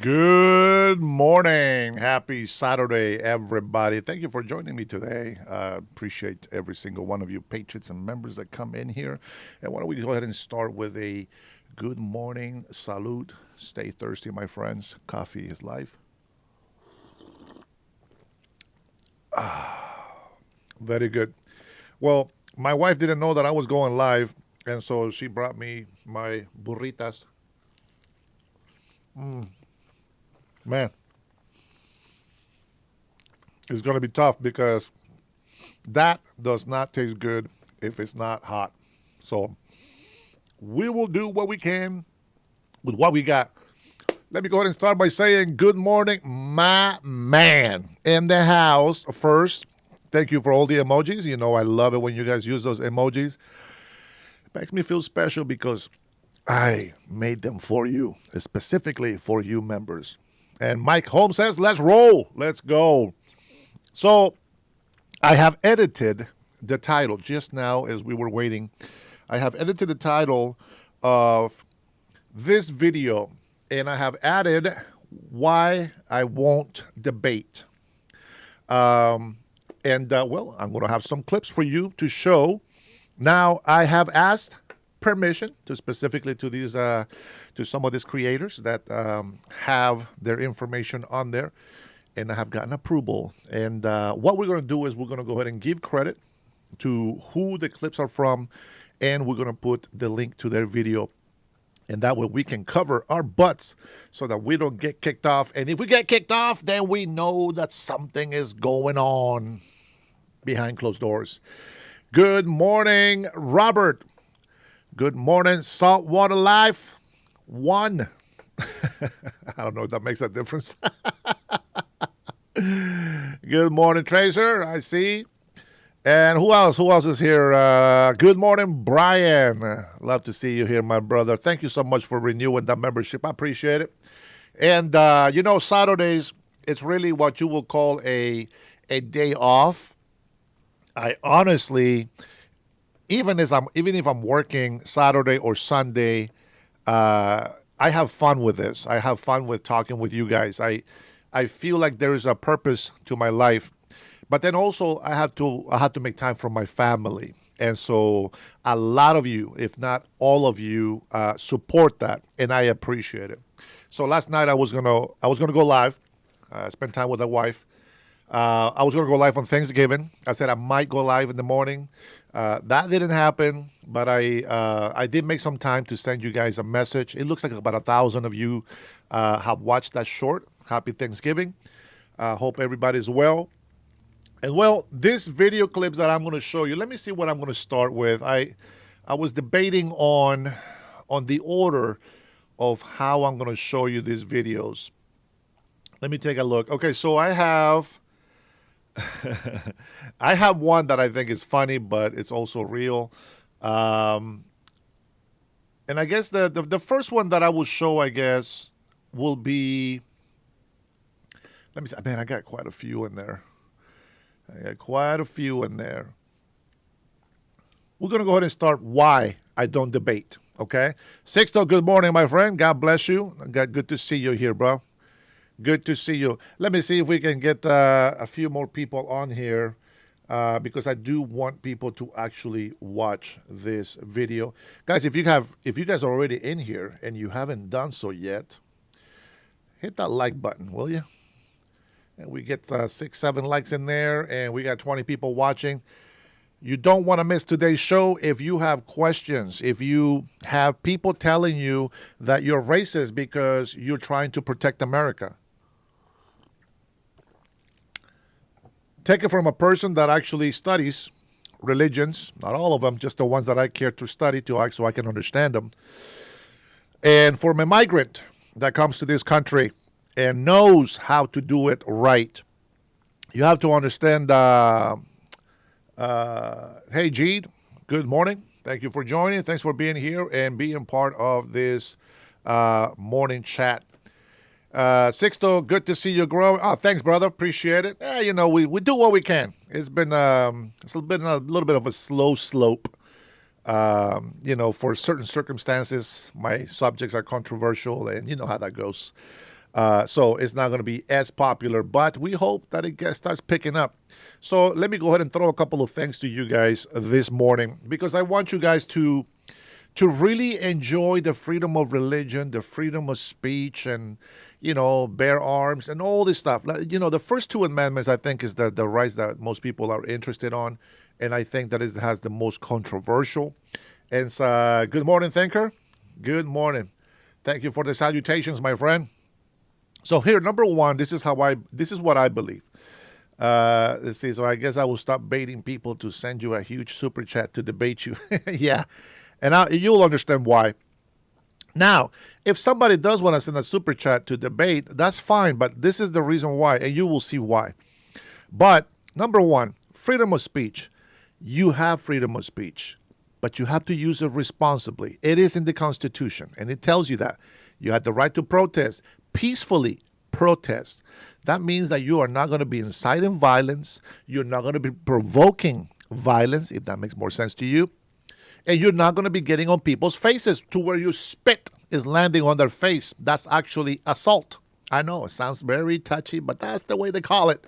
Good morning. Happy Saturday, everybody. Thank you for joining me today. Appreciate every single one of you patrons and members that come in here. And why don't we go ahead and start with a good morning salute. Stay thirsty, my friends. Coffee is life. Very good. Well, my wife didn't know that I was going live, and so she brought me my burritas. Man, it's going to be tough because that does not taste good if it's not hot. So we will do what we can with what we got. Let me go ahead and start by saying good morning, my man in the house. First, thank you for all the emojis. You know, I love it when you guys use those emojis. It makes me feel special because I made them for you, specifically for you members. And Mike Holmes says, let's roll. Let's go. So I have edited the title just now as we were waiting. I have edited the title of this video, and I have added why I won't debate. Well, I'm going to have some clips for you to show. Now, I have asked permission to specifically to these to some of these creators that have their information on there, and I have gotten approval. And what we're going to do is we're going to go ahead and give credit to who the clips are from, and we're going to put the link to their video. And that way we can cover our butts so that we don't get kicked off. And if we get kicked off, then we know that something is going on behind closed doors. Good morning, Robert. Good morning, Saltwater Life. One. I don't know if that makes a difference. Good morning, Tracer. I see. And who else? Who else is here? Good morning, Brian. Love to see you here, my brother. Thank you so much for renewing that membership. I appreciate it. And Saturdays, it's really what you will call a day off. I honestly, even if I'm working Saturday or Sunday, I have fun with this. I have fun with talking with you guys. I feel like there is a purpose to my life. But then also I have to make time for my family. And so a lot of you, if not all of you, support that, and I appreciate it. So last night I was gonna go live, spend time with my wife. I was gonna go live on Thanksgiving. I said I might go live in the morning. That didn't happen, but I did make some time to send you guys a message. It looks like about 1,000 of you have watched that short. Happy Thanksgiving. Hope everybody's well. And well, this video clips that I'm going to show you, let me see what I'm going to start with. I was debating on the order of how I'm going to show you these videos. Let me take a look. Okay, so I have I have one that I think is funny, but it's also real. And I guess the first one that I will show, I guess, will be. Let me see. Man, I got quite a few in there. We're going to go ahead and start why I don't debate, okay? Sixto, good morning, my friend. God bless you. Good to see you here, bro. Good to see you. Let me see if we can get a few more people on here because I do want people to actually watch this video. Guys, if you guys are already in here and you haven't done so yet, hit that like button, will you? And we get 6, 7 likes in there, and we got 20 people watching. You don't want to miss today's show. If you have questions, if you have people telling you that you're racist because you're trying to protect America, take it from a person that actually studies religions, not all of them, just the ones that I care to study so I can understand them. And from a migrant that comes to this country and knows how to do it right. You have to understand. Hey, Jeed, good morning. Thank you for joining. Thanks for being here and being part of this morning chat. Sixto, good to see you growing. Oh, thanks, brother. Appreciate it. We do what we can. It's been a little bit of a slow slope. For certain circumstances, my subjects are controversial, and you know how that goes. So it's not going to be as popular, but we hope that it starts picking up. So let me go ahead and throw a couple of things to you guys this morning, because I want you guys to really enjoy the freedom of religion, the freedom of speech, and bear arms and all this stuff. The first two amendments, I think, is the rights that most people are interested on, and I think that has the most controversial. And good morning, thinker. Good morning. Thank you for the salutations, my friend. So here, number one, this is what I believe. Let's see. So I guess I will stop baiting people to send you a huge super chat to debate you. Yeah, and you'll understand why. Now, if somebody does want to send a super chat to debate, that's fine. But this is the reason why, and you will see why. But number one, freedom of speech. You have freedom of speech, but you have to use it responsibly. It is in the Constitution, and it tells you that you have the right to protest, peacefully protest. That means that you are not going to be inciting violence. You're not going to be provoking violence, if that makes more sense to you. And you're not going to be getting on people's faces to where your spit is landing on their face. That's actually assault. I know it sounds very touchy, but that's the way they call it.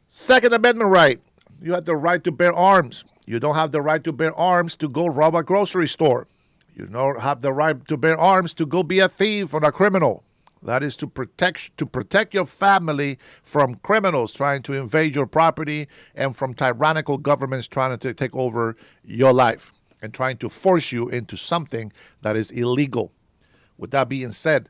Second Amendment right. You have the right to bear arms. You don't have the right to bear arms to go rob a grocery store. You don't have the right to bear arms to go be a thief or a criminal. That is to protect your family from criminals trying to invade your property and from tyrannical governments trying to take over your life and trying to force you into something that is illegal. With that being said,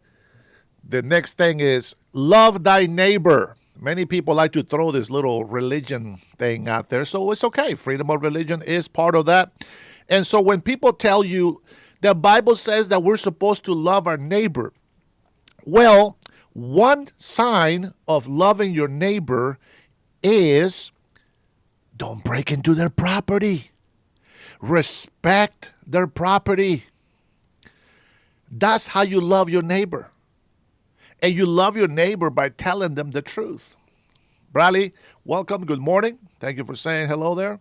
the next thing is love thy neighbor. Many people like to throw this little religion thing out there, so it's okay. Freedom of religion is part of that. And so when people tell you the Bible says that we're supposed to love our neighbor, well, one sign of loving your neighbor is don't break into their property. Respect their property. That's how you love your neighbor. And you love your neighbor by telling them the truth. Bradley, welcome. Good morning. Thank you for saying hello there.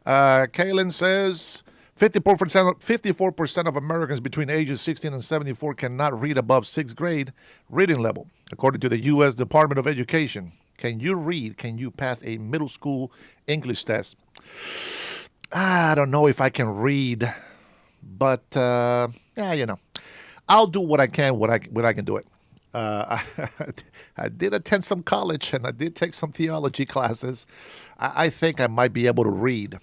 Kaylin says 54% of Americans between ages 16 and 74 cannot read above 6th grade reading level, according to the U.S. Department of Education. Can you read? Can you pass a middle school English test? I don't know if I can read, but I'll do what I can when I can do it. I did attend some college and I did take some theology classes. I think I might be able to read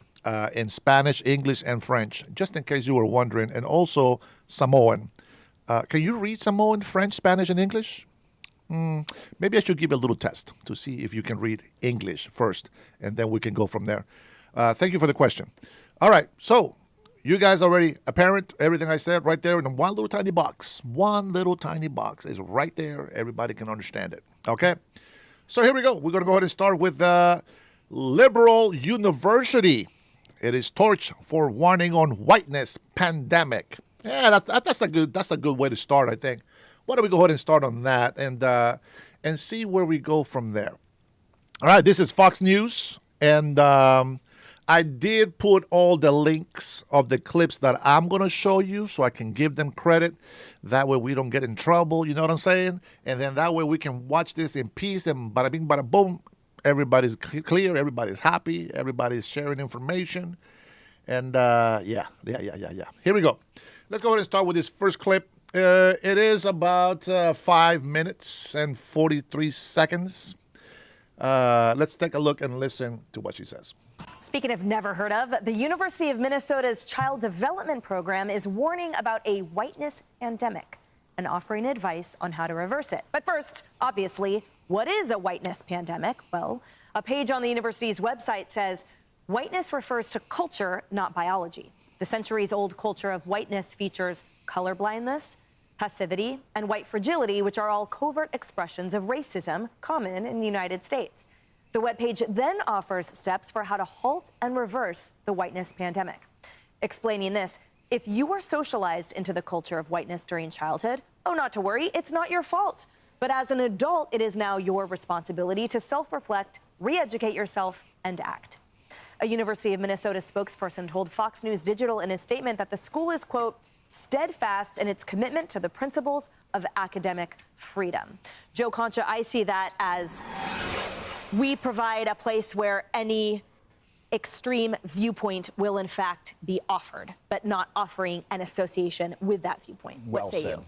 in Spanish, English, and French, just in case you were wondering, and also Samoan. Can you read Samoan, French, Spanish, and English? Maybe I should give a little test to see if you can read English first, and then we can go from there. Thank you for the question. All right, so you guys already apparent, everything I said right there in one little tiny box. One little tiny box is right there. Everybody can understand it. Okay? So here we go. We're going to go ahead and start with Liberal University. It is torch for warning on whiteness pandemic. Yeah, that's a good way to start, I think. Why don't we go ahead and start on that and see where we go from there. All right, this is Fox News, and I did put all the links of the clips that I'm going to show you so I can give them credit. That way we don't get in trouble, you know what I'm saying? And then that way we can watch this in peace and bada bing, bada boom. Everybody's clear, everybody's happy, everybody's sharing information. And yeah. Here we go. Let's go ahead and start with this first clip. It is about 5 minutes and 43 seconds. Let's take a look and listen to what she says. Speaking of never heard of, the University of Minnesota's Child Development Program is warning about a whiteness pandemic and offering advice on how to reverse it. But first, obviously, what is a whiteness pandemic? Well, a page on the university's website says, whiteness refers to culture, not biology. The centuries-old culture of whiteness features colorblindness, passivity, and white fragility, which are all covert expressions of racism common in the United States. The webpage then offers steps for how to halt and reverse the whiteness pandemic. Explaining this, if you were socialized into the culture of whiteness during childhood, oh, not to worry, it's not your fault. But as an adult, it is now your responsibility to self-reflect, re-educate yourself, and act. A University of Minnesota spokesperson told Fox News Digital in a statement that the school is, quote, steadfast in its commitment to the principles of academic freedom. Joe Concha, I see that as we provide a place where any extreme viewpoint will in fact be offered, but not offering an association with that viewpoint. What say you?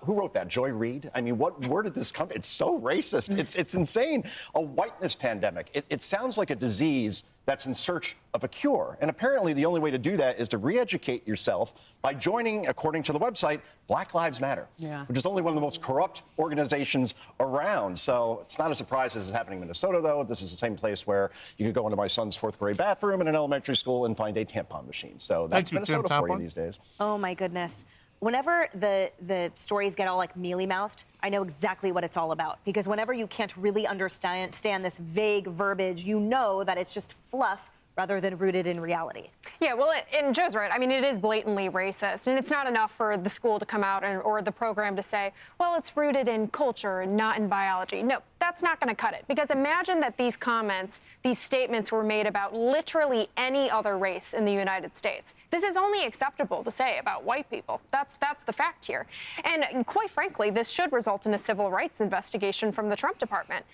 Who wrote that? Joy Reid? I mean, where did this come? It's so racist. It's insane. A whiteness pandemic. It sounds like a disease that's in search of a cure. And apparently the only way to do that is to re-educate yourself by joining, according to the website, Black Lives Matter, which is only one of the most corrupt organizations around. So it's not a surprise this is happening in Minnesota, though. This is the same place where you could go into my son's fourth grade bathroom in an elementary school and find a tampon machine. So that's Minnesota for you these days. Oh, my goodness. Whenever the stories get all like mealy-mouthed, I know exactly what it's all about. Because whenever you can't really understand this vague verbiage, you know that it's just fluff rather than rooted in reality. Yeah, well, and Joe's right. I mean, it is blatantly racist, and it's not enough for the school to come out or the program to say, well, it's rooted in culture and not in biology. No, that's not going to cut it. Because imagine that these comments, these statements were made about literally any other race in the United States. This is only acceptable to say about white people. That's the fact here. And quite frankly, this should result in a civil rights investigation from the Trump department,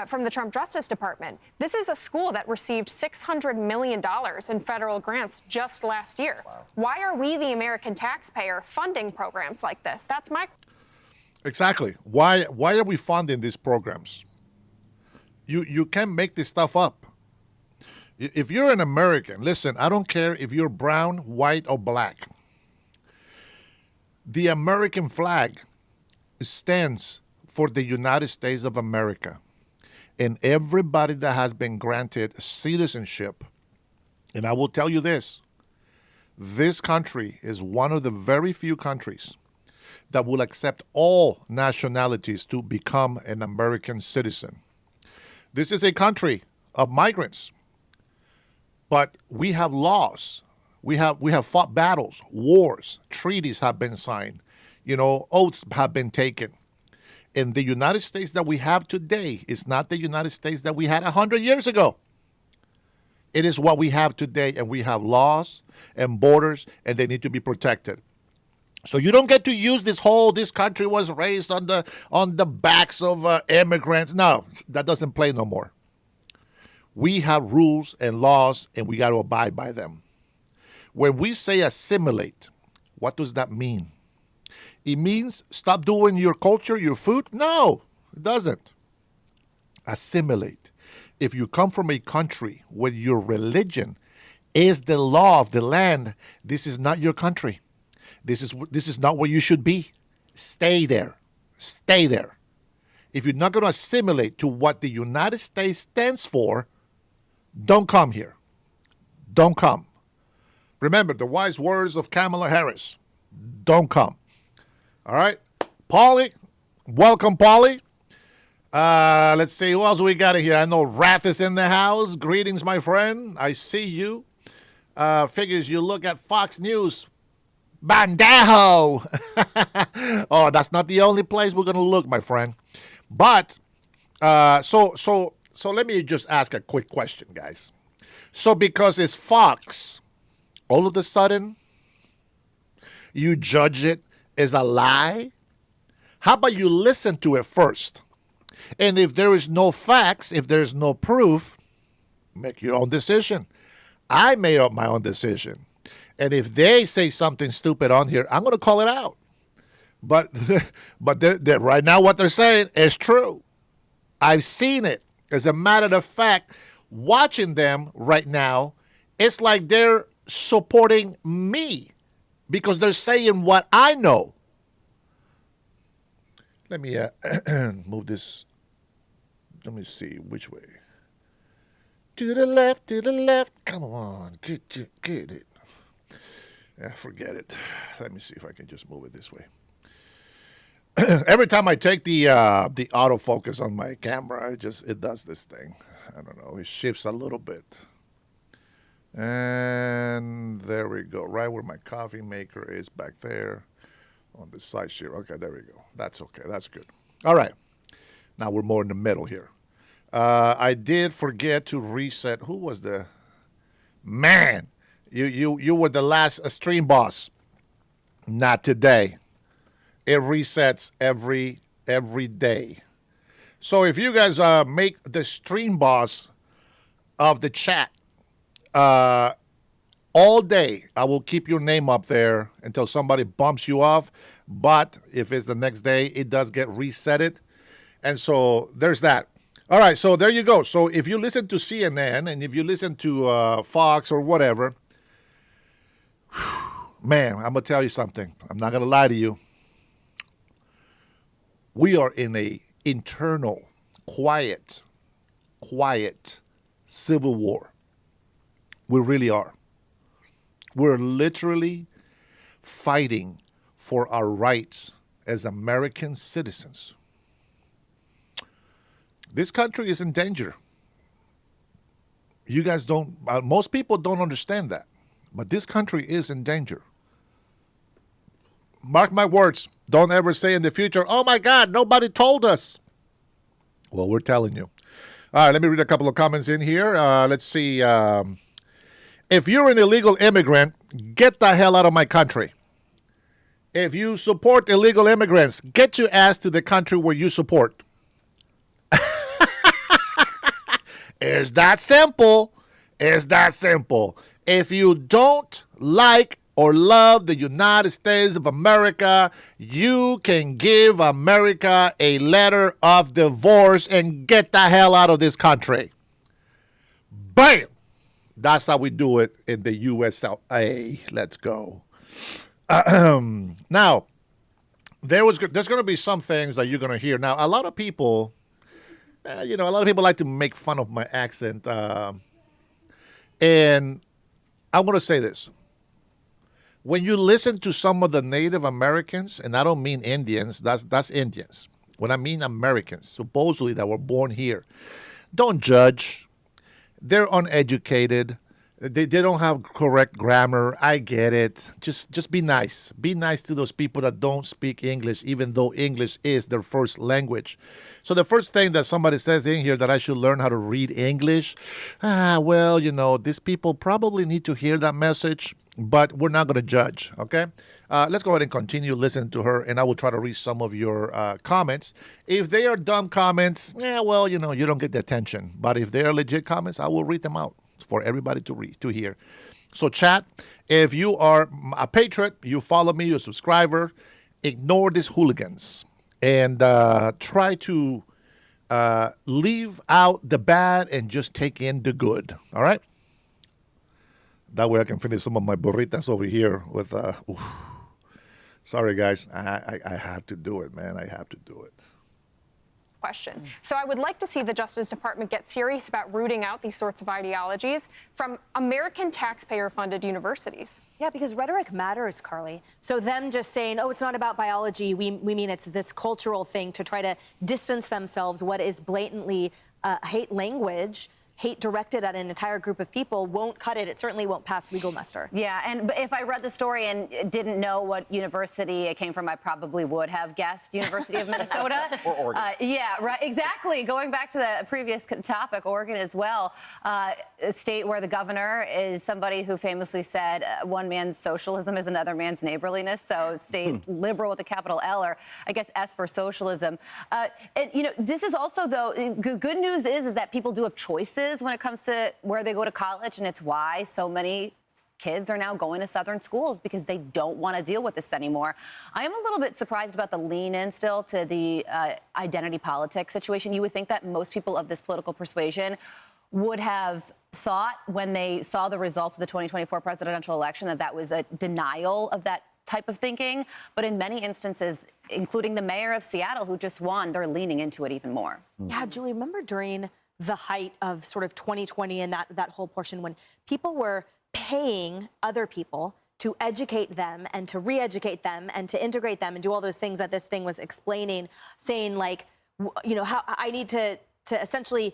from the Trump Justice Department. This is a school that received $600 million in federal grants just last year. Wow. Why are we, the American taxpayer, funding programs like this? That's my... Exactly. Why are we funding these programs? You can't make this stuff up. If you're an American, listen, I don't care if you're brown, white, or black. The American flag stands for the United States of America. And everybody that has been granted citizenship, and I will tell you this country is one of the very few countries that will accept all nationalities to become an American citizen. This is a country of migrants, but we have laws. We have fought battles, wars, treaties have been signed, oaths have been taken. And the United States that we have today is not the United States that we had 100 years ago. It is what we have today, and we have laws and borders, and they need to be protected. So you don't get to use this country was raised on the backs of immigrants. No, that doesn't play no more. We have rules and laws, and we got to abide by them. When we say assimilate, what does that mean? It means stop doing your culture, your food? No, it doesn't. Assimilate. If you come from a country where your religion is the law of the land, this is not your country. This is not where you should be. Stay there. Stay there. If you're not going to assimilate to what the United States stands for, don't come here. Don't come. Remember the wise words of Kamala Harris. Don't come. All right? Paulie, welcome, Paulie. Let's see, who else we got here? I know Wrath is in the house. Greetings, my friend. I see you. Figures you look at Fox News. Bandejo. Oh, that's not the only place we're going to look, my friend. But, so let me just ask a quick question, guys. So because it's Fox, all of a sudden, you judge it as a lie? How about you listen to it first? And if there is no facts, if there's no proof, make your own decision. I made up my own decision. And if they say something stupid on here, I'm going to call it out. But they're, right now what they're saying is true. I've seen it. As a matter of fact, watching them right now, it's like they're supporting me because they're saying what I know. Let me move this. Let me see which way. To the left, to the left. Come on, get it. Yeah, forget it. Let me see if I can just move it this way. Every time I take the autofocus on my camera, it does this thing. I don't know. It shifts a little bit. And there we go. Right where my coffee maker is back there on the side here. Okay, there we go. That's okay. That's good. All right. Now we're more in the middle here. I did forget to reset. Who was the man? You were the last stream boss. Not today. It resets every day. So if you guys make the stream boss of the chat all day, I will keep your name up there until somebody bumps you off. But if it's the next day, it does get resetted. And so there's that. All right, so there you go. So if you listen to CNN and if you listen to Fox or whatever, man, I'm going to tell you something. I'm not going to lie to you. We are in a internal, quiet civil war. We really are. We're literally fighting for our rights as American citizens. This country is in danger. You guys don't, most people don't understand that, but this country is in danger. Mark my words, don't ever say in the future, oh my God, nobody told us. Well, we're telling you. All right, let me read a couple of comments in here. Let's see. If you're an illegal immigrant, get the hell out of my country. If you support illegal immigrants, get your ass to the country where you support. It's that simple. It's that simple. If you don't like or love the United States of America, you can give America a letter of divorce and get the hell out of this country. Bam! That's how we do it in the USA. Let's go. Now, there's going to be some things that you're going to hear. Now, a lot of people, a lot of people like to make fun of my accent. And I'm going to say this. When you listen to some of the Native Americans, and I don't mean Indians, that's Indians. When I mean Americans, supposedly that were born here, don't judge. They're uneducated. They don't have correct grammar. I get it. Just be nice. Be nice to those people that don't speak English, even though English is their first language. So the first thing that somebody says in here that I should learn how to read English, these people probably need to hear that message, but we're not going to judge, okay? Let's go ahead and continue listening to her, and I will try to read some of your comments. If they are dumb comments, you don't get the attention. But if they are legit comments, I will read them out for everybody to hear. So chat, if you are a patriot, you follow me, you're a subscriber, ignore these hooligans and try to leave out the bad and just take in the good, all right? That way I can finish some of my burritas over here with, sorry guys, I have to do it, man, I have to do it. Question. So I would like to see the Justice Department get serious about rooting out these sorts of ideologies from American taxpayer-funded universities. Yeah, because rhetoric matters, Carly. So them just saying, oh, it's not about biology, we mean it's this cultural thing to try to distance themselves what is blatantly hate language, hate directed at an entire group of people won't cut it. It certainly won't pass legal muster. Yeah, and if I read the story and didn't know what university it came from, I probably would have guessed University of Minnesota. Or Oregon. Yeah, right, exactly. Going back to the previous topic, Oregon as well, a state where the governor is somebody who famously said one man's socialism is another man's neighborliness. So state liberal with a capital L, or I guess S for socialism. This is also, though, the good news is that people do have choices when it comes to where they go to college, and it's why so many kids are now going to Southern schools, because they don't want to deal with this anymore. I am a little bit surprised about the lean-in still to the identity politics situation. You would think that most people of this political persuasion would have thought when they saw the results of the 2024 presidential election that that was a denial of that type of thinking. But in many instances, including the mayor of Seattle, who just won, they're leaning into it even more. Yeah, Julie, remember during the height of sort of 2020 and that whole portion when people were paying other people to educate them and to re-educate them and to integrate them and do all those things that this thing was explaining, saying like, how I need to essentially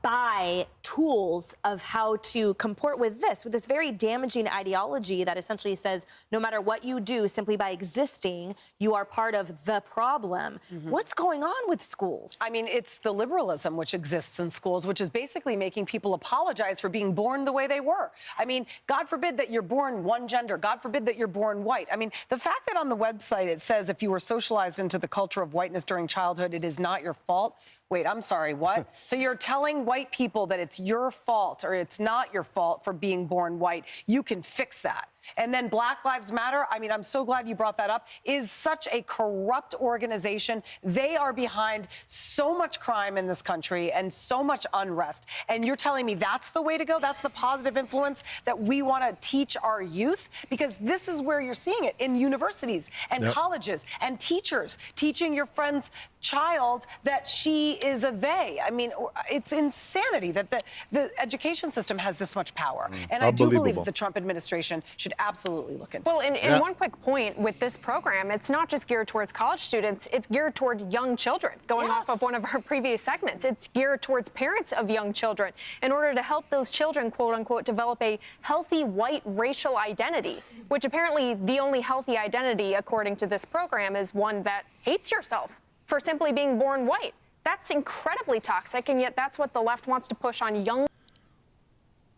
buy tools of how to comport with this very damaging ideology that essentially says no matter what you do, simply by existing, you are part of the problem. What's going on with schools? I mean, it's the liberalism which exists in schools, which is basically making people apologize for being born the way they were. I mean, God forbid that you're born one gender. God forbid that you're born white. I mean, the fact that on the website it says if you were socialized into the culture of whiteness during childhood, it is not your fault. Wait, I'm sorry, what? So you're telling white people that it's your fault or it's not your fault for being born white. You can fix that. And then Black Lives Matter, I mean, I'm so glad you brought that up, is such a corrupt organization. They are behind so much crime in this country and so much unrest. And you're telling me that's the way to go? That's the positive influence that we want to teach our youth? Because this is where you're seeing it in universities and colleges and teachers teaching your friend's child that she is a they. I mean, it's insanity that the education system has this much power. And I do believe that the Trump administration should absolutely look into it. Well, and one quick point with this program, it's not just geared towards college students, it's geared toward young children. Going off of one of our previous segments, it's geared towards parents of young children in order to help those children, quote unquote, develop a healthy white racial identity, which apparently the only healthy identity, according to this program, is one that hates yourself for simply being born white. That's incredibly toxic, and yet that's what the left wants to push on young.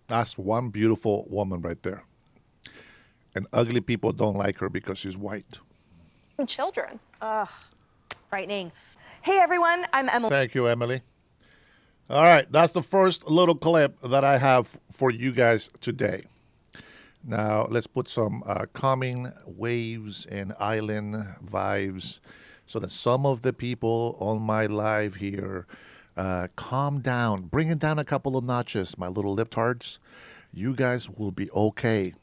That's one beautiful woman right there. And ugly people don't like her because she's white. Children. Ugh, frightening. Hey, everyone, I'm Emily. Thank you, Emily. All right, that's the first little clip that I have for you guys today. Now, let's put some calming waves and island vibes so that some of the people on my live here calm down. Bring it down a couple of notches, my little libtards. You guys will be okay.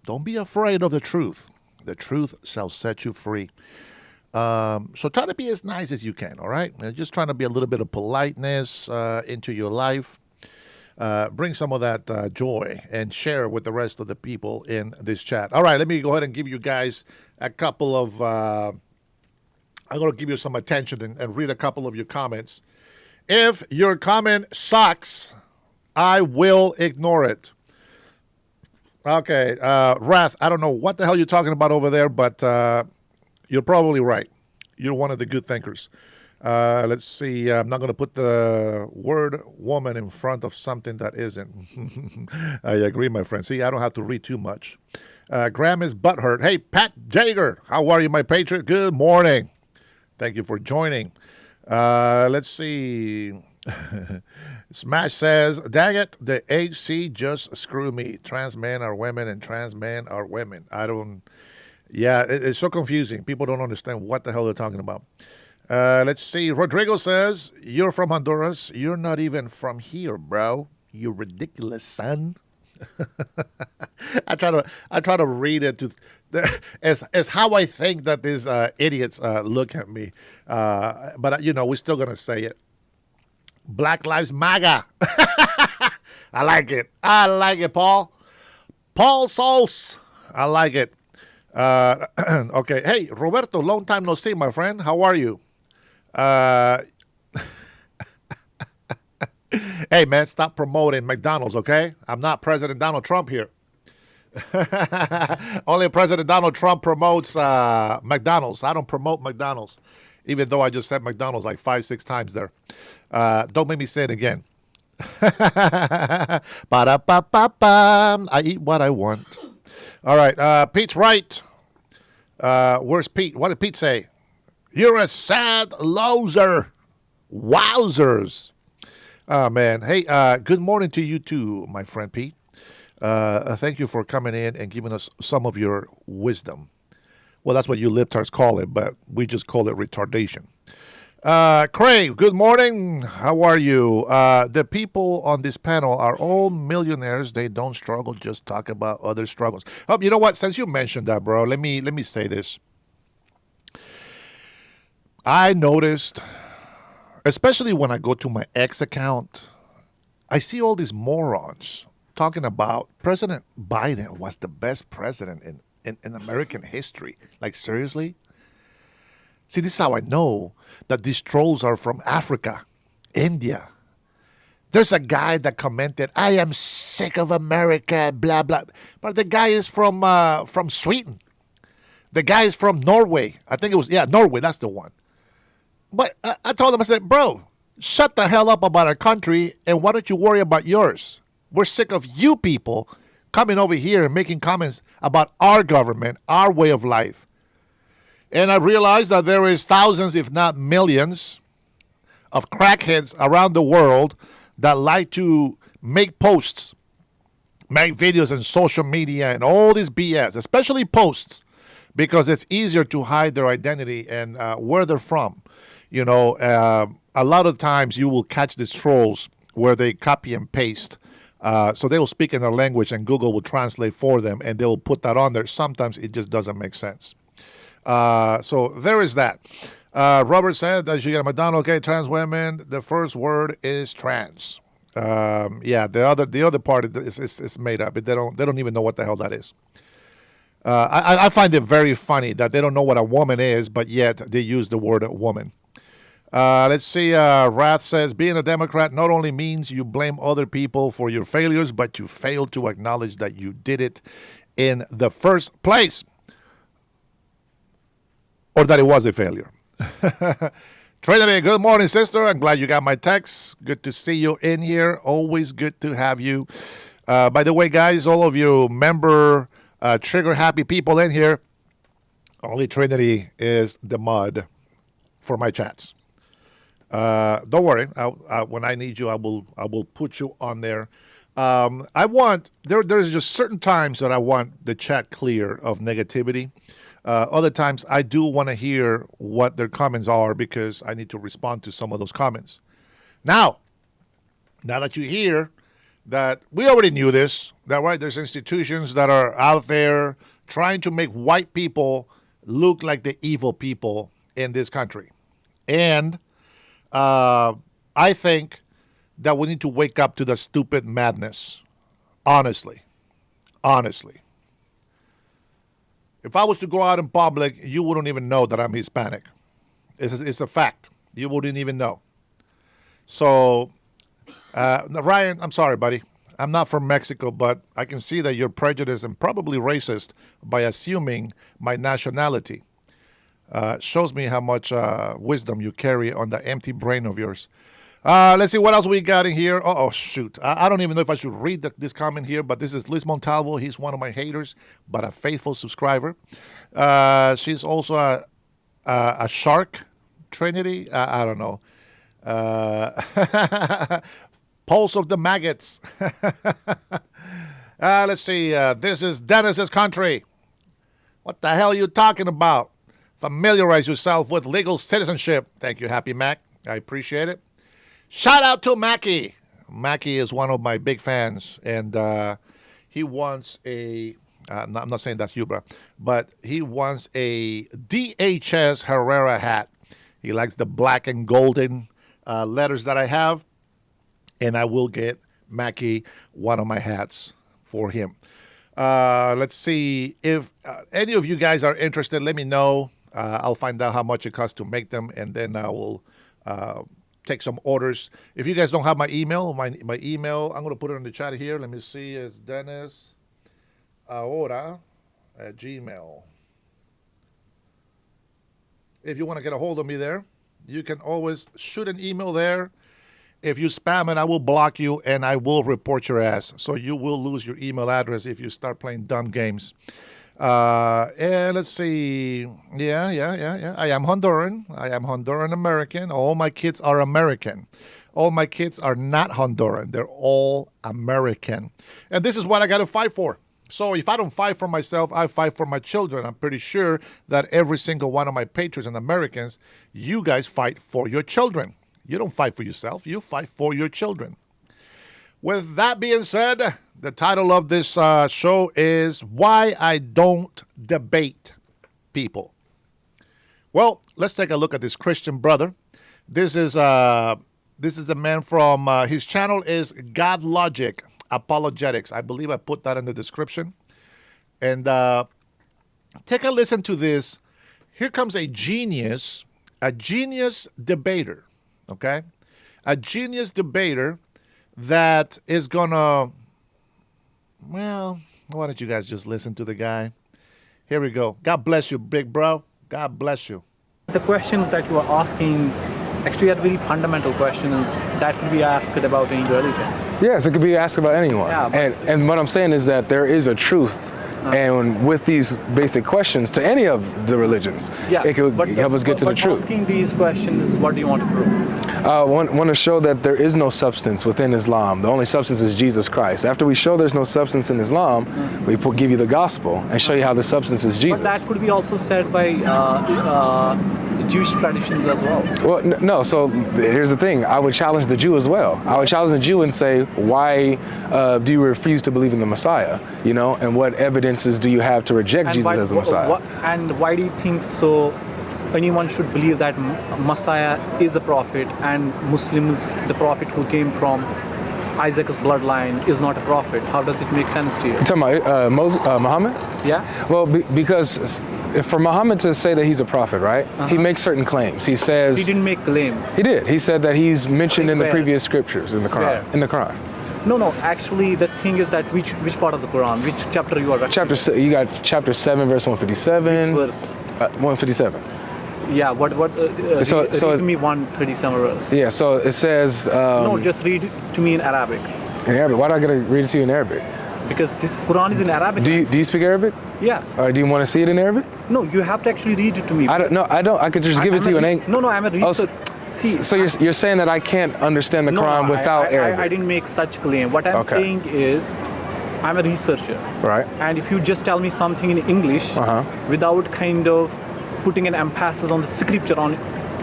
Don't be afraid of the truth. The truth shall set you free. So try to be as nice as you can, all right? Just trying to be a little bit of politeness into your life. Bring some of that joy and share with the rest of the people in this chat. All right, let me go ahead and give you guys a couple of... I'm going to give you some attention and read a couple of your comments. If your comment sucks, I will ignore it. Okay, Wrath, I don't know what the hell you're talking about over there, but you're probably right. You're one of the good thinkers. Let's see. I'm not going to put the word woman in front of something that isn't. I agree, my friend. See, I don't have to read too much. Graham is butthurt. Hey, Pat Jager, how are you, my patriot? Good morning. Thank you for joining. Let's see. Smash says, dang it, the HC just screw me. Trans men are women and trans men are women. It's so confusing. People don't understand what the hell they're talking about. Let's see. Rodrigo says, you're from Honduras. You're not even from here, bro. You ridiculous son. I try to read it as how I think that these idiots look at me. But we're still gonna say it. Black Lives MAGA. I like it. I like it, Paul. Paul Sauce. I like it. Okay. Hey, Roberto, long time no see, my friend. How are you? Hey, man, stop promoting McDonald's, okay? I'm not President Donald Trump here. Only President Donald Trump promotes McDonald's. I don't promote McDonald's, even though I just said McDonald's like 5-6 times there. Don't make me say it again. Ba-da-ba-ba-ba. I eat what I want. All right, Pete's right. Where's Pete? What did Pete say? You're a sad loser. Wowzers. Oh, man. Hey, good morning to you too, my friend Pete. Thank you for coming in and giving us some of your wisdom. Well, that's what you libtards call it, but we just call it retardation. Craig, good morning. How are you? The people on this panel are all millionaires. They don't struggle. Just talk about other struggles. Oh, you know what? Since you mentioned that, bro, let me say this. I noticed, especially when I go to my X account, I see all these morons talking about President Biden was the best president in American history. Like, seriously? See, this is how I know that these trolls are from Africa, India. There's a guy that commented, "I am sick of America," blah blah. But the guy is from Sweden. The guy is from Norway. I think it was Norway. That's the one. But I told him, I said, "Bro, shut the hell up about our country, and why don't you worry about yours? We're sick of you people coming over here and making comments about our government, our way of life." And I realized that there is thousands, if not millions, of crackheads around the world that like to make posts, make videos on social media and all this BS, especially posts, because it's easier to hide their identity and where they're from. You know, a lot of times you will catch these trolls where they copy and paste. So they will speak in their language and Google will translate for them and they will put that on there. Sometimes it just doesn't make sense. So there is that. Robert said that you get a McDonald's, okay, trans women, the first word is trans. The other part is made up. They don't even know what the hell that is. I find it very funny that they don't know what a woman is, but yet they use the word woman. Let's see. Rath says, being a Democrat not only means you blame other people for your failures, but you fail to acknowledge that you did it in the first place. Or that it was a failure. Trinity, good morning, sister. I'm glad you got my text. Good to see you in here. Always good to have you. By the way, guys, all of you member trigger happy people in here, only Trinity is the mud for my chats. Don't worry. When I need you, I will put you on there. There's just certain times that I want the chat clear of negativity. Other times I do want to hear what their comments are because I need to respond to some of those comments. Now that you hear that we already knew this, that right, there's institutions that are out there trying to make white people look like the evil people in this country. And I think that we need to wake up to the stupid madness. Honestly. If I was to go out in public, you wouldn't even know that I'm Hispanic. It's a fact. You wouldn't even know. So, Ryan, I'm sorry, buddy. I'm not from Mexico, but I can see that you're prejudiced and probably racist by assuming my nationality. Shows me how much wisdom you carry on the empty brain of yours. Let's see what else we got in here. Oh, shoot. I don't even know if I should read this comment here, but this is Liz Montalvo. He's one of my haters, but a faithful subscriber. She's also a shark, Trinity. I don't know. Pulse of the maggots. Let's see. This is Dennis's country. What the hell are you talking about? Familiarize yourself with legal citizenship. Thank you, Happy Mac. I appreciate it. Shout out to Mackie. Mackie is one of my big fans, and he wants a. I'm not saying that's you, bro, but he wants a DHS Herrera hat. He likes the black and golden letters that I have, and I will get Mackie one of my hats for him. Let's see if any of you guys are interested. Let me know. I'll find out how much it costs to make them, and then I will take some orders. If you guys don't have my email, my email, I'm going to put it in the chat here. Let me see. It's Dennis Ahora at Gmail. If you want to get a hold of me there, you can always shoot an email there. If you spam it, I will block you and I will report your ass. So you will lose your email address if you start playing dumb games. And let's see. Yeah. I am Honduran. I am Honduran American. All my kids are American. All my kids are not Honduran. They're all American. And this is what I got to fight for. So if I don't fight for myself, I fight for my children. I'm pretty sure that every single one of my patriots and Americans, you guys fight for your children. You don't fight for yourself. You fight for your children. With that being said, the title of this show is Why I Don't Debate People. Well, let's take a look at this Christian brother. This is a man from, his channel is God Logic Apologetics. I believe I put that in the description. And take a listen to this. Here comes a genius debater, okay? A genius debater that is gonna, well, why don't you guys just listen to the guy? Here we go. God bless you, big bro. God bless you. The questions that you are asking actually are very fundamental questions that could be asked about any religion. Yes, it could be asked about anyone. Yeah, but- and what I'm saying is that there is a truth. And with these basic questions to any of the religions, it could help us get to the truth. Asking these questions, what do you want to prove? Want to show that there is no substance within Islam. The only substance is Jesus Christ. After we show there's no substance in Islam, we give you the gospel and show you how the substance is Jesus. But that could be also said by Jewish traditions as well. Well, no. So here's the thing. I would challenge the Jew as well. I would challenge the Jew and say, why do you refuse to believe in the Messiah? You know, and what evidences do you have to reject Jesus as the Messiah? And why do you think so? Anyone should believe that Messiah is a prophet, and Muslims, the prophet who came from Isaac's bloodline, is not a prophet. How does it make sense to you? You're talking about Muhammad? Yeah. Well, because for Muhammad to say that he's a prophet, right? He makes certain claims. He says He didn't make claims. he did. He said that he's mentioned in the Where? previous scriptures in the Quran. Where? In the Quran, No. Actually, the thing is that which part of the Quran, which chapter you are referring you got chapter 7, verse 157. Which verse? 157. Yeah. What? So read to me 137 verse. Yeah. So it says. No, just read it to me in Arabic, in Arabic. Why do I gotta read it to you in Arabic? because this Quran is in Arabic. Do you speak Arabic? Yeah. Or do you want to see it in Arabic? No, you have to actually read it to me. I don't. No, I don't. I could just give it to you in English. No, I'm a researcher. See, So you're saying that I can't understand the no, Quran without Arabic? I didn't make such claim. What I'm Okay. saying is, I'm a researcher. Right. And if you just tell me something in English without kind of putting an emphasis on the scripture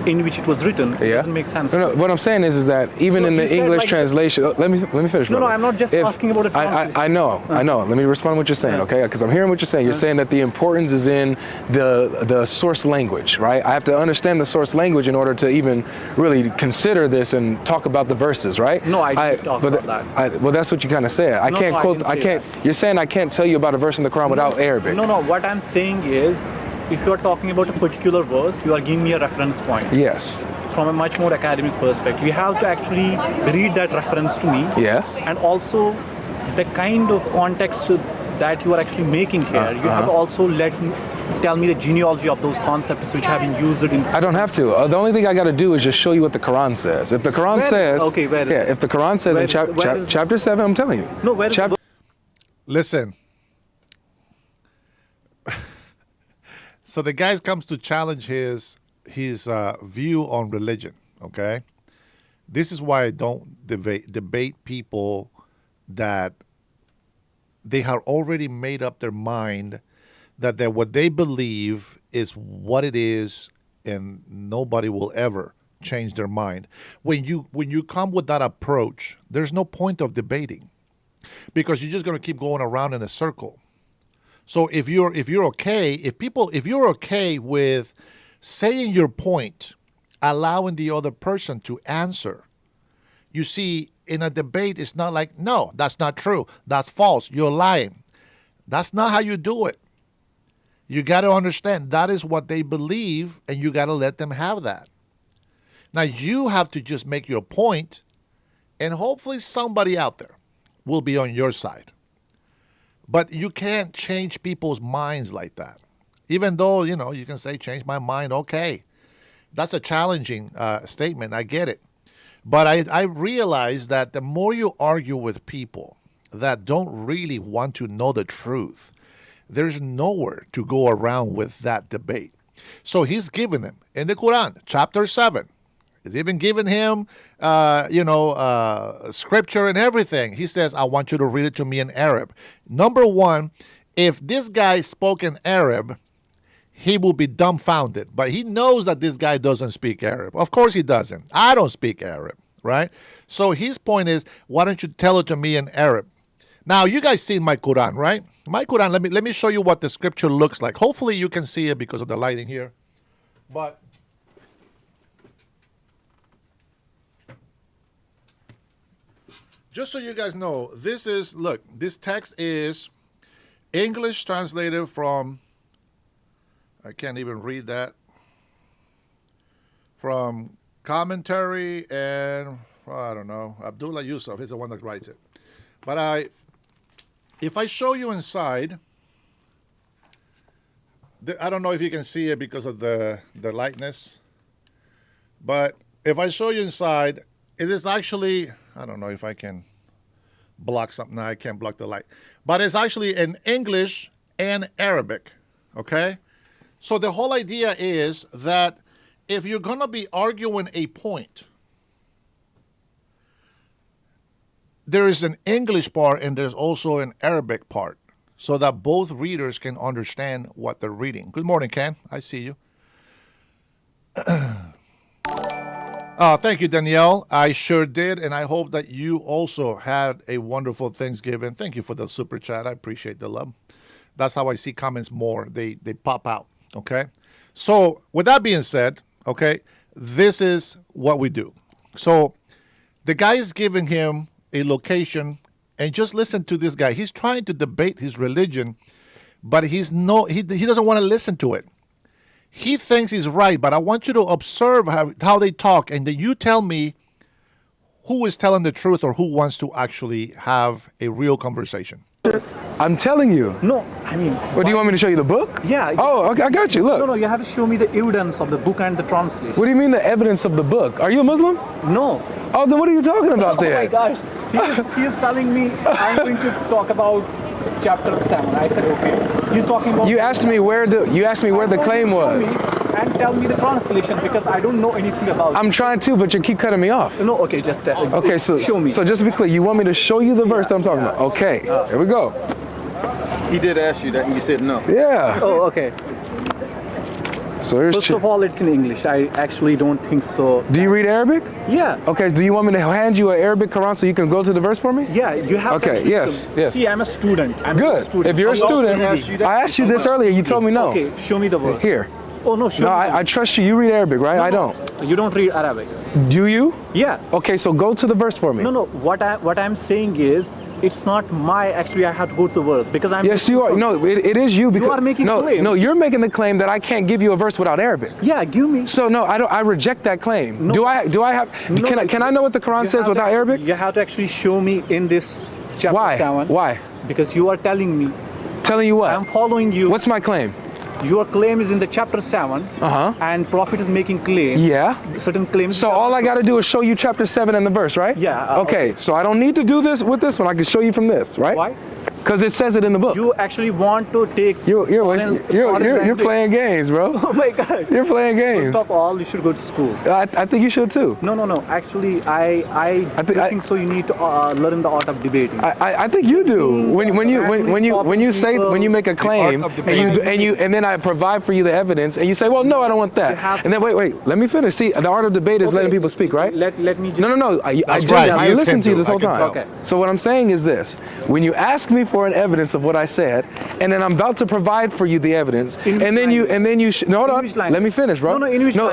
in which it was written, it doesn't make sense. No, what I'm saying is that even No, in you the said English like- translation, let me finish. No, brother. I'm not just asking about a translation. I know. Let me respond to what you're saying, okay? Because I'm hearing what you're saying. You're saying that the importance is in the source language, right? I have to understand the source language in order to even really consider this and talk about the verses, right? No, I didn't talk about that. Well, that's what you kind of said. I No, can't no, I quote. didn't say can't. that. You're saying I can't tell you about a verse in the Quran without Arabic. No. What I'm saying is, if you're talking about a particular verse, you are giving me a reference point. Yes. From a much more academic perspective, you have to actually read that reference to me. Yes. And also, the kind of context that you are actually making here, you have to also tell me the genealogy of those concepts which have been used in. I don't have to. The only thing I got to do is just show you what the Quran says. If the Quran says, where is it? if the Quran says Where in is- where is this? chapter 7, I'm telling you. No, where is Chap- Listen. So the guy comes to challenge his view on religion. Okay, this is why I don't debate people that they have already made up their mind that what they believe is what it is, and nobody will ever change their mind. When you come with that approach, there's no point of debating, because you're just going to keep going around in a circle. So if you're okay with saying your point, allowing the other person to answer, you see, in a debate, it's not like, no, that's not true, that's false, you're lying. That's not how you do it. You got to understand that is what they believe, and you got to let them have that. Now you have to just make your point, and hopefully somebody out there will be on your side. But you can't change people's minds like that. Even though, you can say, change my mind, okay. That's a challenging statement, I get it. But I realize that the more you argue with people that don't really want to know the truth, there's nowhere to go around with that debate. So he's given them, in the Quran, chapter 7, he's even given him, scripture and everything. He says, I want you to read it to me in Arab. Number one, if this guy spoke in Arab, he will be dumbfounded. But he knows that this guy doesn't speak Arab. Of course he doesn't. I don't speak Arab, right? So his point is, why don't you tell it to me in Arab? Now, you guys seen my Quran, right? My Quran, let me show you what the scripture looks like. Hopefully you can see it because of the lighting here. But just so you guys know, this text is English translated from, I can't even read that, from commentary, and I don't know, Abdullah Yusuf is the one that writes it. But if I show you inside, I don't know if you can see it because of the lightness, but if I show you inside, it is actually, I don't know if I can block something. No, I can't block the light. But it's actually in English and Arabic, okay? So the whole idea is that if you're going to be arguing a point, there is an English part and there's also an Arabic part so that both readers can understand what they're reading. Good morning, Ken. I see you. Thank you, Danielle. I sure did, and I hope that you also had a wonderful Thanksgiving. Thank you for the super chat. I appreciate the love. That's how I see comments more. They pop out, okay? So with that being said, okay, this is what we do. So the guy is giving him a location, and just listen to this guy. He's trying to debate his religion, but he doesn't want to listen to it. He thinks he's right, but I want you to observe how they talk, and then you tell me who is telling the truth or who wants to actually have a real conversation. I'm telling you. No, I mean. What, do you want me to show you the book? Yeah. Oh, okay, I got you. Look. No, you have to show me the evidence of the book and the translation. What do you mean the evidence of the book? Are you a Muslim? No. Oh, then what are you talking about there? Oh my gosh. He is telling me I'm going to talk about chapter 7. I said okay. He's talking about. You asked me where the claim was. And tell me the translation because I don't know anything about it. I'm trying to, but you keep cutting me off. No, okay, just okay. So show me. So just to be clear, you want me to show you the verse that I'm talking about? Okay. Here we go. He did ask you that, and you said no. Yeah. Oh, okay. So here's First of all, it's in English. I actually don't think so. Do you read Arabic? Yeah. Okay. So do you want me to hand you an Arabic Quran so you can go to the verse for me? Yeah, you have. Okay. Yes. Yes. See, I'm a student. Good. If you're a student, I asked you this earlier. You told me no. Okay. Show me the verse. Here. Oh no, show No, me. I trust you. You read Arabic, right? No, I don't. You don't read Arabic. Do you? Yeah. Okay, so go to the verse for me. No. What I'm saying is, it's not my. Actually, I have to go to the verse because I'm. Yes, you are. No, it is you because you are making no, claim. no, you're making the claim that I can't give you a verse without Arabic. Yeah, give me. So no, I don't. I reject that claim. No. Do I have? No, can I know what the Quran says without Arabic? You have to actually show me in this chapter Why? 7. Why? Because you are telling me. Telling you what? I'm following you. What's my claim? Your claim is in the chapter 7. And Prophet is making claim. Yeah. Certain claims. So all I got to do is show you chapter 7 and the verse, right? Yeah. Okay. So I don't need to do this with this one. I can show you from this, right? Why? Because it says it in the book. You actually want to take. You're playing games, bro. Oh my God. You're playing games. First of all, you should go to school. I think you should too. No. Actually, I think so. You need to learn the art of debating. I think you do. When you make a claim and then I provide for you the evidence and you say, well, no, I don't want that. And then wait, let me finish. See, the art of debate is letting people speak, right? Let me just. No. I listened to you this whole time. Okay. So what I'm saying is this: when you ask me for an evidence of what I said, and then I'm about to provide for you the evidence, hold on, let me finish, bro.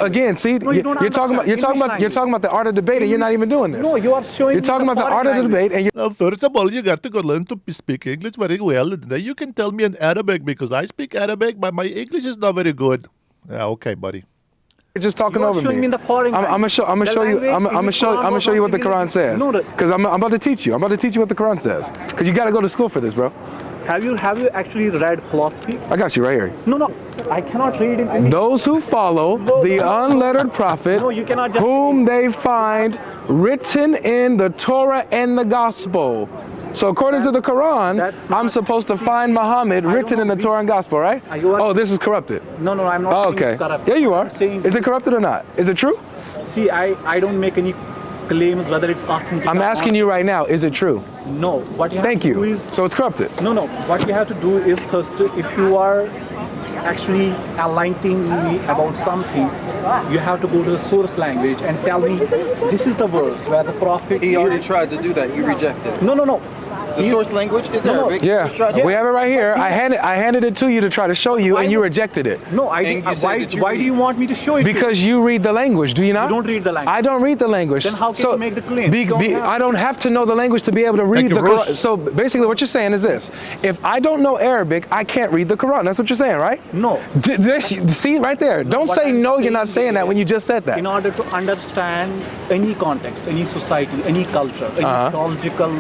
Again, see, you're talking about the art of debate, and you're not even doing this. No, you are showing. You're talking about the art of the debate, and Now, first of all, you got to go learn to speak English very well. Then you can tell me in Arabic because I speak Arabic, but my English is not very good. Yeah, okay, buddy. you're just talking over showing me in the foreign I'm gonna show you what the Quran says. Because I'm about to teach you. I'm about to teach you what the Quran says. Because you got to go to school for this, bro. Have you actually read philosophy? I got you right here. No, I cannot read it. Those who follow the unlettered prophet, you cannot just whom they find written in the Torah and the Gospel. So according to the Quran, I'm supposed to find Muhammad written in the Torah and Gospel, right? Oh, this is corrupted. No, I'm not. Okay. Yeah, you are. Is it corrupted or not? Is it true? See, I don't make any claims whether it's authentic. I'm asking you right now, is it true? No. What you have to do is. So it's corrupted? No. What you have to do is first, if you are actually enlightening me about something, you have to go to the source language and tell me this is the verse where the prophet. He already tried to do that. You rejected it. No. The source language is Arabic. Yeah, Let's try to- we have it right here. I handed it to you to try to show you, and you rejected it. No, I And didn't. you said Why, that you why do you want me to show it? to you? Because you read the language, do you not? You don't read the language. I don't read the language. Then how can you make the claim? I don't have to know the language to be able to read you, the Bruce. Quran. So basically, what you're saying is this: if I don't know Arabic, I can't read the Quran. That's what you're saying, right? No. See right there. Don't What say I'm no. You're not saying saying that when you just said that. In order to understand any context, any society, any culture, any theological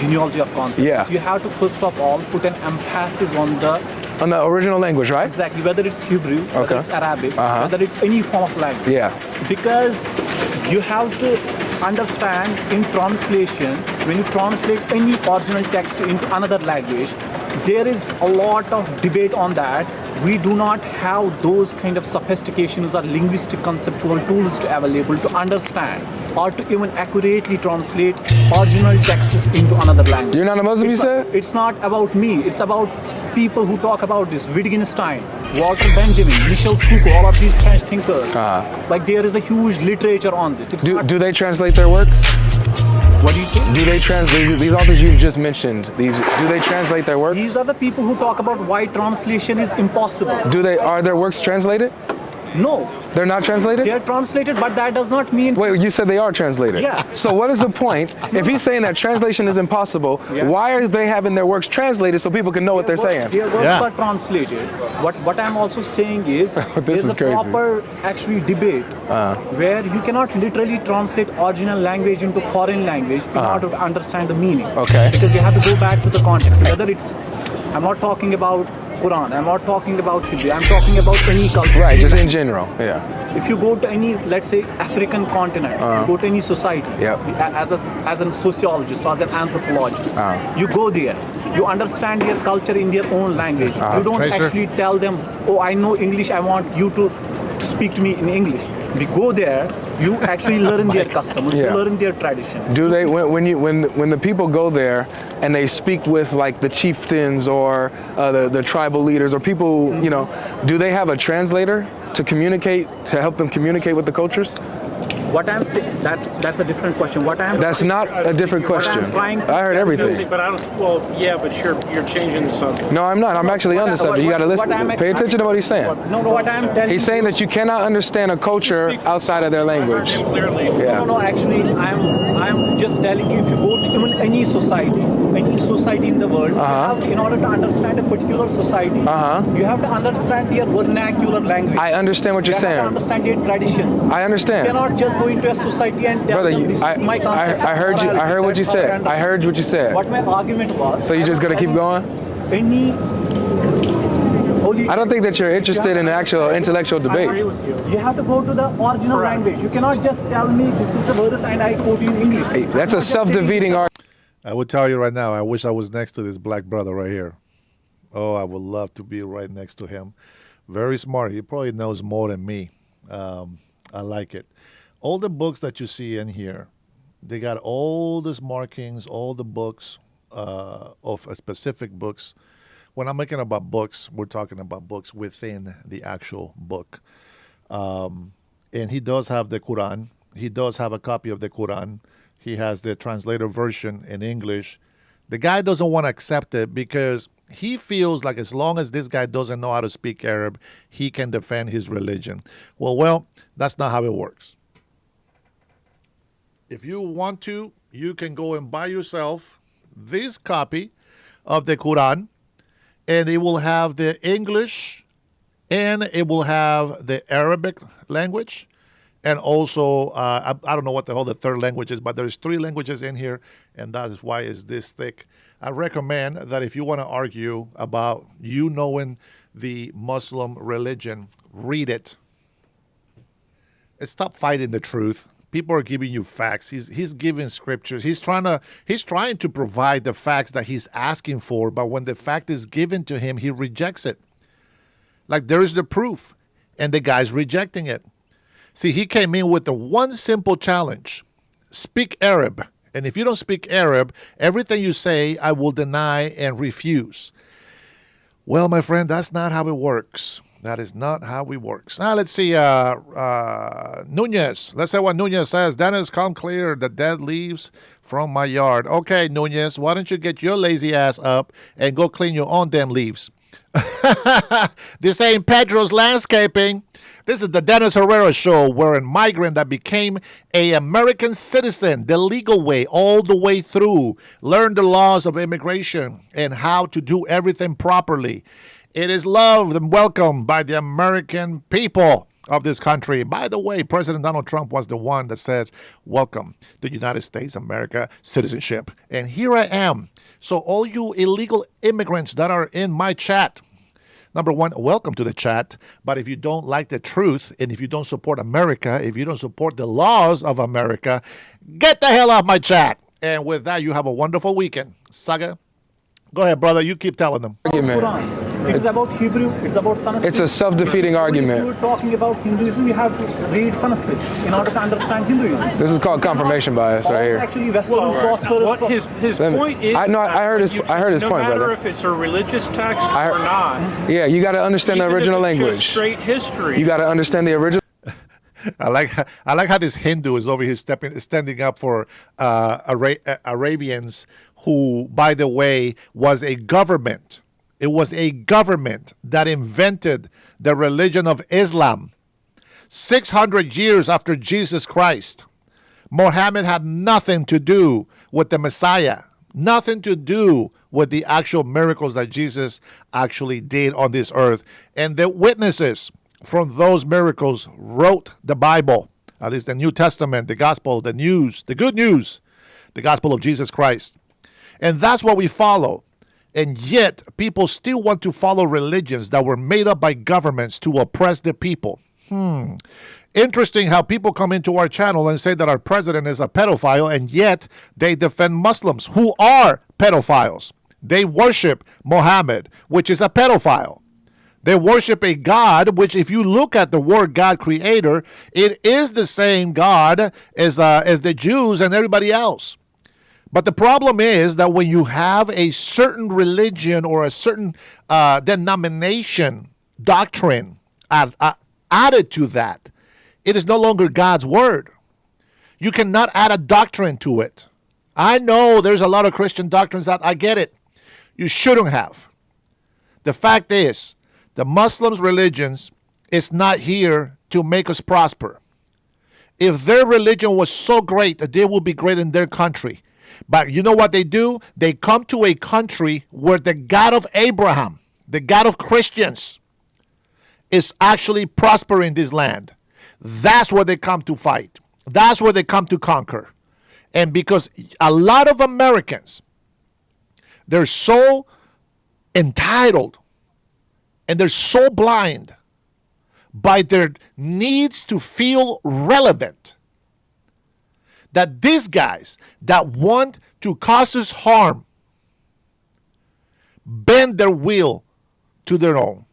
genealogy of concepts, Yeah. you have to first of all put an emphasis on the On the original language, right? exactly whether it's Hebrew, Okay. whether it's Arabic, whether it's any form of language. Yeah. Because you have to understand in translation, when you translate any original text into another language, there is a lot of debate on that. We do not have those kind of sophistications or linguistic conceptual tools to available to understand or to even accurately translate original texts into another language. You're not a Muslim, It's you not- said? It's not about me. It's about people who talk about this. Wittgenstein, Walter Benjamin, Michel Foucault, all of these French thinkers. Like there is a huge literature on this. It's not, Do they translate their works? what do you say? Do they translate these authors you just mentioned? Do they translate their works? These are the people who talk about why translation is impossible. Are their works translated? No, They're not translated? they are translated, but that does not mean. Wait, you said they are translated. Yeah. So what is the point? If he's saying that translation is impossible, Yeah. why are they having their works translated so people can know what they're saying? Their works Yeah. are translated. What I'm also saying is there's is a crazy. proper actually debate where you cannot literally translate original language into foreign language in order to understand the meaning. Okay. Because you have to go back to the context. Whether it's, I'm not talking about Quran, I'm not talking about Hebrew, I'm talking about any culture. Right, just in general. Yeah. If you go to any, let's say, African continent, you go to any society, Yep. as a sociologist, as an anthropologist, you go there, you understand their culture in their own language. You don't Tracer. actually tell them, oh, I know English, I want you to speak to me in English. We go there, you actually learn their customs, Yeah. you learn their traditions. Do they when the people go there and they speak with like the chieftains or the tribal leaders or people, you know, do they have a translator to help them communicate with the cultures? What I'm saying, that's a different question. That's not a different question. trying to I heard tell everything. you- But I don't. Well, yeah, but you're changing the subject. No, I'm not. I'm actually on the subject. You got to listen. Pay attention to what he's saying. No, what I'm telling He's saying that you cannot understand a culture outside of their language. Clearly. Yeah. No, actually, I'm just telling you, if you go to even any society in the world, you have, in order to understand a particular society, you have to understand their vernacular language. I understand what you're You have to saying. understand their traditions. I You understand. cannot just go into a society and tell Brother, them this is my concept. I heard you. I heard what you said. I heard what you said. What my argument was. So you just gonna keep going? Any holy. I don't think that you're interested in actual intellectual I agree debate. with you. You have to go to the original language. You cannot just tell me this is the verse and I quote you in English. Hey, that's a self-defeating argument. I would tell you right now, I wish I was next to this black brother right here. Oh, I would love to be right next to him. Very smart. He probably knows more than me. I like it. All the books that you see in here, they got all these markings, all the books of specific books. When I'm making about books, we're talking about books within the actual book. And he does have the Quran. He does have a copy of the Quran. He has the translated version in English. The guy doesn't want to accept it because he feels like as long as this guy doesn't know how to speak Arab, he can defend his religion. Well, that's not how it works. If you want to, you can go and buy yourself this copy of the Quran, and it will have the English and it will have the Arabic language. And also, I don't know what the hell the third language is, but there's 3 languages in here, and that is why it's this thick. I recommend that if you want to argue about you knowing the Muslim religion, read it. And stop fighting the truth. People are giving you facts. He's giving scriptures. He's trying to provide the facts that he's asking for, but when the fact is given to him, he rejects it. Like there is the proof, and the guy's rejecting it. See, he came in with the one simple challenge. Speak Arab. And if you don't speak Arab, everything you say, I will deny and refuse. Well, my friend, that's not how it works. That is not how we works. Now let's see. Nunez. Let's say what Nunez says. Dennis, come clear the dead leaves from my yard. Okay, Nunez, why don't you get your lazy ass up and go clean your own damn leaves? This ain't Pedro's Landscaping. This is the Dennis Herrera Show, where a migrant that became an American citizen the legal way, all the way through, learned the laws of immigration and how to do everything properly. It is loved and welcomed by the American people of this country. By the way, President Donald Trump was the one that says, welcome to the United States of America citizenship. And here I am. So all you illegal immigrants that are in my chat, number one, welcome to the chat. But if you don't like the truth, and if you don't support America, if you don't support the laws of America, get the hell off my chat. And with that, you have a wonderful weekend. Saga, go ahead, brother. You keep telling them. Quran. It's about Hebrew, it's about Sanskrit. It's a self-defeating argument. If you're talking about Hinduism, you have to read Sanskrit in order to understand Hinduism. This is called confirmation bias right here. Actually, Western prosperous. What his point is, I heard his point, brother. No matter if it's a religious text or not. Yeah, you got to understand the even original if it's language. just straight history. You got to understand the original. I like how this Hindu is over here standing up for Arabians, who, by the way, was a government. It was a government that invented the religion of Islam. 600 years after Jesus Christ, Muhammad had nothing to do with the Messiah, nothing to do with the actual miracles that Jesus actually did on this earth. And the witnesses from those miracles wrote the Bible, at least the New Testament, the gospel, the news, the good news, the gospel of Jesus Christ. And that's what we follow. And yet, people still want to follow religions that were made up by governments to oppress the people. Interesting how people come into our channel and say that our president is a pedophile, and yet they defend Muslims who are pedophiles. They worship Muhammad, which is a pedophile. They worship a God, which, if you look at the word God, creator, it is the same God as the Jews and everybody else. But the problem is that when you have a certain religion or a certain denomination, doctrine added to that, it is no longer God's word. You cannot add a doctrine to it. I know there's a lot of Christian doctrines that I get it. You shouldn't have. The fact is, the Muslims' religions is not here to make us prosper. If their religion was so great that they would be great in their country, but you know what they do? They come to a country where the God of Abraham, the God of Christians, is actually prospering this land. That's where they come to fight. That's where they come to conquer. And because a lot of Americans, they're so entitled and they're so blind by their needs to feel relevant, that these guys that want to cause us harm bend their will to their own.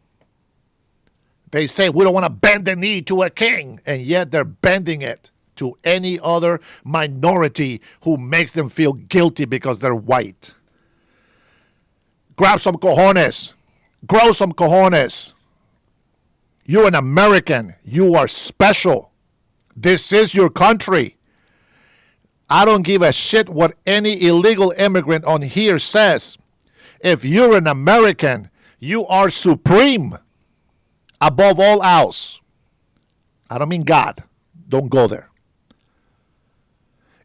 They say we don't want to bend the knee to a king, and yet they're bending it to any other minority who makes them feel guilty because they're white. Grab some cojones. Grow some cojones. You're an American. You are special. This is your country. I don't give a shit what any illegal immigrant on here says. If you're an American, you are supreme above all else. I don't mean God. Don't go there.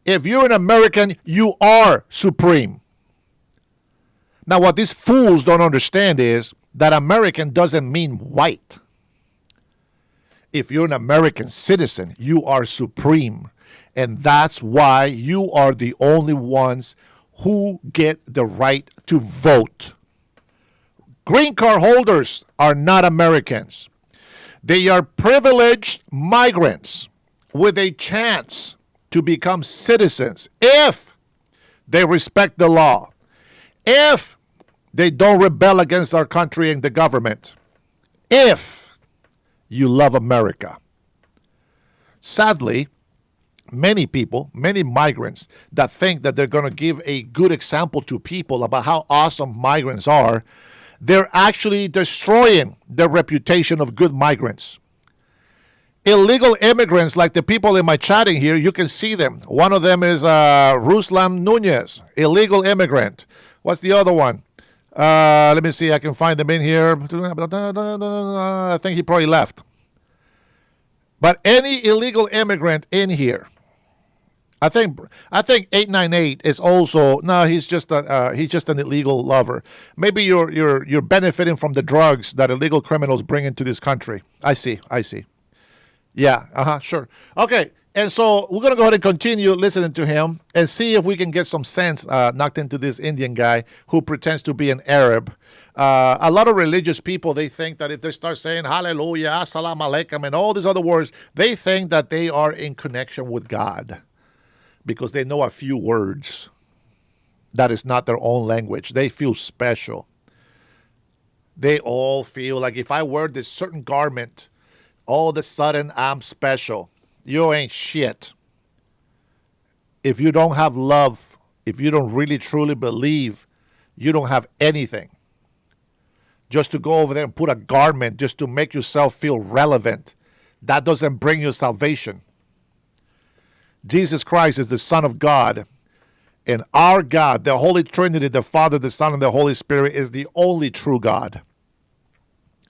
If you're an American, you are supreme. Now, what these fools don't understand is that American doesn't mean white. If you're an American citizen, you are supreme. And that's why you are the only ones who get the right to vote. Green card holders are not Americans. They are privileged migrants with a chance to become citizens if they respect the law, if they don't rebel against our country and the government, if you love America. Sadly, many people, many migrants that think that they're going to give a good example to people about how awesome migrants are, They're actually destroying the reputation of good migrants. Illegal immigrants, like the people in my chatting here, you can see them. One of them is Ruslan Nunez, illegal immigrant. What's the other one? Let me see. I can find them in here. I think he probably left. But any illegal immigrant in here, I think 898 is also no. He's just an illegal lover. Maybe you're benefiting from the drugs that illegal criminals bring into this country. I see. Yeah. Sure. Okay. And so we're going to go ahead and continue listening to him and see if we can get some sense knocked into this Indian guy who pretends to be an Arab. A lot of religious people, they think that if they start saying hallelujah, assalamu alaikum, and all these other words, they think that they are in connection with God because they know a few words that is not their own language. They feel special. They all feel like if I wear this certain garment, all of a sudden I'm special. You ain't shit. If you don't have love, if you don't really truly believe, you don't have anything. Just to go over there and put a garment just to make yourself feel relevant, that doesn't bring you salvation. Jesus Christ is the Son of God. And our God, the Holy Trinity, the Father, the Son, and the Holy Spirit is the only true God.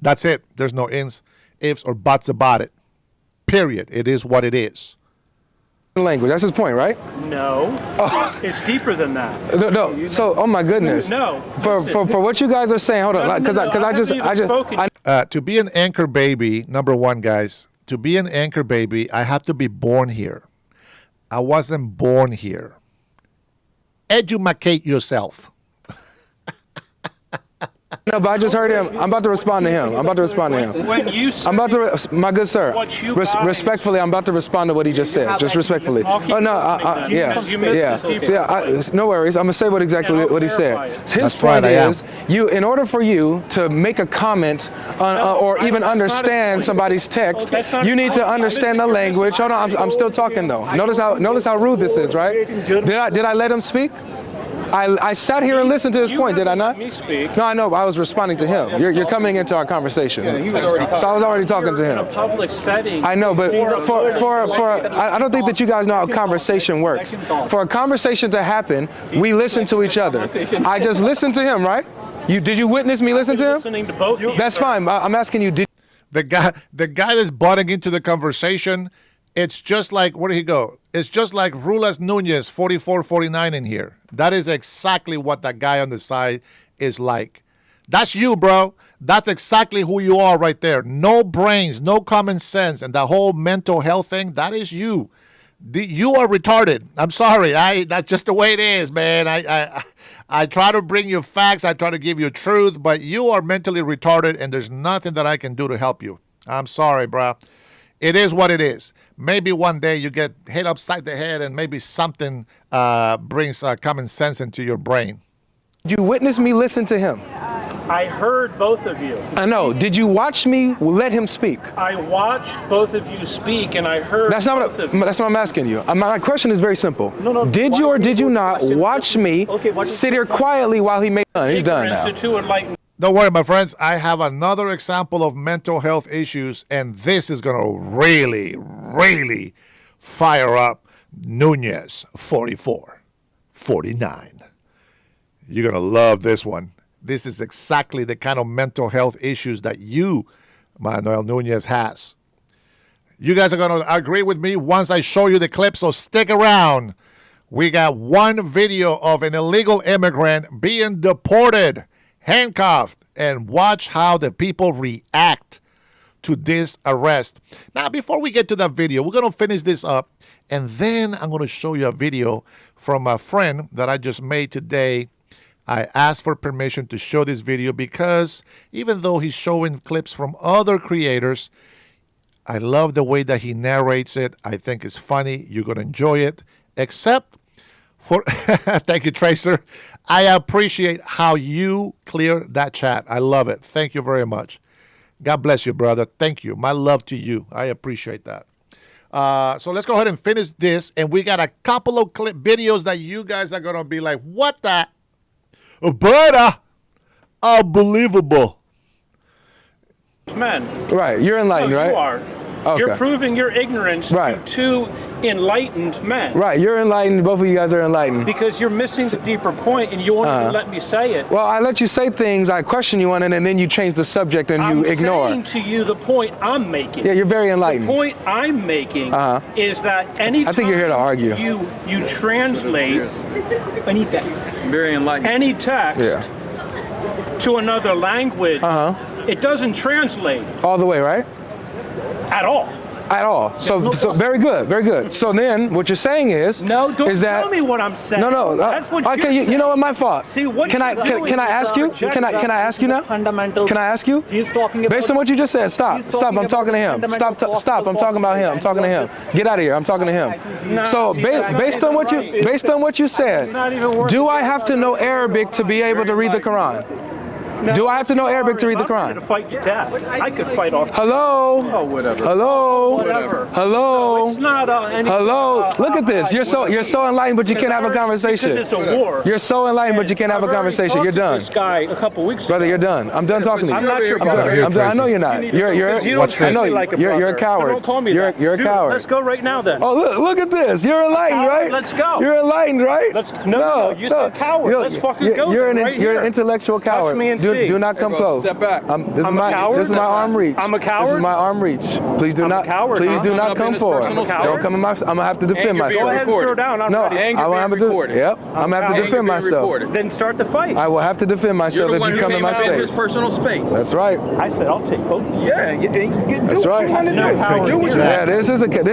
That's it. There's no ifs, or buts about it. Period. It is what it is. Language. That's his point, right? No. It's deeper than that. No. So, oh my goodness. No. For what you guys are saying, hold on, because to be an anchor baby, number one, guys, to be an anchor baby, I have to be born here. I wasn't born here. Educate yourself. No, but I just heard him. I'm about to respond to him. When you say my good sir, what you guys, respectfully, I'm about to respond to what he just said. Just respectfully. No worries. I'm gonna say what he said. His point is, in order for you to make a comment or even understand somebody's text, you need to understand the language. Hold on, I'm still talking though. Notice how rude this is, right? Did I let him speak? I sat here and listened to his point, did I not? Me speak. No, I know, but I was responding to him. You're coming into our conversation. Yeah, he was already talking. So I was already talking to him. In a public setting. I know, but I don't think that you guys know how conversation works. For a conversation to happen, we listen to each other. I just listened to him, right? Did you witness me listen to him? Listening to both. That's fine. I'm asking you, The guy that's butting into the conversation, it's just like, where did he go? It's just like Rulas Nunez, 4449 in here. That is exactly what that guy on the side is like. That's you, bro. That's exactly who you are right there. No brains, no common sense, and the whole mental health thing, that is you. You are retarded. I'm sorry. That's just the way it is, man. I try to bring you facts. I try to give you truth, but you are mentally retarded, and there's nothing that I can do to help you. I'm sorry, bro. It is what it is. Maybe one day you get hit upside the head and maybe something brings common sense into your brain. Did you witness me listen to him? I heard both of you. I know. Did you watch me let him speak? I watched both of you speak, and I heard. That's not what I'm asking you. My question is very simple. No. Did you or did you not watch me sit here quietly while he made? He's done now. Don't worry, my friends. I have another example of mental health issues, and this is going to really, really fire up Nunez 4449. You're going to love this one. This is exactly the kind of mental health issues that you, Manuel Nunez, has. You guys are going to agree with me once I show you the clip, so stick around. We got one video of an illegal immigrant being deported, handcuffed, and watch how the people react to this arrest. Now, before we get to that video, we're going to finish this up, and then I'm going to show you a video from a friend that I just made today. I asked for permission to show this video because even though he's showing clips from other creators, I love the way that he narrates it. I think it's funny. You're going to enjoy it. Except for, thank you, Tracer. I appreciate how you clear that chat. I love it. Thank you very much. God bless you, brother. Thank you. My love to you. I appreciate that. So let's go ahead and finish this. And we got a couple of clip videos that you guys are going to be like, what the? But Unbelievable. Men. Right. You're enlightened, No, right? you are. Okay. You're proving your ignorance Right. to two enlightened men. Right. You're enlightened. Both of you guys are enlightened. Because you're missing the deeper point, and you won't even let me say it. Well, I let you say things, I question you on it, and then you change the subject and you ignore. I'm saying to you the point I'm making. Yeah, you're very enlightened. The point I'm making is that any I think you're here to argue. you translate any text, Very enlightened. any text to another language, it doesn't translate All the way, right? at all. At all. So very good, very good. So then, what you're saying is, No, don't is that tell me what I'm saying. no. That's what Okay, you're you know what? saying. My fault. See, what can I you're doing can I is ask you? reject Can I ask you now? Fundamental. Can I ask you? He's talking about. Based on what you just said, stop. He's Stop. talking I'm talking to him. about Stop. fundamental Stop. I'm talking about him. I'm talking to him. Get out of here. I'm talking to him. No, So see, that's based not on what you even right. based on what you It's not said, even worth do it. I have to know Arabic to be able to read the Quran? Do I have to know Arabic to read the I'm ready to Quran? fight to death. I could fight off. Hello? Oh, whatever. Hello? Whatever. Hello? It's not any. Hello? Look at this. You're so enlightened, but you can't have a conversation. Because it's a war. You're so enlightened, but you can't have a I've already conversation. You're talked to done. This guy a couple weeks ago. Brother, you're done. I'm done talking to you. I'm not your I'm done. brother. I'm done. I know you're not. You're Because you don't Watch treat this. I know me like a you're a brother. coward. So don't call me You're that. you're a Dude, coward. Let's go right now then. Oh, look at this. You're enlightened, Coward, right? let's go. You're enlightened, right? No, you said coward. Let's fucking go You're then, an right you're an here. intellectual coward. me and do, see. do not come Hey, bro, close. step back. This I'm is a my coward? this is my arm reach. I'm a This is coward? my arm reach. Please do I'm a not coward, please huh? do I'm not not come being as forward. personal space. Don't come in my. I'm gonna have to defend you're being Go myself. ahead and throw down. I'm No, ready. And I you're will being have to do. recorded. Yep, I'm gonna have to And you're defend being myself. recorded. Then start the fight. I will have to defend You're myself the if one you who come in came my out in his space. personal space. That's right. I said I'll take both of you. Yeah, That's do right. what you want to No do. power Do what you here. Yeah, this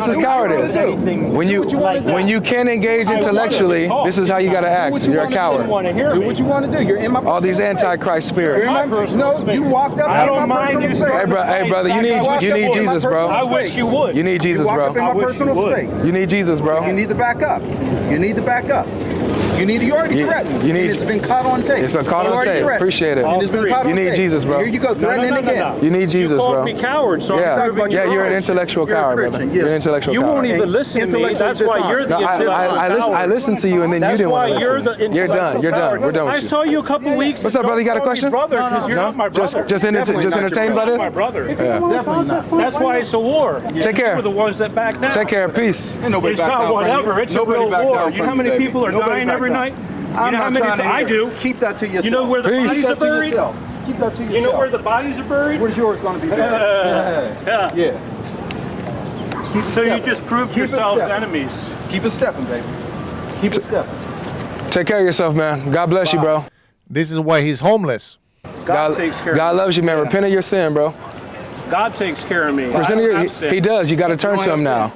is cowardice. Anything When you like that. when you can't engage intellectually, this is how you gotta act. You're a I coward. want to hear Do me. what you want to do. You're in my All these antichrist You're in spirits. my personal no, space. you walked up I in don't my mind personal you space. starting Hey, brother, you need Jesus, bro. I wish you would. You need Jesus, You walked up in bro. my I wish personal you would. space. You need Jesus, You bro. need to back up. You need to back up. You already You- threatened. you need- and it's been caught on tape. It's caught You on already tape. threatened. Appreciate it. And it's been caught You on need tape. Jesus, bro. Here you go, threatening again. You need Jesus, you called bro. me coward, so I'm Yeah, proving yeah, you you're an wrong. intellectual You're a coward, brother. Christian, You're an yes. intellectual You coward. won't even listen to me. Intellectually That's why you're the No, intellectual I coward. listened to you and then you That's didn't why want to you're listen. the You're done. intellectual You're done. coward. We're done I with you. saw you a couple weeks What's up, ago. brother? You got a Don't call me question? brother, because you're No? not my brother. Just Definitely not your entertain, brother. You're not brother. my brother. Definitely not. That's why it's a war. Take care. We're the ones that back down. Take care. Peace. Ain't nobody It's back not down from whatever. you. It's a Nobody real back war. down You know from how many baby. people are Nobody dying back every down. night? I'm You know how not many? trying to I hear. do. Keep that to yourself. You know where the Peace. bodies Keep are that to buried? yourself. Keep that to yourself. You know where the bodies are buried? Where's yours going to be buried? Yeah. Yeah. Keep it So you stepping. just proved Keep it yourselves stepping. enemies. Keep it stepping, baby. Keep it stepping. Take care of yourself, man. God bless you, bro. This is why he's homeless. God takes care God of me. loves you, man. Repent of your sin, bro. God takes care of me. I Repent of don't your- have he, sin. he does. You got to turn to him now.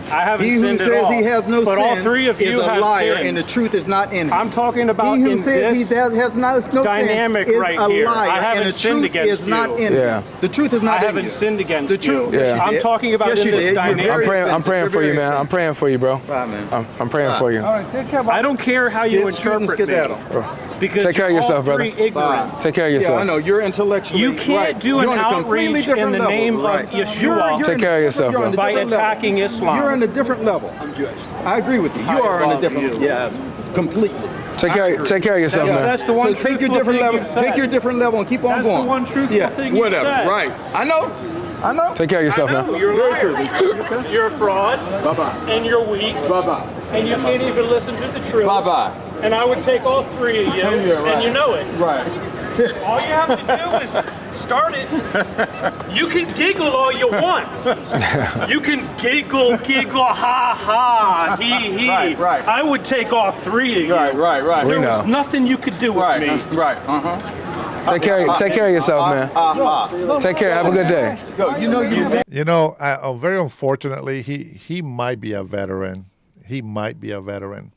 I haven't He who sinned at says all. he has no but sin all three of is you a have liar, sinned. and the truth is not in him. I'm talking about He who in says this he has no dynamic sin is right a here. liar, I haven't and the sinned truth against is not you. in Yeah. him. The truth is I not in haven't you. sinned against The you. truth. Yeah. Yes, you I'm did. talking about yes, in you this did. You're dynamic. very I'm offensive. praying You're for you, very man. I'm offensive. praying for you, bro. Bye, man. I'm praying for you. I don't care how you Skid, scoot, and interpret me. skedaddle. Because Take care of you're yourself, all brother. three ignorant. Take care of Yeah, yourself. I know. You're intellectually You can't right. do an You're on a completely outreach in different the level. name of right. Yeshua. Take care of yourself, you're on a bro. By different level. attacking Islam. You're on a different level. I'm Jewish. I agree with you. You are on a above different you. Yes, completely. Take I care. agree. Take care of yourself, Yeah, man. That's the one so take your truthful different thing level. you've said. Take your different level and keep on That's the going. one truthful yeah, thing you've whatever. said. Right. I know. I know. Take care of yourself, I know, man. you're a liar. You're a fraud. Bye-bye. And you're weak. Bye-bye. And you can't even listen to the truth. Bye-bye. And I would take all three of you, Yeah, right. and you know it. Right. All you have to do is start it. You can giggle all you want. You can giggle, ha, ha, he. Right. I would take all three of you. Right. There We was know. nothing you could do with Right. me. Right. Uh-huh. Take care of yourself, man. Take care. Have a good day. Go. You know you. You know, very unfortunately, he might be a veteran. He might be a veteran.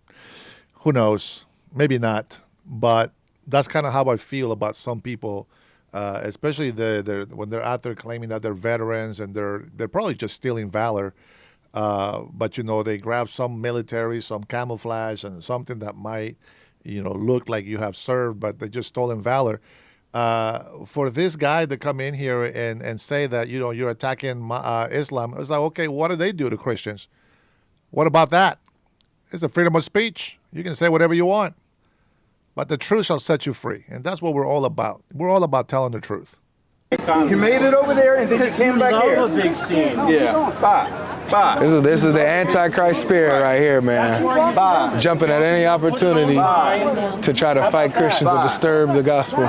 Who knows? Maybe not. But that's kind of how I feel about some people, especially when they're out there claiming that they're veterans and they're probably just stealing valor. But, you know, they grab some military, some camouflage, and something that might, you know, look like you have served, but they just stolen valor. For this guy to come in here and say that, you know, you're attacking Islam, it's like, okay, what do they do to Christians? What about that? It's a freedom of speech. You can say whatever you want. but the truth shall set you free. And that's what we're all about. We're all about telling the truth. You made it over there, and then you came back here. Love a big scene. Yeah. Bye. This is the Antichrist spirit right here, man. Bye. Jumping at any opportunity to try to fight Christians or disturb the gospel.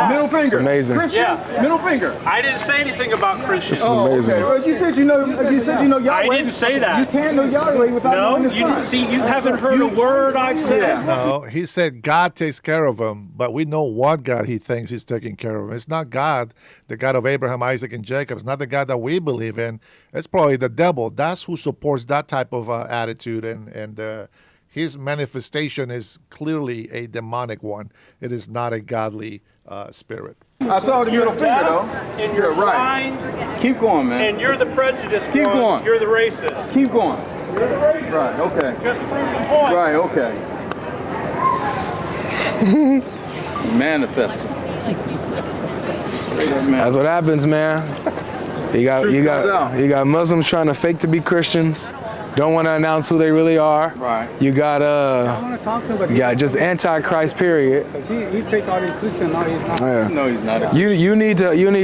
Middle finger. It's amazing. Christian, Yeah. middle finger. I didn't say anything about Christians. This is amazing. Okay. Well, you said you know Yahweh. I didn't say that. You can't know Yahweh without No, knowing the you Son. didn't see. You haven't heard a word I've said. Yeah. No, he said God takes care of him, but we know what God he thinks he's taking care of him. It's not God, the God of Abraham, Isaac, and Jacob. It's not the God that we believe in. It's probably the devil. That's who supports that type of attitude, and his manifestation is clearly a demonic one. It is not a godly spirit. I saw the middle finger, though. And you're right. blind, Keep going, man. and you're the prejudiced Keep ones. going. You're the racist. Keep going. You're the racist. Right. Okay. Just prove the point. Right. Okay. Manifesting. That's what happens, man. You got Muslims trying to fake to be Christians, don't want to announce who they really are. Right. You got I want to talk to him, but just Antichrist period. because he take all these Christians, now he's not. Yeah. No, he's not. You need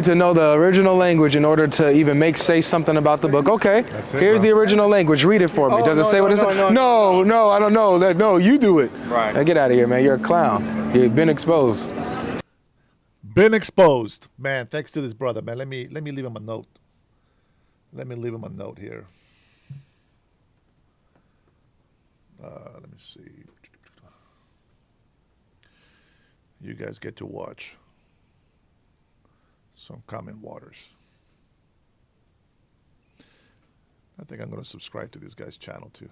to know the original language in order to even say something about the book. Okay, it, here's bro. the original language. Read it for me. Oh, Does it no, say no, what it no, says? no, No, I don't know. No, you do it. Right. Now get out of here, man. You're a clown. You've been exposed. Been exposed, man. Thanks to this brother, man. Let me leave him a note. Let me leave him a note here. Let me see. You guys get to watch some Common Waters. I think I'm going to subscribe to this guy's channel too.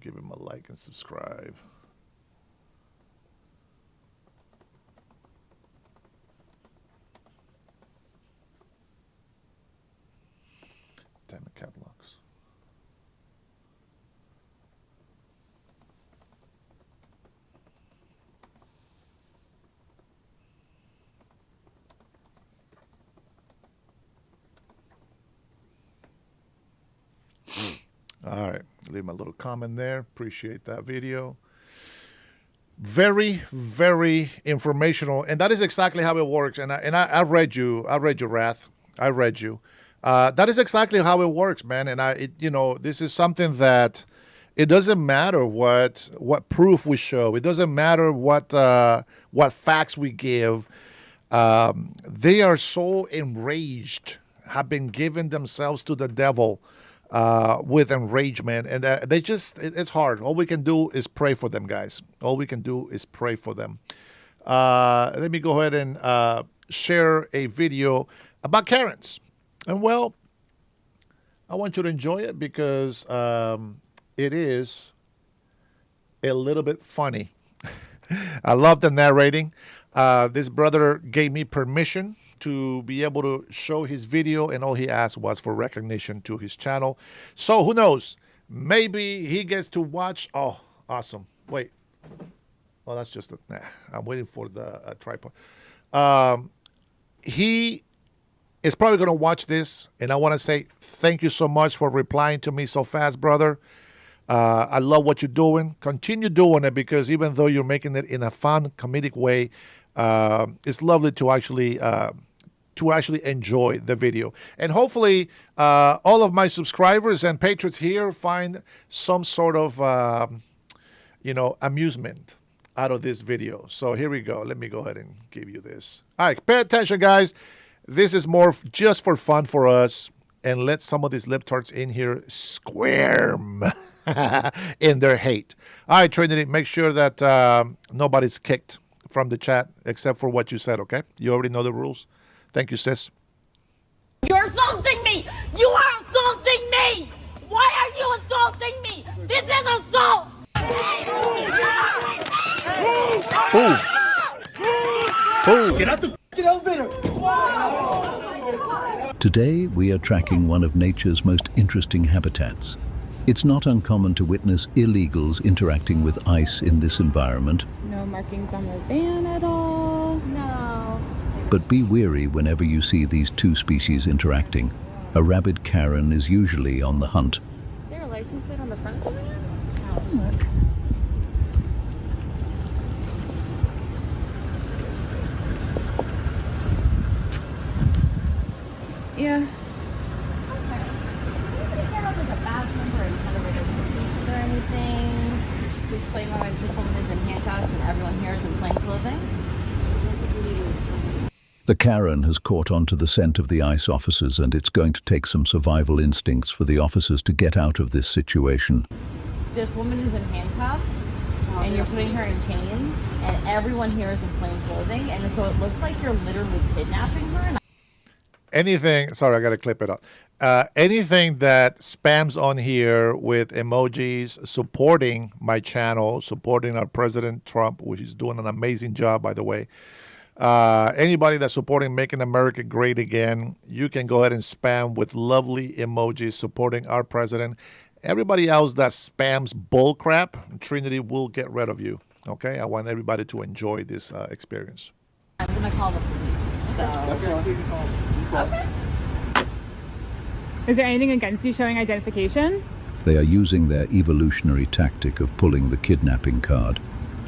Give him a like and subscribe. Damn it, cap locks. All right, leave my little comment there. Appreciate that video. Very, very informational, and that is exactly how it works. And I read you. I read your wrath. I read you. That is exactly how it works, man. And this is something that it doesn't matter what proof we show. It doesn't matter what facts we give. They are so enraged, have been giving themselves to the devil with enragement, and it's hard. All we can do is pray for them, guys. All we can do is pray for them. Let me go ahead and share a video about Karens. And well, I want you to enjoy it because it is a little bit funny. I love the narrating. This brother gave me permission to be able to show his video, and all he asked was for recognition to his channel. So who knows? Maybe he gets to watch. Oh, awesome. Wait. Well, that's just I'm waiting for the tripod. He is probably going to watch this, and I want to say thank you so much for replying to me so fast, brother. I love what you're doing. Continue doing it, because even though you're making it in a fun, comedic way, it's lovely to actually enjoy the video. And hopefully all of my subscribers and patrons here find some sort of amusement out of this video. So here we go. Let me go ahead and give you this. All right, pay attention, guys. This is more just for fun for us, and let some of these libtards in here squirm in their hate. All right, Trinity, make sure that nobody's kicked from the chat except for what you said, okay? You already know the rules. Thank you, sis. You're assaulting me! You are assaulting me! Why are you assaulting me? This is assault! Get out the elevator! Today, we are tracking one of nature's most interesting habitats. It's not uncommon to witness illegals interacting with ice in this environment. No markings on the van at all. No. But be wary whenever you see these two species interacting. A rabid Karen is usually on the hunt. Is there a license plate on the front? Yeah. Okay. Does anybody care about like a badge number and kind of like a quotations or anything? To explain why this woman is in handcuffs and everyone here is in plain clothing? The Karen has caught on to the scent of the ICE officers, and it's going to take some survival instincts for the officers to get out of this situation. This woman is in handcuffs and you're putting her in chains and everyone here is in plain clothing, and so it looks like you're literally kidnapping her. And Anything, sorry, I got to clip it up. Anything that spams on here with emojis supporting my channel, supporting our President Trump, which is doing an amazing job, by the way. Anybody that's supporting Making America Great Again, you can go ahead and spam with lovely emojis supporting our president. Everybody else that spams bullcrap, Trinity will get rid of you. Okay? I want everybody to enjoy this experience. I'm going to call the police. So. Okay. Is there anything against you showing identification? They are using their evolutionary tactic of pulling the kidnapping card,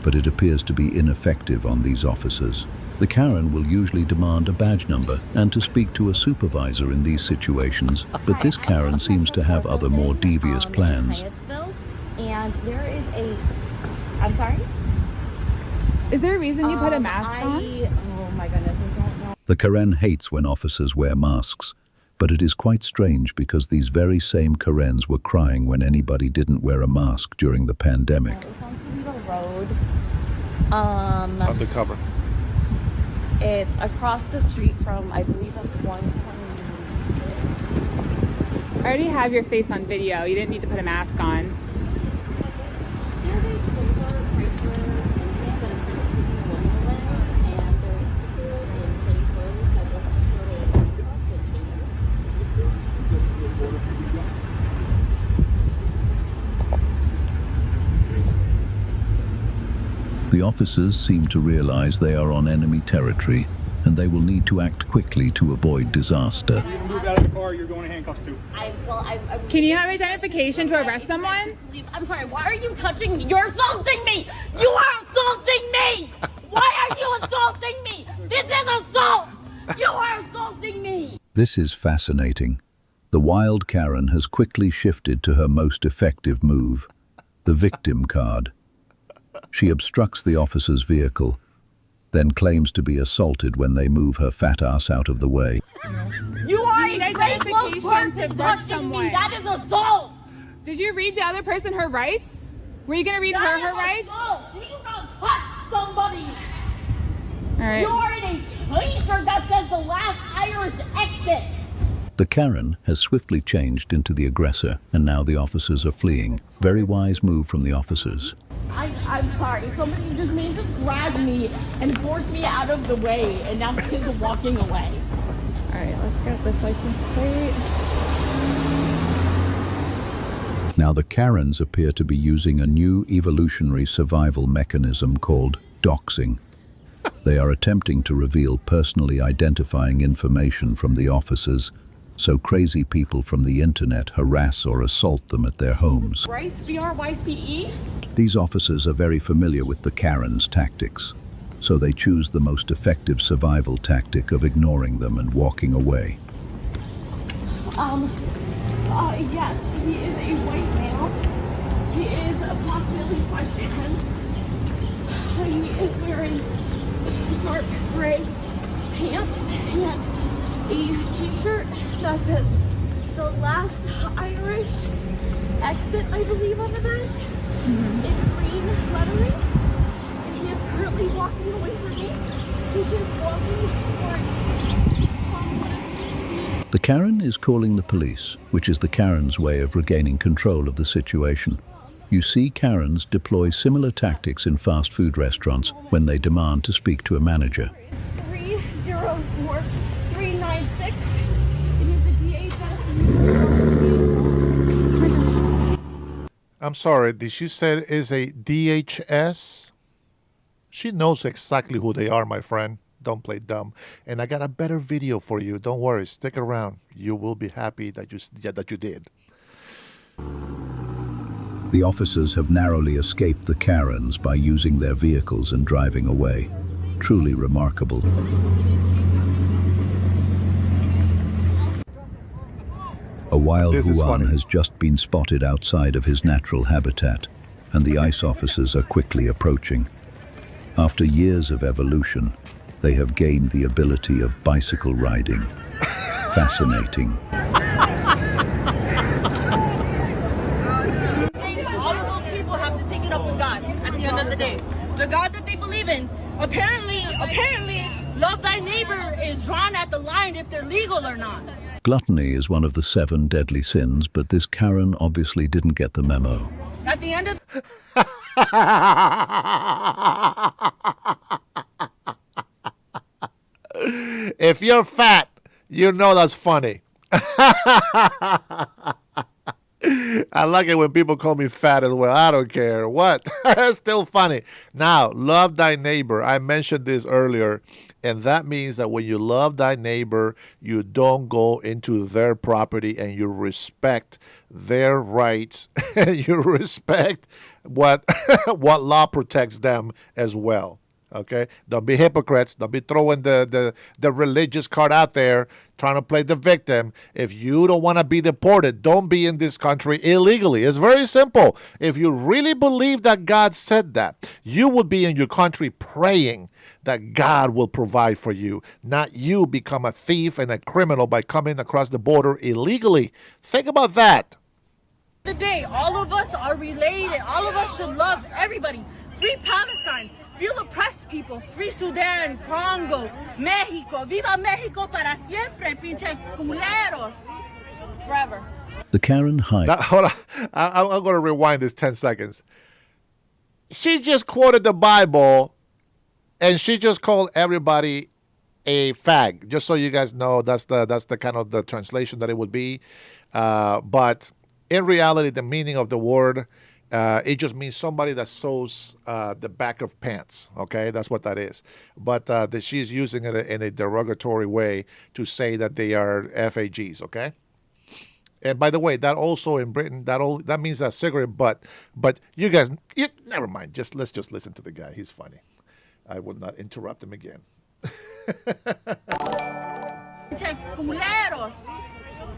but it appears to be ineffective on these officers. The Karen will usually demand a badge number and to speak to a supervisor in these situations, but this Karen seems to have other more devious plans. And there is a... I'm sorry? Is there a reason you put a mask on? Oh my goodness, I don't know. The Karen hates when officers wear masks, but it is quite strange because these very same Karens were crying when anybody didn't wear a mask during the pandemic. It's on Toledo Road. Undercover. It's across the street from, I believe that's 120. I already have your face on video. You didn't need to put a mask on. There's a silver bracelet and things that are taking a woman away, and there's people in plain clothes that look The officers seem to realize they are on enemy territory, and they will need to act quickly to avoid disaster. You move out of the car, you're going to handcuffs too. Can you have identification to arrest someone? Please, I'm sorry, why are you touching me? You're assaulting me! You are assaulting me! Why are you assaulting me? This is assault! You are assaulting me! This is fascinating. The wild Karen has quickly shifted to her most effective move, the victim card. She obstructs the officer's vehicle, then claims to be assaulted when they move her fat ass out of the way. You are a plainclothes person touching me! That is assault! Did you read the other person her rights? Were you going to read her rights? Do you not touch somebody? All right. You are in a t-shirt that says the last Irish exit! The Karen has swiftly changed into the aggressor, and now the officers are fleeing. Very wise move from the officers. I'm sorry, somebody just grabbed me and forced me out of the way, and now the kids are walking away. All right, let's get this license plate. Now the Karens appear to be using a new evolutionary survival mechanism called doxing. They are attempting to reveal personally identifying information from the officers, so crazy people from the internet harass or assault them at their homes. Rice, B-R-Y-C-E? These officers are very familiar with the Karens' tactics, so they choose the most effective survival tactic of ignoring them and walking away. Yes, he is a white male. He is approximately 5'10". He is wearing dark gray pants and a t-shirt that says the last Irish exit, I believe, on the back. In green lettering. He is currently walking away from me. He is walking toward The Karen is calling the police, which is the Karen's way of regaining control of the situation. You see Karens deploy similar tactics in fast food restaurants when they demand to speak to a manager. 304396. It is the DHS. I'm sorry, did she say it is a DHS? She knows exactly who they are, my friend. Don't play dumb. And I got a better video for you. Don't worry, stick around. You will be happy that you did. The officers have narrowly escaped the Karens by using their vehicles and driving away. Truly remarkable. wild This is Huan funny. has just been spotted outside of his natural habitat, and the ICE officers are quickly approaching. After years of evolution, they have gained the ability of bicycle riding. Fascinating. All of those people have to take it up with God at the end of the day. The God that they believe in, apparently, love thy neighbor is drawn at the line if they're legal or not. Gluttony is one of the 7 deadly sins, but this Karen obviously didn't get the memo. At the end of If you're fat, you know that's funny. I like it when people call me fat as well. I don't care. What? It's still funny. Now, love thy neighbor. I mentioned this earlier, and that means that when you love thy neighbor, you don't go into their property and you respect their rights and you respect what what law protects them as well. Okay, don't be hypocrites. Don't be throwing the religious card out there, trying to play the victim. If you don't want to be deported, don't be in this country illegally. It's very simple. If you really believe that God said that, you would be in your country praying that God will provide for you, not you become a thief and a criminal by coming across the border illegally. Think about that. the day, all of us are related. All of us should love everybody. Free Palestine. Free oppressed people. Free Sudan, Congo, Mexico. Viva Mexico para siempre, pinches culeros. Forever. The Karen Hyde. Hold on. I'm going to rewind this 10 seconds. She just quoted the Bible, and she just called everybody a fag. Just so you guys know, that's the kind of the translation that it would be. But in reality, the meaning of the word, it just means somebody that sews the back of pants. Okay, that's what that is. But that she's using it in a derogatory way to say that they are FAGs. Okay. And by the way, that also in Britain, that means a cigarette butt. But you guys, never mind. Let's just listen to the guy. He's funny. I will not interrupt him again.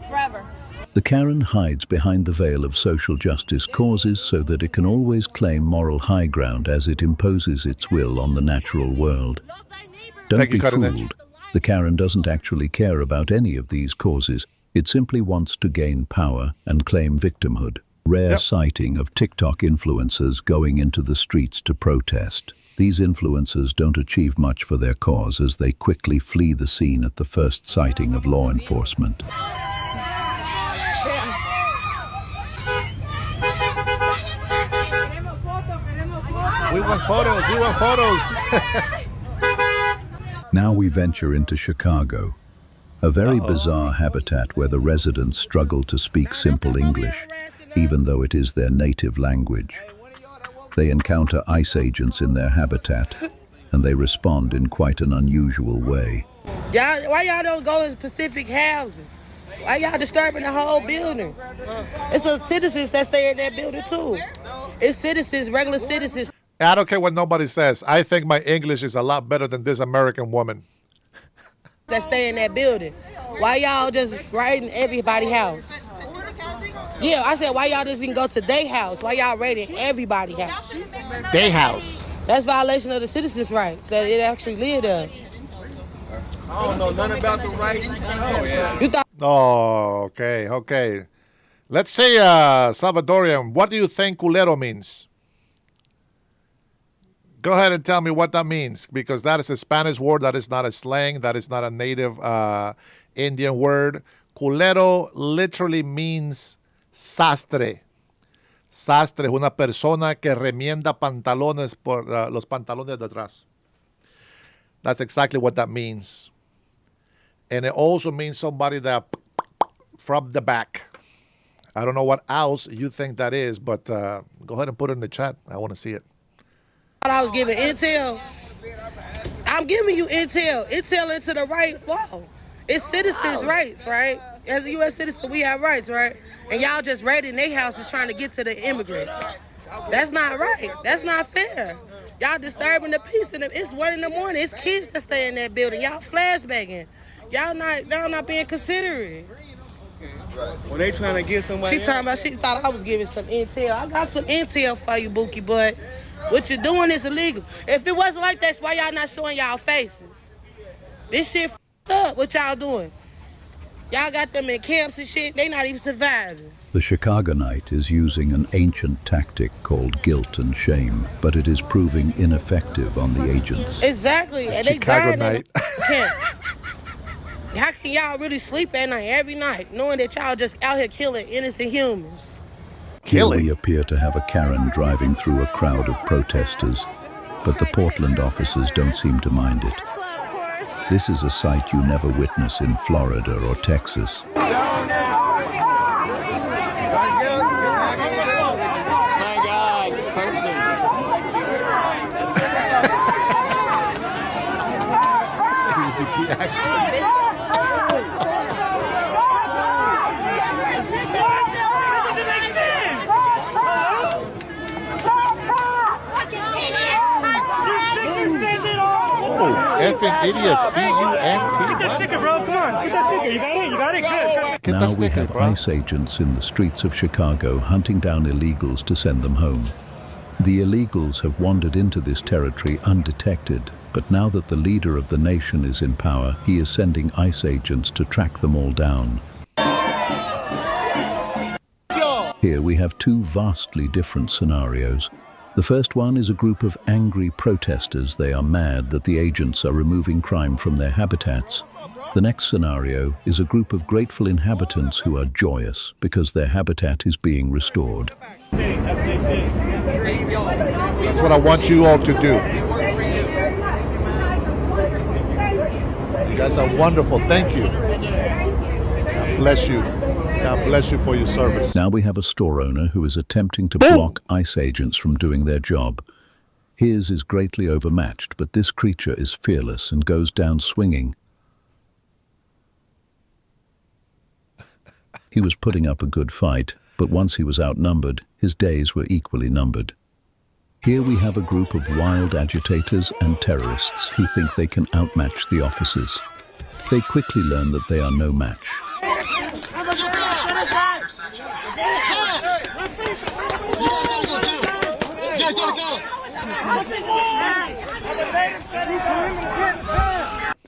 Forever. The Karen hides behind the veil of social justice causes so that it can always claim moral high ground as it imposes its will on the natural world. Don't be fooled. The Karen doesn't actually care about any of these causes. It simply wants to gain power and claim victimhood. Rare sighting of TikTok influencers going into the streets to protest. These influencers don't achieve much for their cause as they quickly flee the scene at the first sighting of law enforcement. We want photos. We want photos. Now we venture into Chicago, a very bizarre habitat where the residents struggle to speak simple English, even though it is their native language. They encounter ICE agents in their habitat, and they respond in quite an unusual way. Why y'all don't go in specific houses? Why y'all disturbing the whole building? It's the citizens that stay in that building too. It's citizens, regular citizens. I don't care what nobody says. I think my English is a lot better than this American woman. That stay in that building. Why y'all just raiding everybody's house? Yeah, I said, why y'all just didn't go to their house? Why y'all raiding everybody's house? Their house. That's violation of the citizens' rights, that it actually live there. I don't know nothing about the right. Oh, yeah. You thought? Oh, okay. Let's say, Salvadorian, what do you think culero means? Go ahead and tell me what that means, because that is a Spanish word. That is not a slang. That is not a native Indian word. Culero literally means sastre. Sastre es una persona que remienda pantalones por los pantalones de atrás. That's exactly what that means. And it also means somebody that from the back. I don't know what else you think that is, but go ahead and put it in the chat. I want to see it. I was giving intel. I'm giving you intel. Intel into the right flow. It's citizens' rights, right? As a U.S. citizen, we have rights, right? And y'all just raiding their houses trying to get to the immigrants. That's not right. That's not fair. Y'all disturbing the peace. It's 1 in the morning. It's kids that stay in that building. Y'all flashbanging. Y'all not being considerate. When they trying to get somebody. She talking about she thought I was giving some intel. I got some intel for you, Bookie, but what you're doing is illegal. If it wasn't like that, that's why y'all not showing y'all faces. This shit up. What y'all doing? Y'all got them in camps and shit. They not even surviving. The Chicagonite is using an ancient tactic called guilt and shame, but it is proving ineffective on the agents. Exactly. And they dying in Chicagonite. camps. How can y'all really sleep at night every night, knowing that y'all just out here killing innocent humans? Here we appear to have a Karen driving through a crowd of protesters, but the Portland officers don't seem to mind it. This is a sight you never witness in Florida or Texas. My God, this person. Effing idiot, C-U-N-T. Get that sticker, bro. Come on. Get that sticker. You got it? You got it? Good. Now we have ICE agents in the streets of Chicago hunting down illegals to send them home. The illegals have wandered into this territory undetected, but now that the leader of the nation is in power, he is sending ICE agents to track them all down. Here we have two vastly different scenarios. The first one is a group of angry protesters. They are mad that the agents are removing crime from their habitats. The next scenario is a group of grateful inhabitants who are joyous because their habitat is being restored. That's what I want you all to do. You guys are wonderful. Thank you. God bless you. God bless you for your service. Now we have a store owner who is attempting to block ICE agents from doing their job. His is greatly overmatched, but this creature is fearless and goes down swinging. He was putting up a good fight, but once he was outnumbered, his days were equally numbered. Here we have a group of wild agitators and terrorists who think they can outmatch the officers. They quickly learn that they are no match.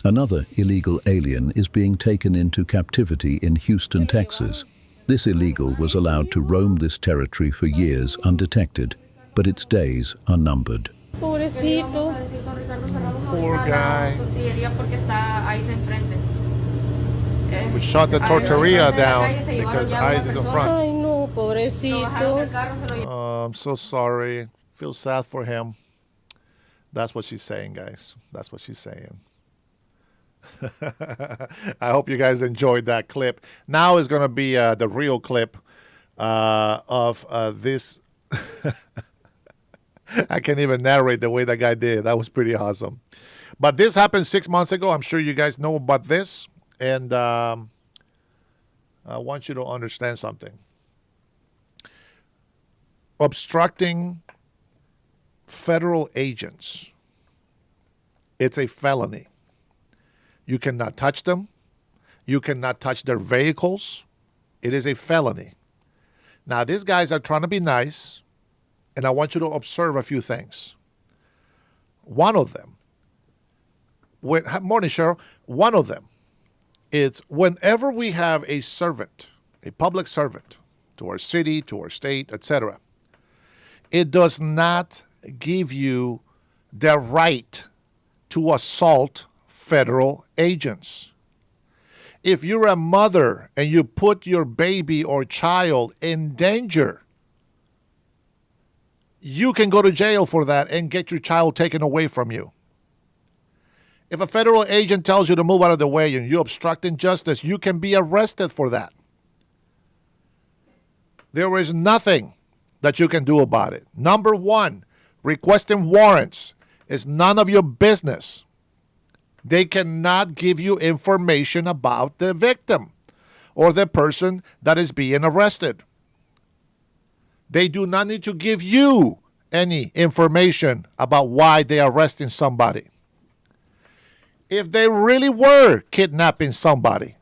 Another illegal alien is being taken into captivity in Houston, Texas. This illegal was allowed to roam this territory for years undetected, but its days are numbered. Pobrecito. Poor guy. We shot the tortilleria down because ICE is in front. Ay, no, pobrecito. Oh, I'm so sorry. Feel sad for him. That's what she's saying, guys. That's what she's saying. I hope you guys enjoyed that clip. Now is going to be the real clip of this. I can't even narrate the way that guy did. That was pretty awesome. But this happened 6 months ago. I'm sure you guys know about this. And I want you to understand something. Obstructing federal agents. It's a felony. You cannot touch them. You cannot touch their vehicles. It is a felony. Now, these guys are trying to be nice, and I want you to observe a few things. One of them, morning, Cheryl. One of them is whenever we have a servant, a public servant, to our city, to our state, etc., it does not give you the right to assault federal agents. If you're a mother and you put your baby or child in danger, you can go to jail for that and get your child taken away from you. If a federal agent tells you to move out of the way and you're obstructing justice, you can be arrested for that. There is nothing that you can do about it. Number one, requesting warrants is none of your business. They cannot give you information about the victim or the person that is being arrested. They do not need to give you any information about why they are arresting somebody. If they really were kidnapping somebody,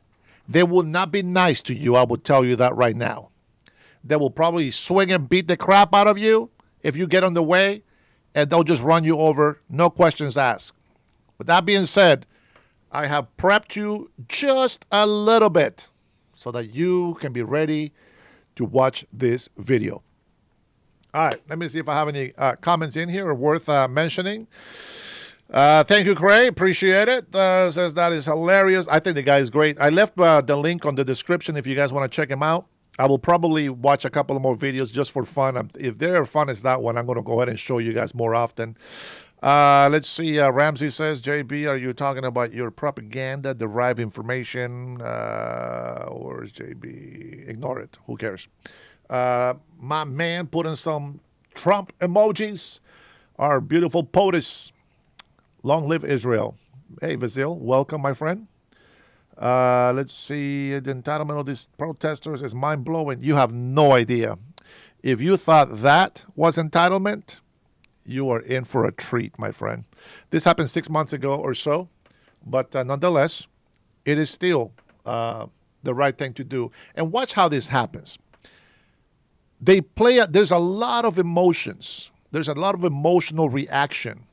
They will not be nice to you, I will tell you that right now. They will probably swing and beat the crap out of you if you get on the way, and they'll just run you over, no questions asked. With that being said, I have prepped you just a little bit so that you can be ready to watch this video. All right, let me see if I have any comments in here worth mentioning. Thank you, Craig. Appreciate it. Says that is hilarious. I think the guy is great. I left the link on the description if you guys want to check him out. I will probably watch a couple of more videos just for fun. If they're fun as that one, I'm going to go ahead and show you guys more often. Let's see. Ramsey says, JB, are you talking about your propaganda, derived information? Or is JB? Ignore it. Who cares? My man put in some Trump emojis. Our beautiful POTUS. Long live Israel. Hey, Vasil, welcome, my friend. Let's see. The entitlement of these protesters is mind-blowing. You have no idea. If you thought that was entitlement, you are in for a treat, my friend. This happened 6 months ago or so, but nonetheless, it is still the right thing to do. And watch how this happens. They play. There's a lot of emotions. There's a lot of emotional reaction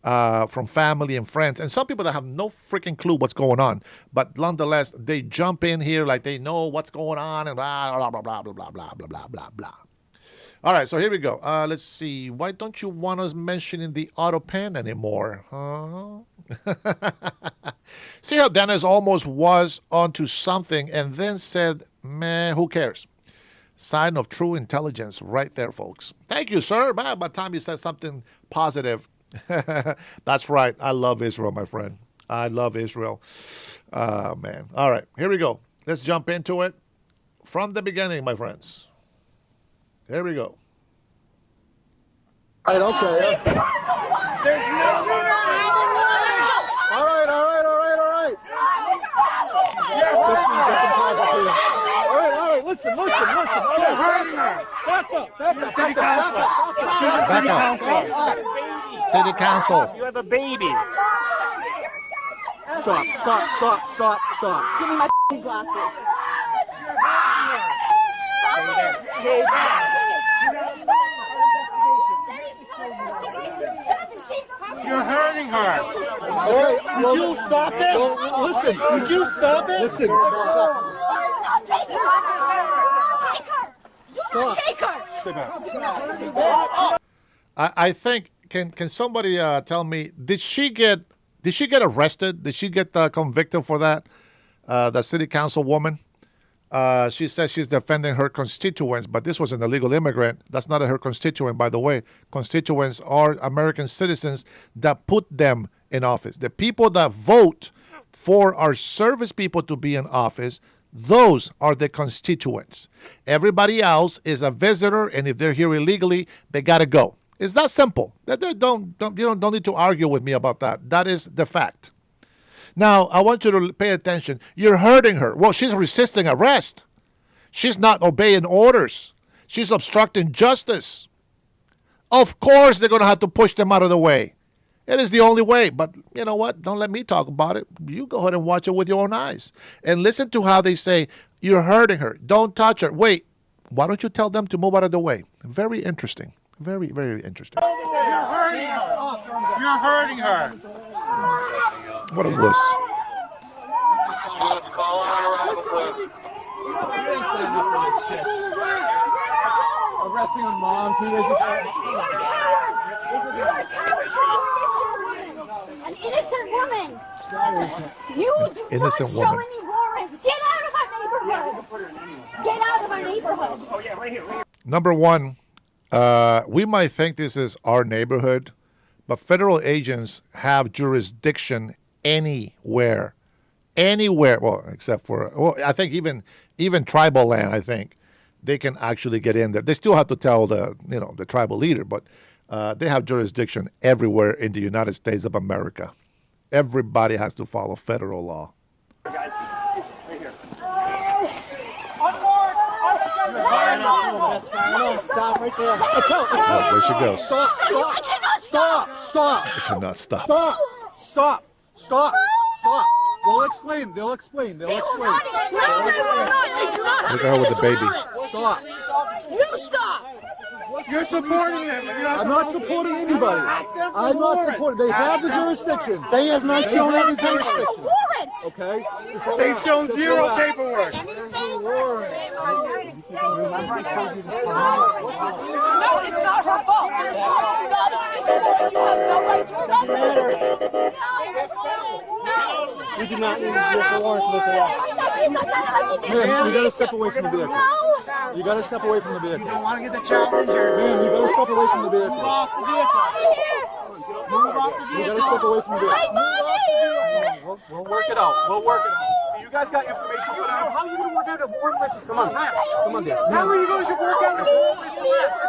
from family and friends, and some people that have no freaking clue what's going on. But nonetheless, they jump in here like they know what's going on and blah, blah, blah, blah, blah, blah, blah, blah, blah, blah, blah. All right, so here we go. Let's see. Why don't you want us mentioning the auto pen anymore? See how Dennis almost was onto something and then said, meh, who cares? Sign of true intelligence right there, folks. Thank you, sir. By the time you said something positive. That's right. I love Israel, my friend. I love Israel. Man. All right, here we go. Let's jump into it from the beginning, my friends. Here we go. All right, okay. There's no all right. All right, listen. You're hurting her. Back up. City Council. You have a baby. Stop. Give me my glasses. You're hurting her. Okay, would you stop this? Listen, would you stop it? Listen. Take her. Sit down. I think can somebody tell me, did she get arrested? Did she get convicted for that? The city council woman. She says she's defending her constituents, but this was an illegal immigrant. That's not her constituent, by the way. Constituents are American citizens that put them in office. The people that vote for our service people to be in office, those are the constituents. Everybody else is a visitor, and if they're here illegally, they got to go. It's that simple. Don't need to argue with me about that. That is the fact. Now, I want you to pay attention. You're hurting her. Well, she's resisting arrest. She's not obeying orders. She's obstructing justice. Of course, they're going to have to push them out of the way. It is the only way. But you know what? Don't let me talk about it. You go ahead and watch it with your own eyes. And listen to how they say, you're hurting her. Don't touch her. Wait, why don't you tell them to move out of the way? Very interesting. Very, very interesting. You're hurting her. You're hurting her. What a wuss. Arresting a mom 2 days ago. An innocent woman. You do not show any warrants. Get out of our neighborhood. Get out of our neighborhood. Oh yeah, right here. Number one, we might think this is our neighborhood, but federal agents have jurisdiction anywhere. Well, except for, I think even tribal land, I think they can actually get in there. They still have to tell the tribal leader, but they have jurisdiction everywhere in the United States of America. Everybody has to follow federal law. Stop right there. Oh, there she goes. Stop. I cannot stop. Stop. They'll explain. They'll explain. They'll explain. No, they will not. They do not. Look at her with the baby. Stop. You stop. You're supporting them. I'm not supporting anybody. I'm not supporting. They have the jurisdiction. They have not shown any They have a jurisdiction. warrant. Okay? They've shown zero paperwork. No, it's not her fault. It's not an issue that you have no right to We do not need to get the warrant for this arrest. Man, you gotta step away from the vehicle. You gotta step away from the vehicle. You don't want to get the child injured. Man, you gotta step away from the vehicle. Move off the vehicle. Move off the You vehicle. gotta step away from the vehicle. We'll work it out. We'll work it out. You guys got information for that? How are you going to work out a warrant list? Come on. Come on, Dad. How are you going to work out a warrant list?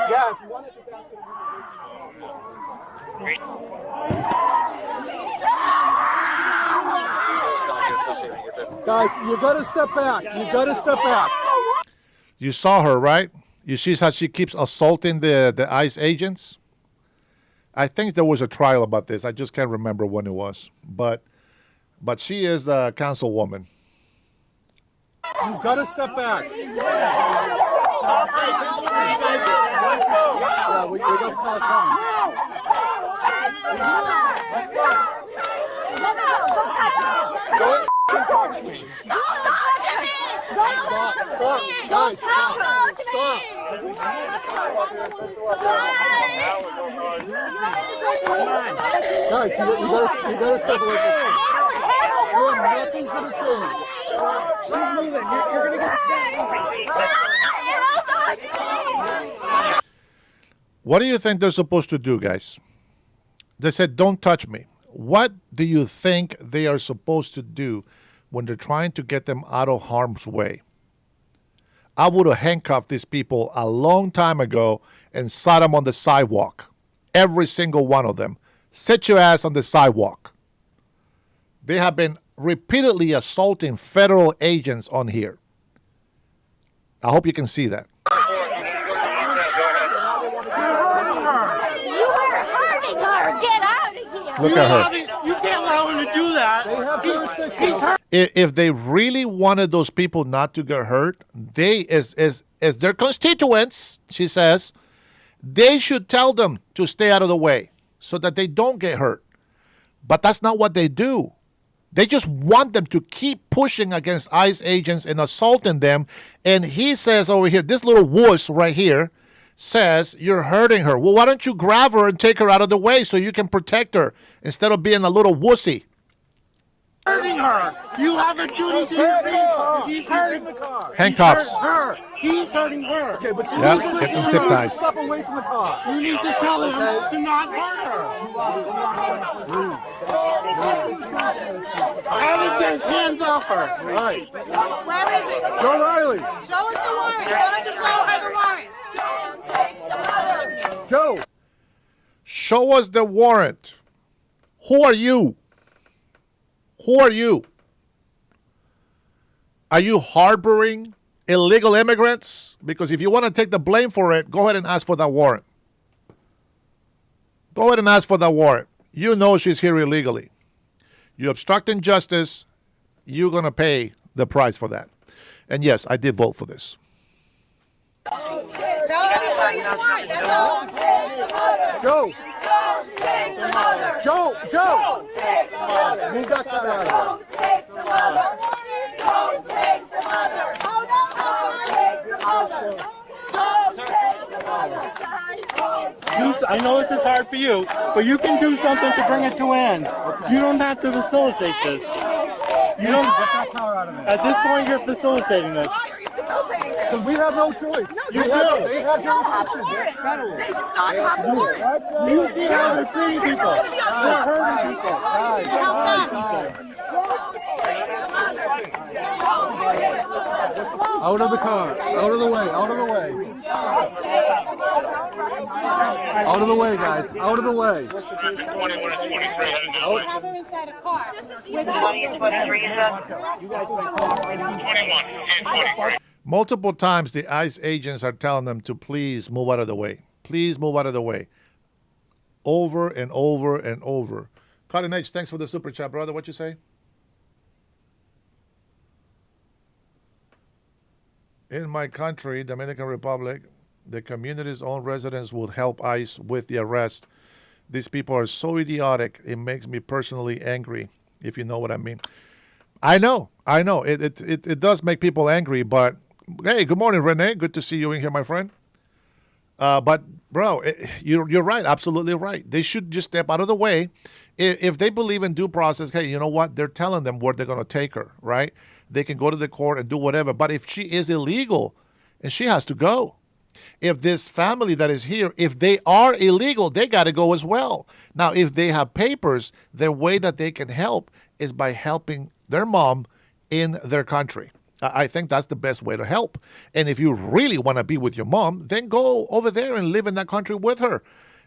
Yeah, if you want to. Guys, you gotta step back. You gotta step back. You saw her, right? You see how she keeps assaulting the ICE agents? I think there was a trial about this. I just can't remember when it was. But she is the councilwoman. You gotta step back. Yeah, we got past time. Don't touch me. Don't touch me. Stop. Guys, stop. Stop. Guys, you gotta step away from me. Nothing's gonna change. You're going to get. What do you think they're supposed to do, guys? They said, don't touch me. What do you think they are supposed to do when they're trying to get them out of harm's way? I would have handcuffed these people a long time ago and sat them on the sidewalk. Every single one of them. Sit your ass on the sidewalk. They have been repeatedly assaulting federal agents on here. I hope you can see that. You are hurting her. Get out of here. Look at her. You can't allow him to do that. They have jurisdiction. He's hurt. If they really wanted those people not to get hurt, they, as their constituents, she says, they should tell them to stay out of the way so that they don't get hurt. But that's not what they do. They just want them to keep pushing against ICE agents and assaulting them. And he says over here, this little wuss right here says, you're hurting her. Well, why don't you grab her and take her out of the way so you can protect her instead of being a little wussy? Hurting her. You have a duty to your people. He's hurting the car. Handcuffs. Her. He's hurting her. Okay, but you Yep, need to get them zip ties. step away from the car. You need to tell him to not hurt her. All of this, hands off her. Right. Where is it? Joe Riley. Show us the warrant. Tell him to show her the warrant. Don't take the mother. Joe. Show us the warrant. Who are you? Who are you? Are you harboring illegal immigrants? Because if you want to take the blame for it, go ahead and ask for that warrant. Go ahead and ask for that warrant. You know she's here illegally. You're obstructing justice. You're going to pay the price for that. And yes, I did vote for this. Tell him to show you the warrant. That's all. Joe. Don't take the mother. Joe. Don't take the mother. Move that car out of Don't take the mother. Don't take the mother. Don't take the mother. Don't take the mother. I know this is hard for you, but you can do something to bring it to an end. You don't have to facilitate this. You don't. Get that car out of there. At this point, you're facilitating this. Why are you facilitating this? Because we have no choice. You They have jurisdiction. They It's federal. do not have a warrant. You see how they're treating people. They're hurting people. Out of the car. Out of the way. Out of the way. Out of the way, guys. Out of the way. Multiple times the ICE agents are telling them to please move out of the way. Please move out of the way. Over and over and over. Cotton H, thanks for the super chat, brother. What you say? In my country, Dominican Republic, the community's own residents would help ICE with the arrest. These people are so idiotic. It makes me personally angry, if you know what I mean. I know. It does make people angry, but hey, good morning, Renee. Good to see you in here, my friend. But, bro, you're right. Absolutely right. They should just step out of the way. If they believe in due process, hey, you know what? They're telling them where they're going to take her, right? They can go to the court and do whatever. But if she is illegal, and she has to go. If this family that is here, if they are illegal, they got to go as well. Now, if they have papers, the way that they can help is by helping their mom in their country. I think that's the best way to help. And if you really want to be with your mom, then go over there and live in that country with her.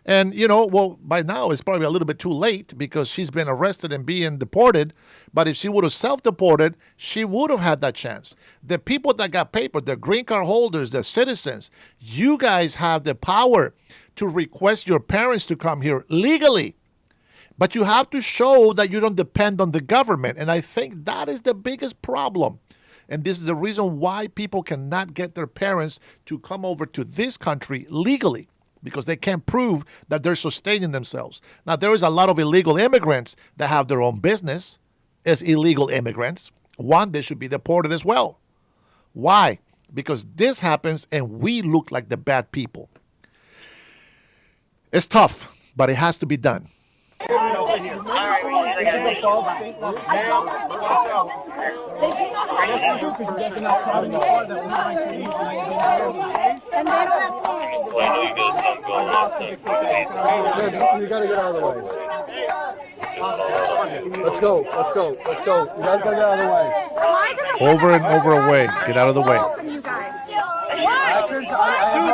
And, you know, well, by now it's probably a little bit too late because she's been arrested and being deported. But if she would have self-deported, she would have had that chance. The people that got paper, the green card holders, the citizens, you guys have the power to request your parents to come here legally. But you have to show that you don't depend on the government. And I think that is the biggest problem. And this is the reason why people cannot get their parents to come over to this country legally, because they can't prove that they're sustaining themselves. Now, there is a lot of illegal immigrants that have their own business as illegal immigrants. One, they should be deported as well. Why? Because this happens and we look like the bad people. It's tough, but it has to be done. You gotta get out of the way. Let's go. You guys gotta get out of the way. Over and over away. Get out of the way. Do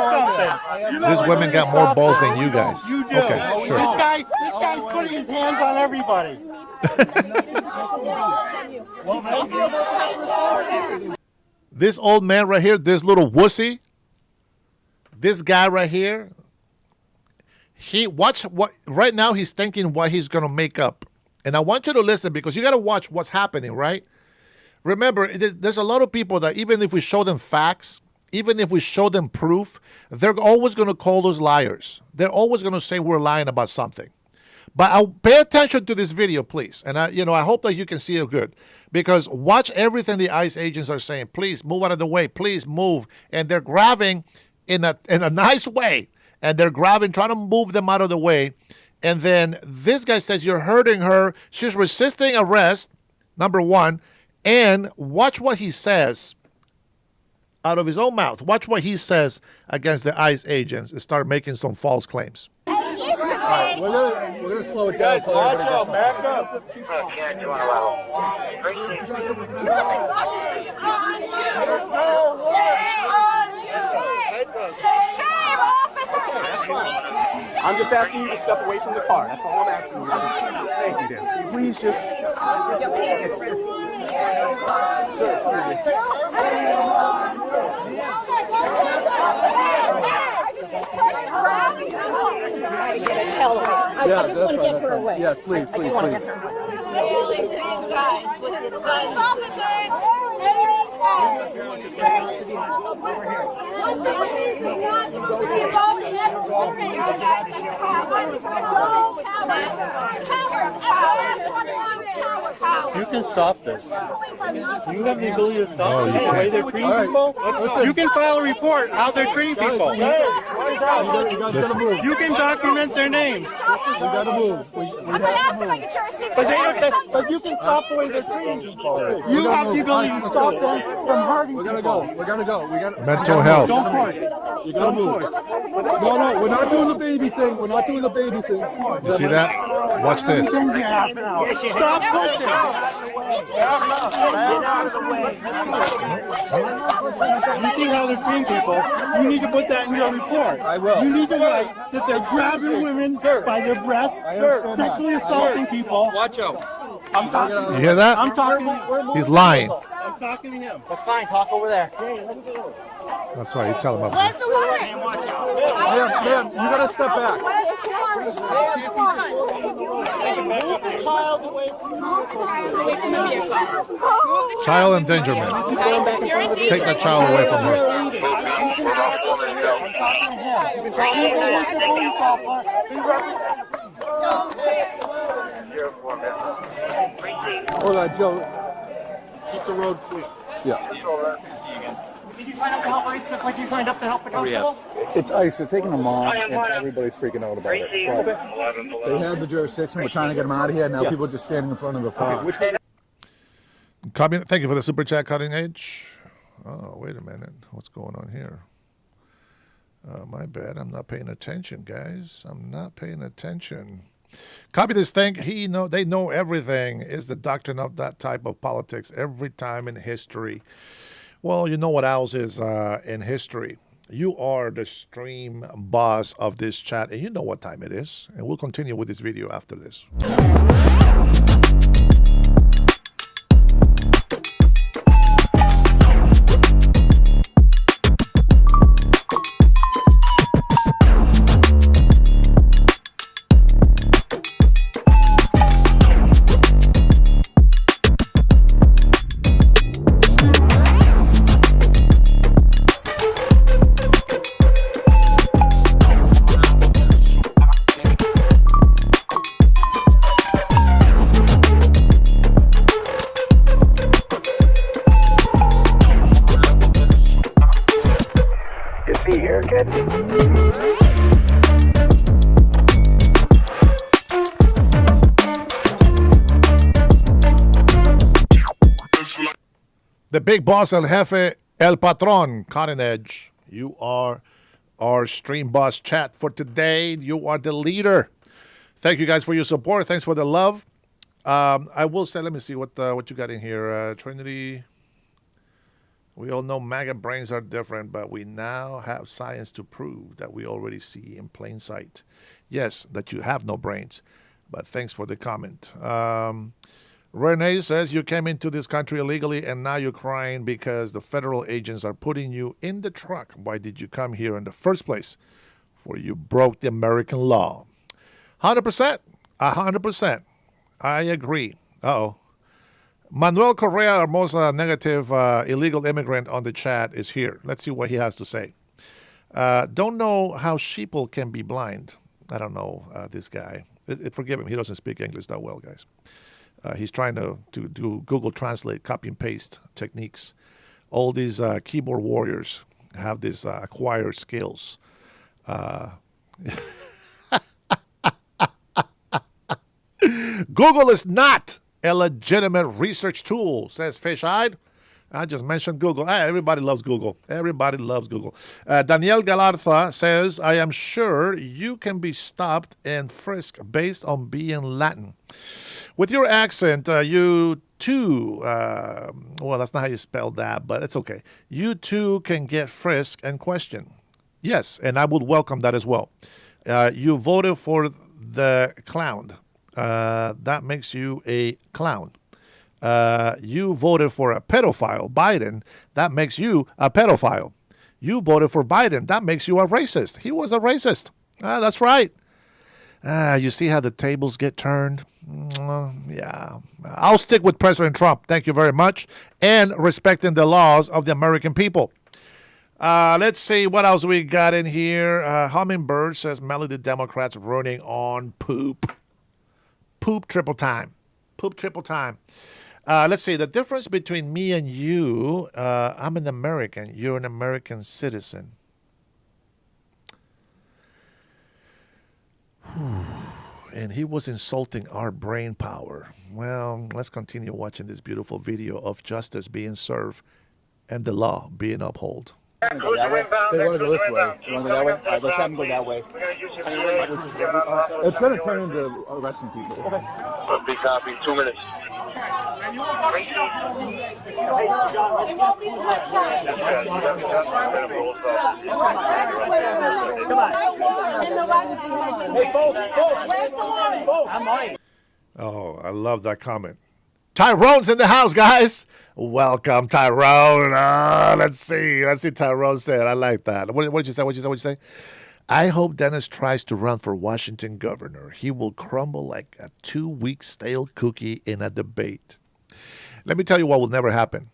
something. These women got more balls than you guys. You do. Okay, sure. This guy's putting his hands on everybody. This old man right here, this little wussy, this guy right here, right now he's thinking what he's going to make up. And I want you to listen because you got to watch what's happening, right? Remember, there's a lot of people that even if we show them facts, even if we show them proof, they're always going to call us liars. They're always going to say we're lying about something. But I'll pay attention to this video, please. And I hope that you can see it good. Because watch everything the ICE agents are saying. Please move out of the way. Please move. And they're grabbing in a nice way. And they're grabbing, trying to move them out of the way. And then this guy says, you're hurting her. She's resisting arrest, number one. And watch what he says out of his own mouth. Watch what he says against the ICE agents and start making some false claims. All right, we're gonna slow it down. Watch out, back up. I'm just asking you to step away from the car. That's all I'm asking you. Thank you, Dan. Please just. I just want to get her away. Yes, please. You can stop this. You have the ability to stop No, the you way they're can't. treating people. You can file a report how they're treating people. You can document their names. We gotta move. We have to move. But you can stop the way they're treating people. You have the ability to stop them from hurting people. We're gonna go. Mental health. Don't push. You gotta move. No, we're not doing the baby thing. You see that? Watch this. Stop pushing. You see how they're treating people. You need to put that in your report. I will. You need to write that they're grabbing women by their breasts, sexually assaulting people. Watch out. I'm talking. You hear that? I'm talking. He's lying. I'm talking to him. That's fine. Talk over there. That's right. You tell him about Where's that. the woman? Ma'am, you gotta step back. Where's the woman? Move the child away from the vehicle. Child endangerment. Take that child away from her. Hold on, Joe. Keep the road clear. Yeah. Did you sign up to help ICE just like you signed up to help the constable? It's ICE. They're taking them on, and everybody's freaking out about it. Well, they have the jurisdiction. We're trying to get them out of here. Now people are just standing in front of the car. Thank you for the super chat, Cutting Edge. Oh, wait a minute. What's going on here? My bad. I'm not paying attention, guys. I'm not paying attention. Communists think they know everything is the doctrine of that type of politics every time in history. Well, you know what else is in history. You are the stream boss of this chat, and you know what time it is. And we'll continue with this video after this. The big boss, El Jefe, El Patron, Cutting Edge. You are our stream boss chat for today. You are the leader. Thank you guys for your support. Thanks for the love. I will say, let me see what you got in here. Trinity. We all know MAGA brains are different, but we now have science to prove that we already see in plain sight. Yes, that you have no brains, but thanks for the comment. Renee says you came into this country illegally and now you're crying because the federal agents are putting you in the truck. Why did you come here in the first place? For you broke the American law. 100%. 100%. I agree. Uh-oh. Manuel Correa, our most negative illegal immigrant on the chat, is here. Let's see what he has to say. Don't know how sheeple can be blind. I don't know this guy. Forgive him. He doesn't speak English that well, guys. He's trying to do Google Translate, copy and paste techniques. All these keyboard warriors have these acquired skills. Google is not a legitimate research tool, says Fish-Eyed. I just mentioned Google. Hey, everybody loves Google. Everybody loves Google. Daniel Galarza says, I am sure you can be stopped and frisked based on being Latin. With your accent, you too, well, that's not how you spell that, but it's okay. You too can get frisked and questioned. Yes, and I would welcome that as well. You voted for the clown. That makes you a clown. You voted for a pedophile, Biden. That makes you a pedophile. You voted for Biden. That makes you a racist. He was a racist. That's right. You see how the tables get turned? Yeah. I'll stick with President Trump. Thank you very much. And respecting the laws of the American people. Let's see what else we got in here. Hummingbird says, Melody Democrats running on poop. Poop triple time. Poop triple time. Let's see. The difference between me and you, I'm an American. You're an American citizen. And he was insulting our brain power. Well, let's continue watching this beautiful video of justice being served and the law being upheld. They want to go this way. You want to go that way? All right, let's have them go that way. It's going to turn into arresting people. Okay. Big copy. 2 minutes. Hey, folks, I'm on it. Oh, I love that comment. Tyrone's in the house, guys. Welcome, Tyrone. Let's see. Tyrone said. I like that. What did you say? What did you say? I hope Dennis tries to run for Washington governor. He will crumble like a 2-week stale cookie in a debate. Let me tell you what will never happen.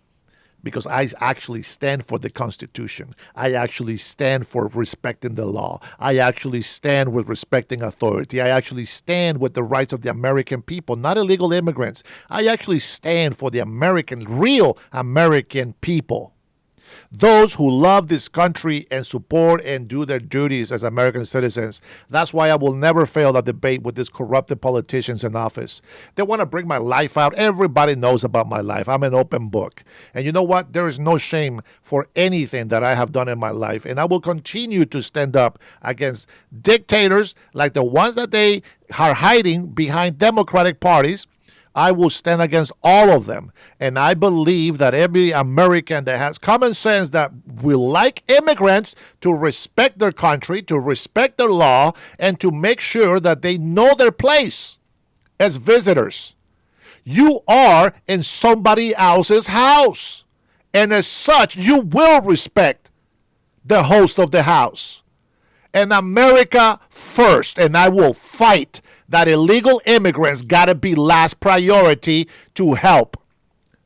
Because I actually stand for the Constitution. I actually stand for respecting the law. I actually stand with respecting authority. I actually stand with the rights of the American people, not illegal immigrants. I actually stand for the real American people. Those who love this country and support and do their duties as American citizens. That's why I will never fail that debate with these corrupted politicians in office. They want to bring my life out. Everybody knows about my life. I'm an open book. And you know what? There is no shame for anything that I have done in my life. And I will continue to stand up against dictators like the ones that they are hiding behind Democratic parties. I will stand against all of them. And I believe that every American that has common sense that will like immigrants to respect their country, to respect their law, and to make sure that they know their place as visitors. You are in somebody else's house. And as such, you will respect the host of the house. And America first. And I will fight that illegal immigrants got to be last priority to help.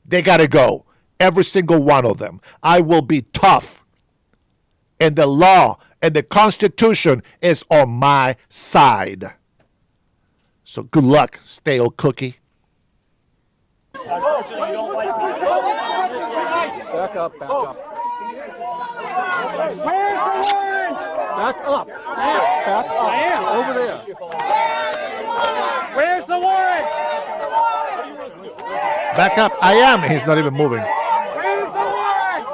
They got to go. Every single one of them. I will be tough. And the law and the Constitution is on my side. So good luck, stale cookie. Back up, back up. Where's the warrant? Back up. Back up. I am. Over there. Where's the warrant? Back up. I am. He's not even moving. Where's the warrant?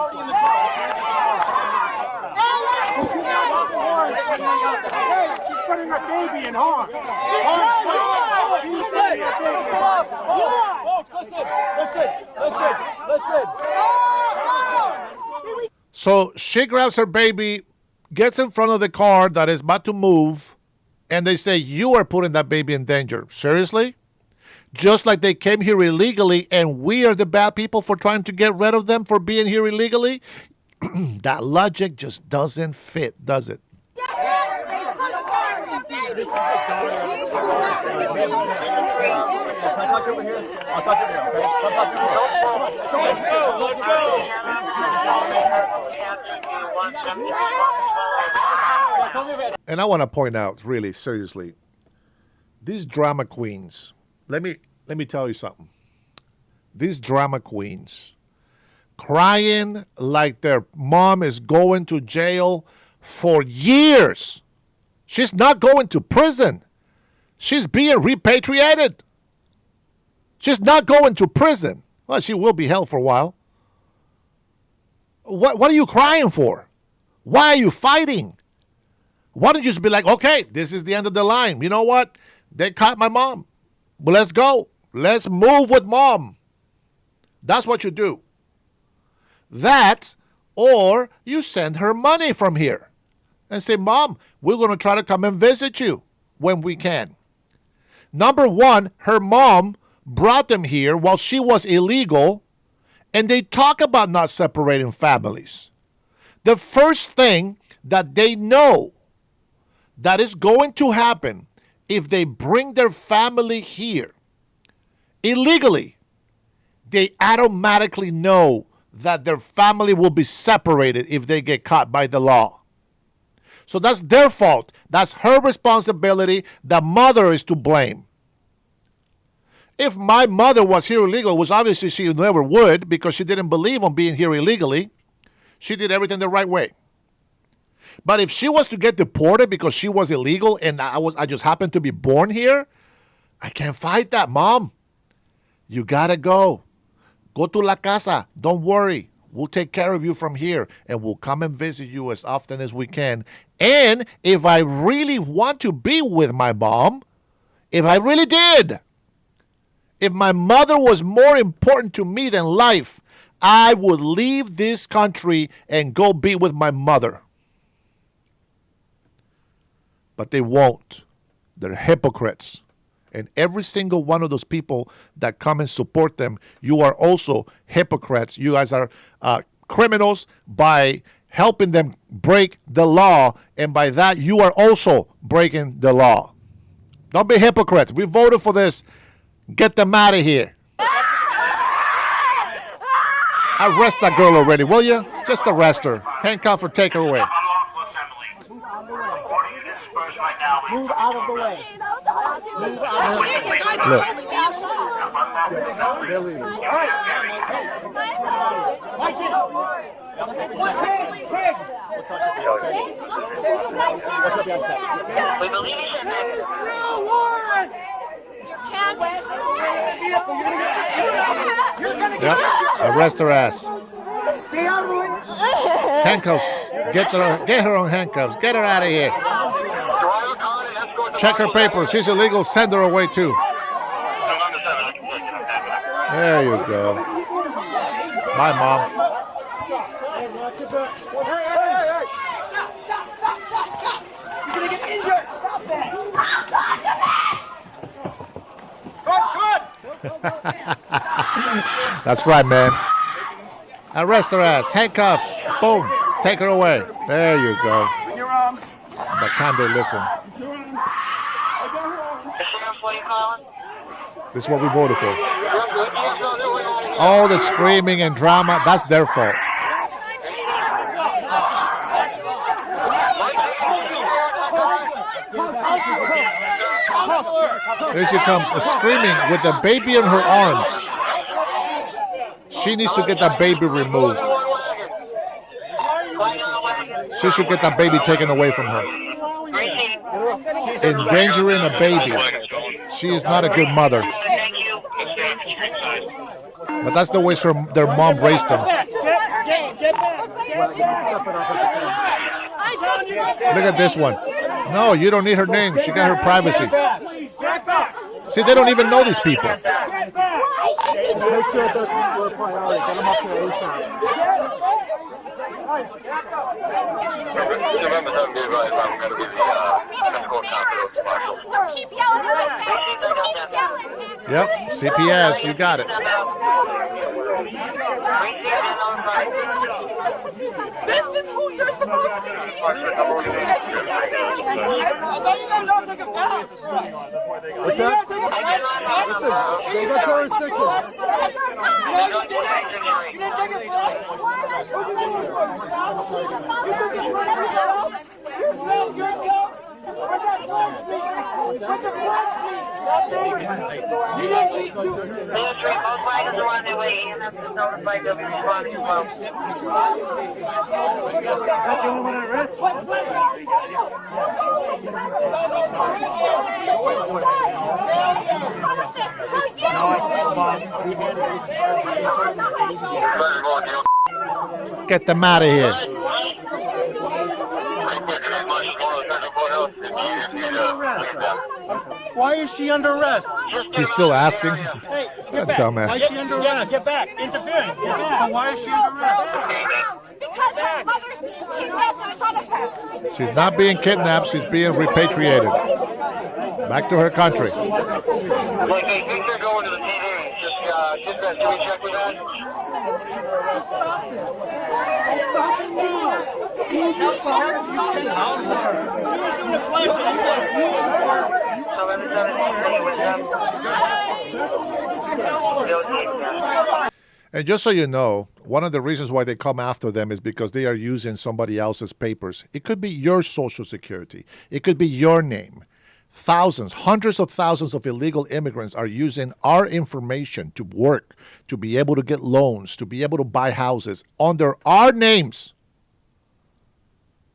She's putting her baby in harm. Folks, listen. So she grabs her baby, gets in front of the car that is about to move, and they say, you are putting that baby in danger. Seriously? Just like they came here illegally and we are the bad people for trying to get rid of them for being here illegally? That logic just doesn't fit, does it? Can I touch over here? I'll touch over here, okay? Let's go. And I want to point out, really, seriously, these drama queens, let me tell you something. These drama queens crying like their mom is going to jail for years. She's not going to prison. She's being repatriated. She's not going to prison. Well, she will be held for a while. What are you crying for? Why are you fighting? Why don't you just be like, okay, this is the end of the line. You know what? They caught my mom. Well, let's go. Let's move with mom. That's what you do. That, or you send her money from here and say, Mom, we're going to try to come and visit you when we can. Number one, her mom brought them here while she was illegal, and they talk about not separating families. The first thing that they know that is going to happen if they bring their family here illegally, they automatically know that their family will be separated if they get caught by the law. So that's their fault. That's her responsibility. The mother is to blame. If my mother was here illegal, which obviously she never would because she didn't believe on being here illegally, she did everything the right way. But if she was to get deported because she was illegal and I just happened to be born here, I can't fight that, Mom. You gotta go. Go to la casa. Don't worry. We'll take care of you from here, and we'll come and visit you as often as we can. And if I really want to be with my mom, if I really did, if my mother was more important to me than life, I would leave this country and go be with my mother. But they won't. They're hypocrites. And every single one of those people that come and support them, you are also hypocrites. You guys are criminals by helping them break the law, and by that you are also breaking the law. Don't be hypocrites. We voted for this. Get them out of here. Arrest that girl already, will you? Just arrest her. Handcuff her, take her away. Move out of the way. Move out of the way. Look. They're leaving. We believe you should. Real warrant. Yep. Arrest her ass. Stay out of the way. Handcuffs. Get her on handcuffs. Get her out of here. Check her papers. She's illegal. Send her away too. There you go. Bye, Mom. You're gonna get injured. Stop that. That's right, man. Arrest her ass. Handcuff. Boom. Take her away. There you go. By the time they listen. This is what we voted for. All the screaming and drama, that's their fault. Here she comes, screaming with the baby in her arms. She needs to get that baby removed. She should get that baby taken away from her. Endangering a baby. She is not a good mother. But that's the way their mom raised them. Look at this one. No, you don't need her name. She got her privacy. See, they don't even know these people. Make sure that we're a priority. Get them up here ASAP. Keep yelling. Yep, CPS, you got it. This is who you're supposed to be. What's that? Listen, they got jurisdiction. You didn't take it back. Get them out of here. Why is she under arrest? He's still asking. Hey, That get back. dumbass. Why is she under arrest? Get back. Interfering. Get back. Why is she under arrest? Because her mother's being kidnapped in front of her. She's not being kidnapped. She's being repatriated. Back to her country. Look, hey, think they're going to the TV. Just get that. Can we check with that? And just so you know, one of the reasons why they come after them is because they are using somebody else's papers. It could be your social security. It could be your name. Thousands, hundreds of thousands of illegal immigrants are using our information to work, to be able to get loans, to be able to buy houses under our names.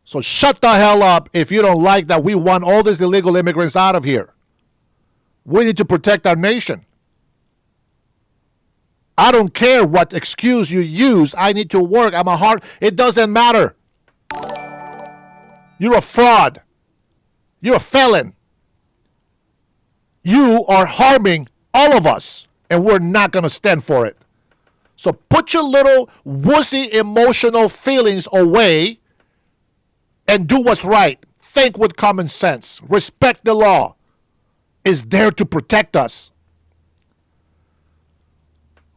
So shut the hell up if you don't like that we want all these illegal immigrants out of here. We need to protect our nation. I don't care what excuse you use. I need to work. I'm a hard. It doesn't matter. You're a fraud. You're a felon. You are harming all of us, and we're not going to stand for it. So put your little wussy emotional feelings away and do what's right. Think with common sense. Respect the law. It's there to protect us.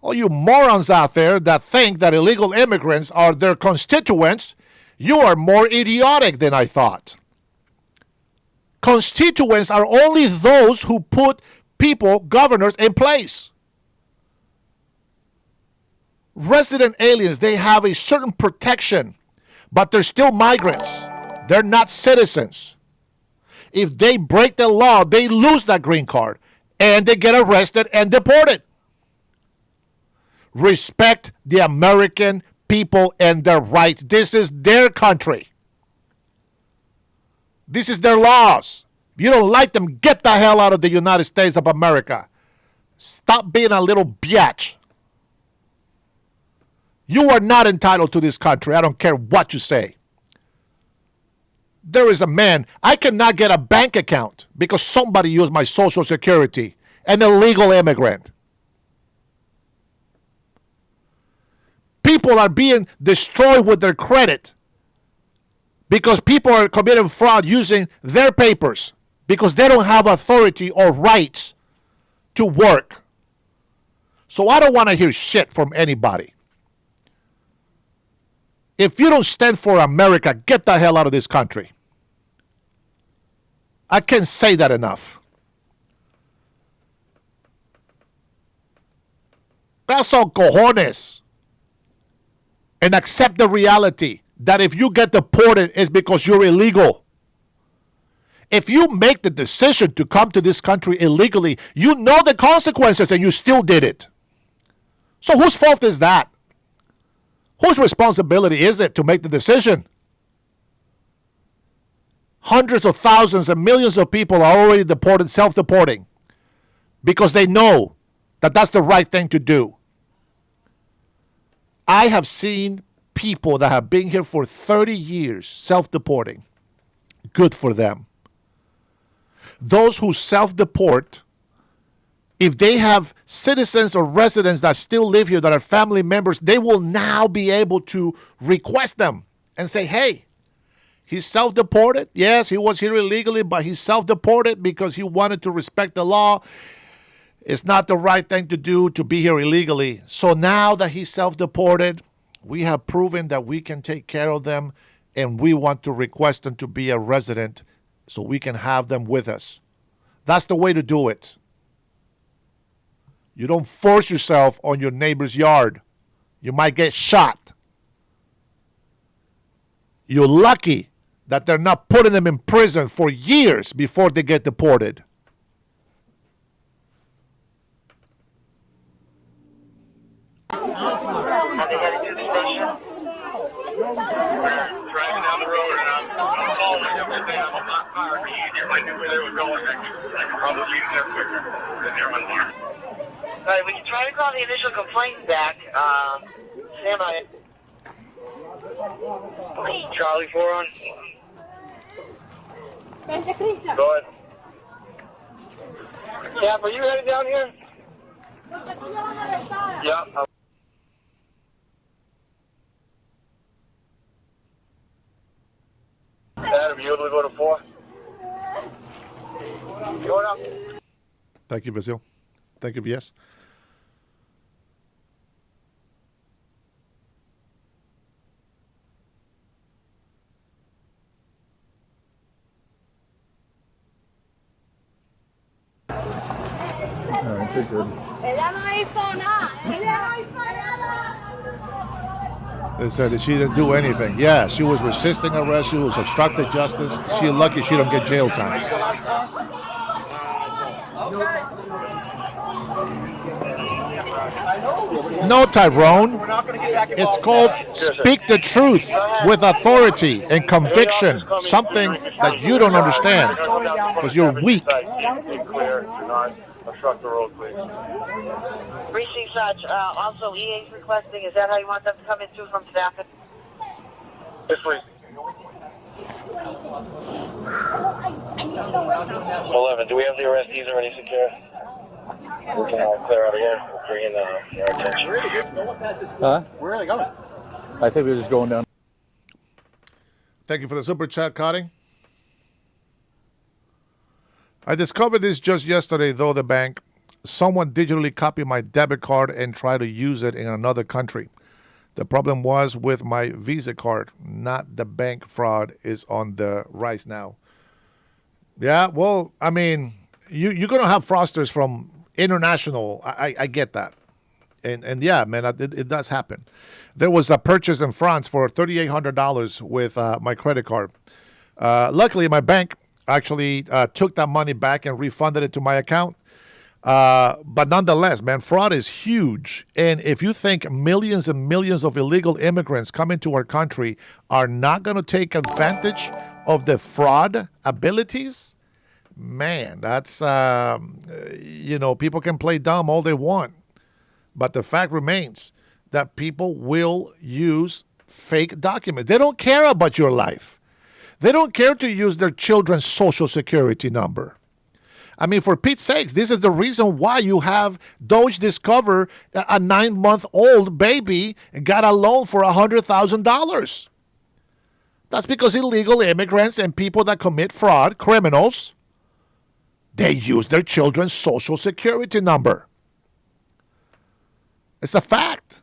All you morons out there that think that illegal immigrants are their constituents, You are more idiotic than I thought. Constituents are only those who put people, governors, in place. Resident aliens, they have a certain protection, but they're still migrants. They're not citizens. If they break the law, they lose that green card and they get arrested and deported. Respect the American people and their rights. This is their country. This is their laws. If you don't like them, get the hell out of the United States of America. Stop being a little biatch. You are not entitled to this country. I don't care what you say. There is a man, I cannot get a bank account because somebody used my Social Security, an illegal immigrant. People are being destroyed with their credit because people are committing fraud using their papers because they don't have authority or rights to work. So I don't want to hear shit from anybody. If you don't stand for America, get the hell out of this country. I can't say that enough. Paso cojones. And accept the reality that if you get deported, it's because you're illegal. If you make the decision to come to this country illegally, you know the consequences and you still did it. So whose fault is that? Whose responsibility is it to make the decision? Hundreds of thousands and millions of people are already deported, self-deporting, because they know that that's the right thing to do. I have seen people that have been here for 30 years self-deporting. Good for them. Those who self-deport, if they have citizens or residents that still live here that are family members, they will now be able to request them and say, hey, he's self-deported. Yes, he was here illegally, but he's self-deported because he wanted to respect the law. It's not the right thing to do to be here illegally. So now that he's self-deported, we have proven that we can take care of them, and we want to request them to be a resident so we can have them with us. That's the way to do it. You don't force yourself on your neighbor's yard. You might get shot. You're lucky that they're not putting them in prison for years before they get deported. Are they headed to the station? We're driving down the road and I'm following everything. I'm a block car. If I knew where they were going, I could probably get there quicker than they're unmarked. All right, we can try to call the initial complaint back. Stand by it. Charlie 4 on. Go ahead. Cap, are you headed down here? Yeah. Adam, you able to go to 4? Going up. Thank you, Vasil. Thank you, yes. All right, pretty good. They said that she didn't do anything. Yeah, she was resisting arrest. She was obstructing justice. She's lucky she don't get jail time. No, Tyrone. It's called speak the truth with authority and conviction. Something that you don't understand because you're weak. Obstruct the road, please. Precinct Sarge, also EA's requesting, is that how you want them to come in too from Stafford? Yes, please. 11, do we have the arrestees already secured? We can clear out of here. We'll bring in our attention. Huh? Where are they going? I think we're just going down. Thank you for the super chat, Cotting. I discovered this just yesterday, though, the bank. Someone digitally copied my debit card and tried to use it in another country. The problem was with my Visa card, not the bank fraud is on the rise now. Yeah, well, I mean, you're going to have fraudsters from international. I get that. And yeah, man, it does happen. There was a purchase in France for $3,800 with my credit card. Luckily, my bank actually took that money back and refunded it to my account. But nonetheless, man, fraud is huge. And if you think millions and millions of illegal immigrants coming to our country are not going to take advantage of the fraud abilities, man, that's, people can play dumb all they want. But the fact remains that people will use fake documents. They don't care about your life. They don't care to use their children's social security number. I mean, for Pete's sakes, this is the reason why you have Doge discover a 9-month-old baby and got a loan for $100,000. That's because illegal immigrants and people that commit fraud, criminals, they use their children's social security number. It's a fact.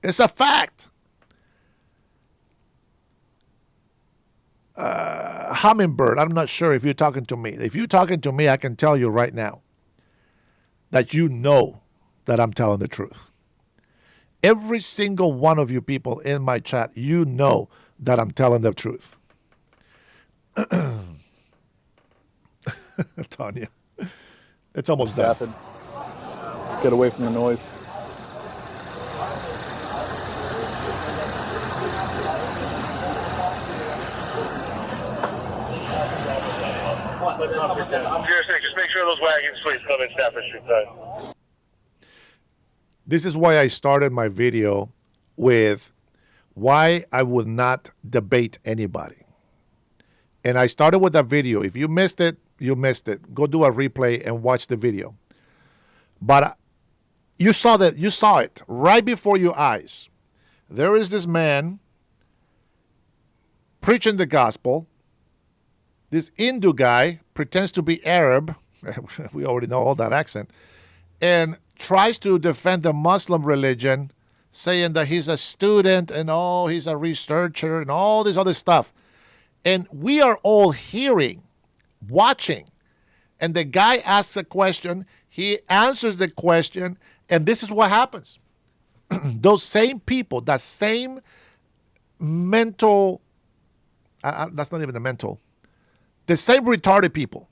It's a fact. Hummingbird, I'm not sure if you're talking to me. If you're talking to me, I can tell you right now that you know that I'm telling the truth. Every single one of you people in my chat, you know that I'm telling the truth. Tanya, it's almost done. Get away from the noise. Just make sure those wagons please come in Stafford Street side. This is why I started my video with why I would not debate anybody. And I started with that video. If you missed it, you missed it. Go do a replay and watch the video. But you saw it right before your eyes. There is this man preaching the gospel. This Hindu guy pretends to be Arab. We already know all that accent. And tries to defend the Muslim religion, saying that he's a student and he's a researcher and all this other stuff. And we are all hearing, watching. And the guy asks a question, he answers the question, and this is what happens. Those same people, that same mental, that's not even the mental, the same retarded people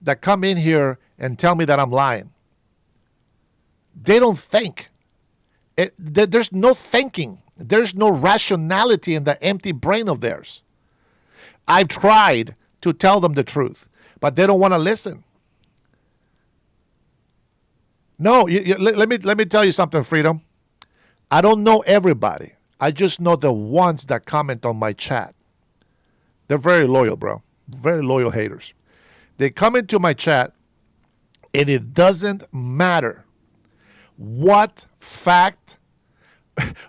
that come in here and tell me that I'm lying. They don't think. There's no thinking. There's no rationality in the empty brain of theirs. I've tried to tell them the truth, but they don't want to listen. No, let me tell you something, Freedom. I don't know everybody. I just know the ones that comment on my chat. They're very loyal, bro. Very loyal haters. They come into my chat, and it doesn't matter what fact,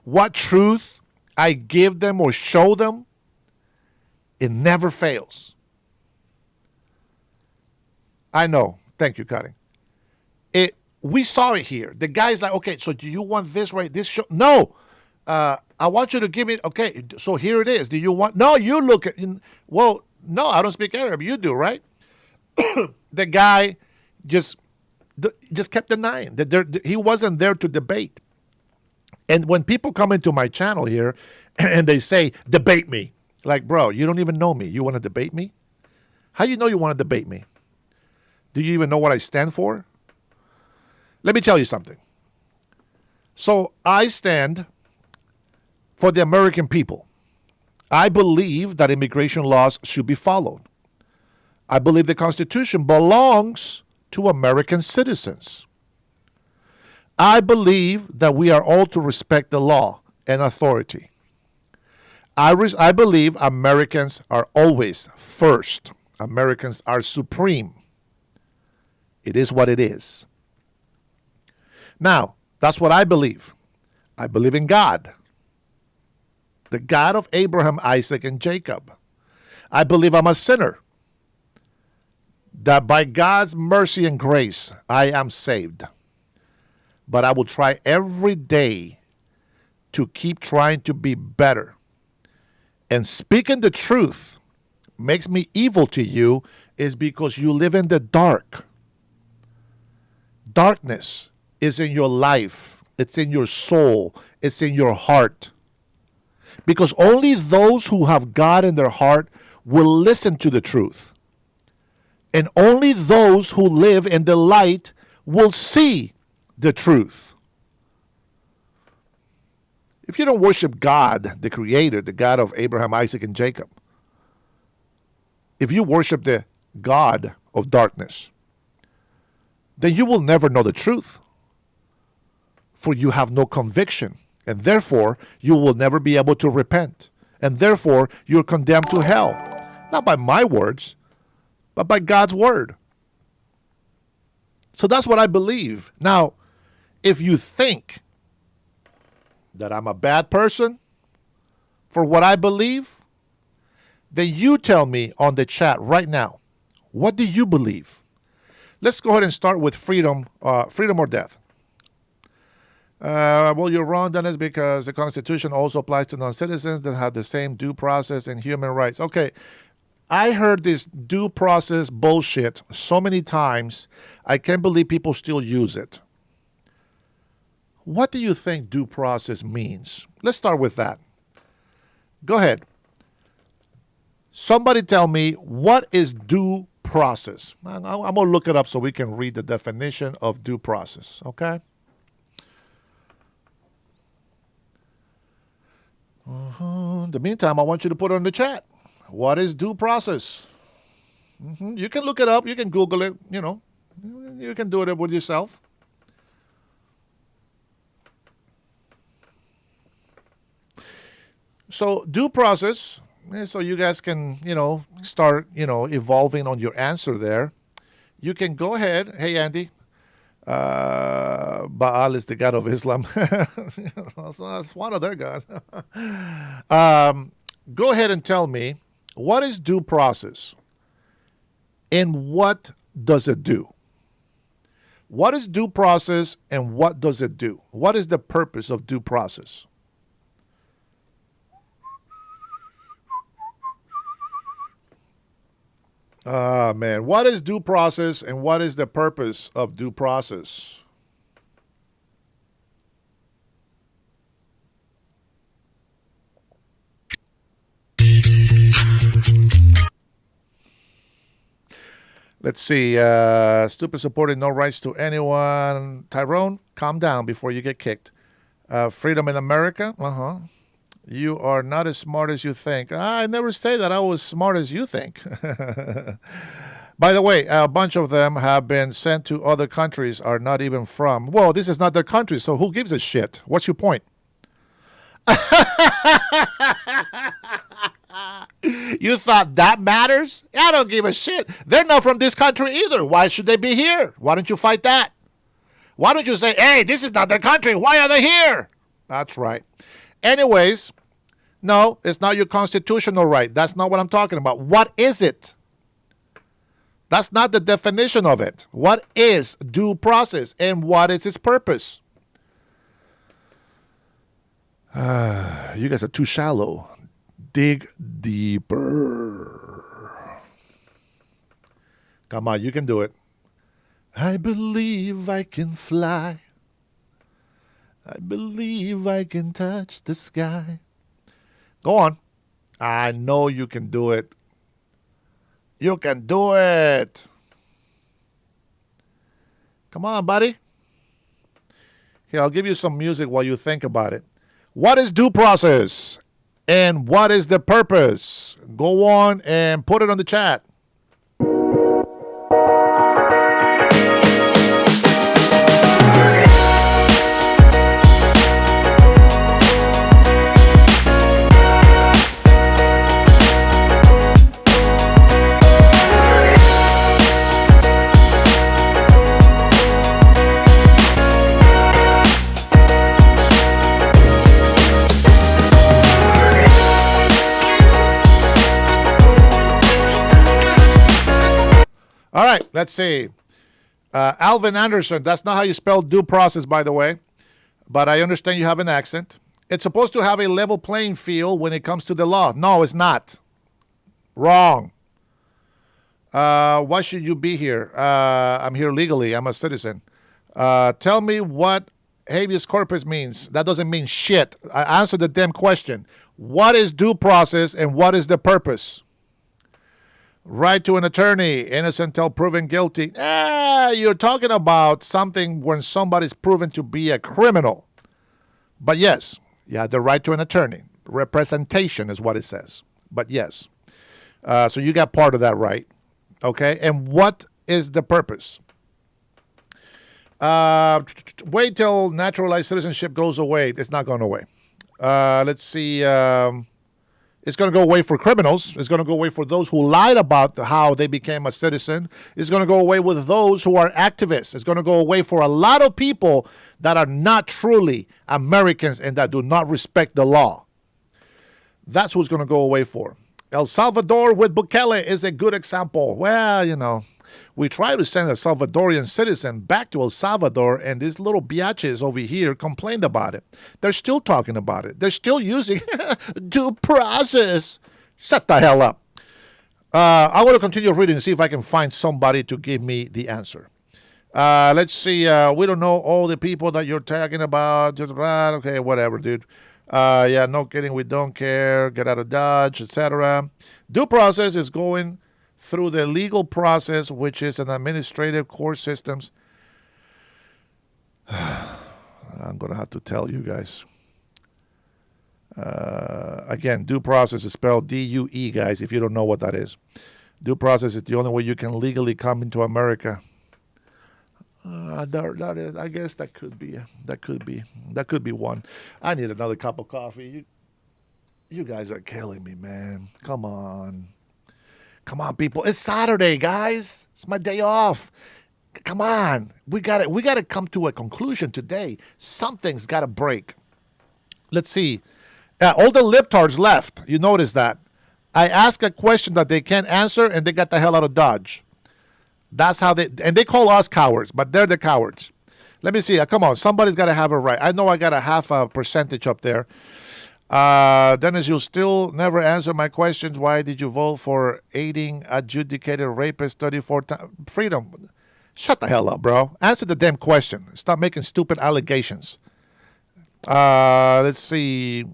what truth I give them or show them, it never fails. I know. Thank you, Cutting. We saw it here. The guy's like, okay, so do you want this right? This show? No. I want you to give me, okay, so here it is. Do you want, no, you look at, well, no, I don't speak Arab. You do, right? The guy just kept denying that he wasn't there to debate. And when people come into my channel here and they say, debate me, like, bro, you don't even know me. You want to debate me? How do you know you want to debate me? Do you even know what I stand for? Let me tell you something. So I stand for the American people. I believe that immigration laws should be followed. I believe the Constitution belongs to American citizens. I believe that we are all to respect the law and authority. I believe Americans are always first. Americans are supreme. It is what it is. Now, that's what I believe. I believe in God, the God of Abraham, Isaac, and Jacob. I believe I'm a sinner, that by God's mercy and grace, I am saved. But I will try every day to keep trying to be better. And speaking the truth makes me evil to you is because you live in the dark. Darkness is in your life. It's in your soul. It's in your heart. Because only those who have God in their heart will listen to the truth. And only those who live in the light will see the truth. If you don't worship God, the Creator, the God of Abraham, Isaac, and Jacob, if you worship the God of darkness, then you will never know the truth. For you have no conviction, and therefore you will never be able to repent. And therefore you're condemned to hell. Not by my words, but by God's word. So that's what I believe. Now, if you think that I'm a bad person for what I believe, then you tell me on the chat right now, what do you believe? Let's go ahead and start with freedom or death. Well, you're wrong, Dennis, because the Constitution also applies to non-citizens that have the same due process and human rights. Okay, I heard this due process bullshit so many times, I can't believe people still use it. What do you think due process means? Let's start with that. Go ahead. Somebody tell me, what is due process? I'm going to look it up so we can read the definition of due process, okay? In the meantime, I want you to put it in the chat. What is due process? You can look it up. You can Google it. You know, you can do it with yourself. So due process, so you guys can, start, evolving on your answer there. You can go ahead. Hey, Andy. Baal is the god of Islam. That's one of their gods. Go ahead and tell me, what is due process and what does it do? What is due process and what does it do? What is the purpose of due process? Man, what is due process and what is the purpose of due process? Let's see. Stupid supporting no rights to anyone. Tyrone, calm down before you get kicked. Freedom in America. You are not as smart as you think. I never say that I was smart as you think. By the way, a bunch of them have been sent to other countries, are not even from. Well, this is not their country, so who gives a shit? What's your point? You thought that matters? I don't give a shit. They're not from this country either. Why should they be here? Why don't you fight that? Why don't you say, hey, this is not their country. Why are they here? That's right. Anyways, no, it's not your constitutional right. That's not what I'm talking about. What is it? That's not the definition of it. What is due process and what is its purpose? You guys are too shallow. Dig deeper. Come on, you can do it. I believe I can fly. I believe I can touch the sky. Go on. I know you can do it. You can do it. Come on, buddy. Here, I'll give you some music while you think about it. What is due process? And what is the purpose? Go on and put it on the chat. All right, let's see. Alvin Anderson, that's not how you spell due process, by the way. But I understand you have an accent. It's supposed to have a level playing field when it comes to the law. No, it's not. Wrong. Why should you be here? I'm here legally. I'm a citizen. Tell me what habeas corpus means. That doesn't mean shit. I answered the damn question. What is due process and what is the purpose? Right to an attorney, innocent till proven guilty. You're talking about something when somebody's proven to be a criminal. But yes, you have the right to an attorney. Representation is what it says. But yes. So you got part of that right. Okay, and what is the purpose? Wait till naturalized citizenship goes away. It's not going away. Let's see. It's going to go away for criminals. It's going to go away for those who lied about how they became a citizen. It's going to go away with those who are activists. It's going to go away for a lot of people that are not truly Americans and that do not respect the law. That's who's going to go away for. El Salvador with Bukele is a good example. Well, you know, we try to send a Salvadorian citizen back to El Salvador, and these little biatches over here complained about it. They're still talking about it. They're still using due process. Shut the hell up. I want to continue reading and see if I can find somebody to give me the answer. Let's see. We don't know all the people that you're talking about. Just okay, whatever, dude. Yeah, no kidding. We don't care. Get out of Dodge, etc. Due process is going through the legal process, which is an administrative court systems. I'm going to have to tell you guys. Again, due process is spelled D-U-E, guys, if you don't know what that is. Due process is the only way you can legally come into America. I guess that could be one. I need another cup of coffee. You guys are killing me, man. Come on, people. It's Saturday, guys. It's my day off. Come on, we got to come to a conclusion today. Something's got to break. Let's see. All the libtards left. You notice that. I ask a question that they can't answer, and they got the hell out of Dodge. That's how they call us cowards, but they're the cowards. Let me see. Come on. Somebody's got to have a right. I know I got a half a percentage up there. Dennis, you still never answer my questions. Why did you vote for aiding adjudicated rapist 34 times? Freedom. Shut the hell up, bro. Answer the damn question. Stop making stupid allegations. Let's see.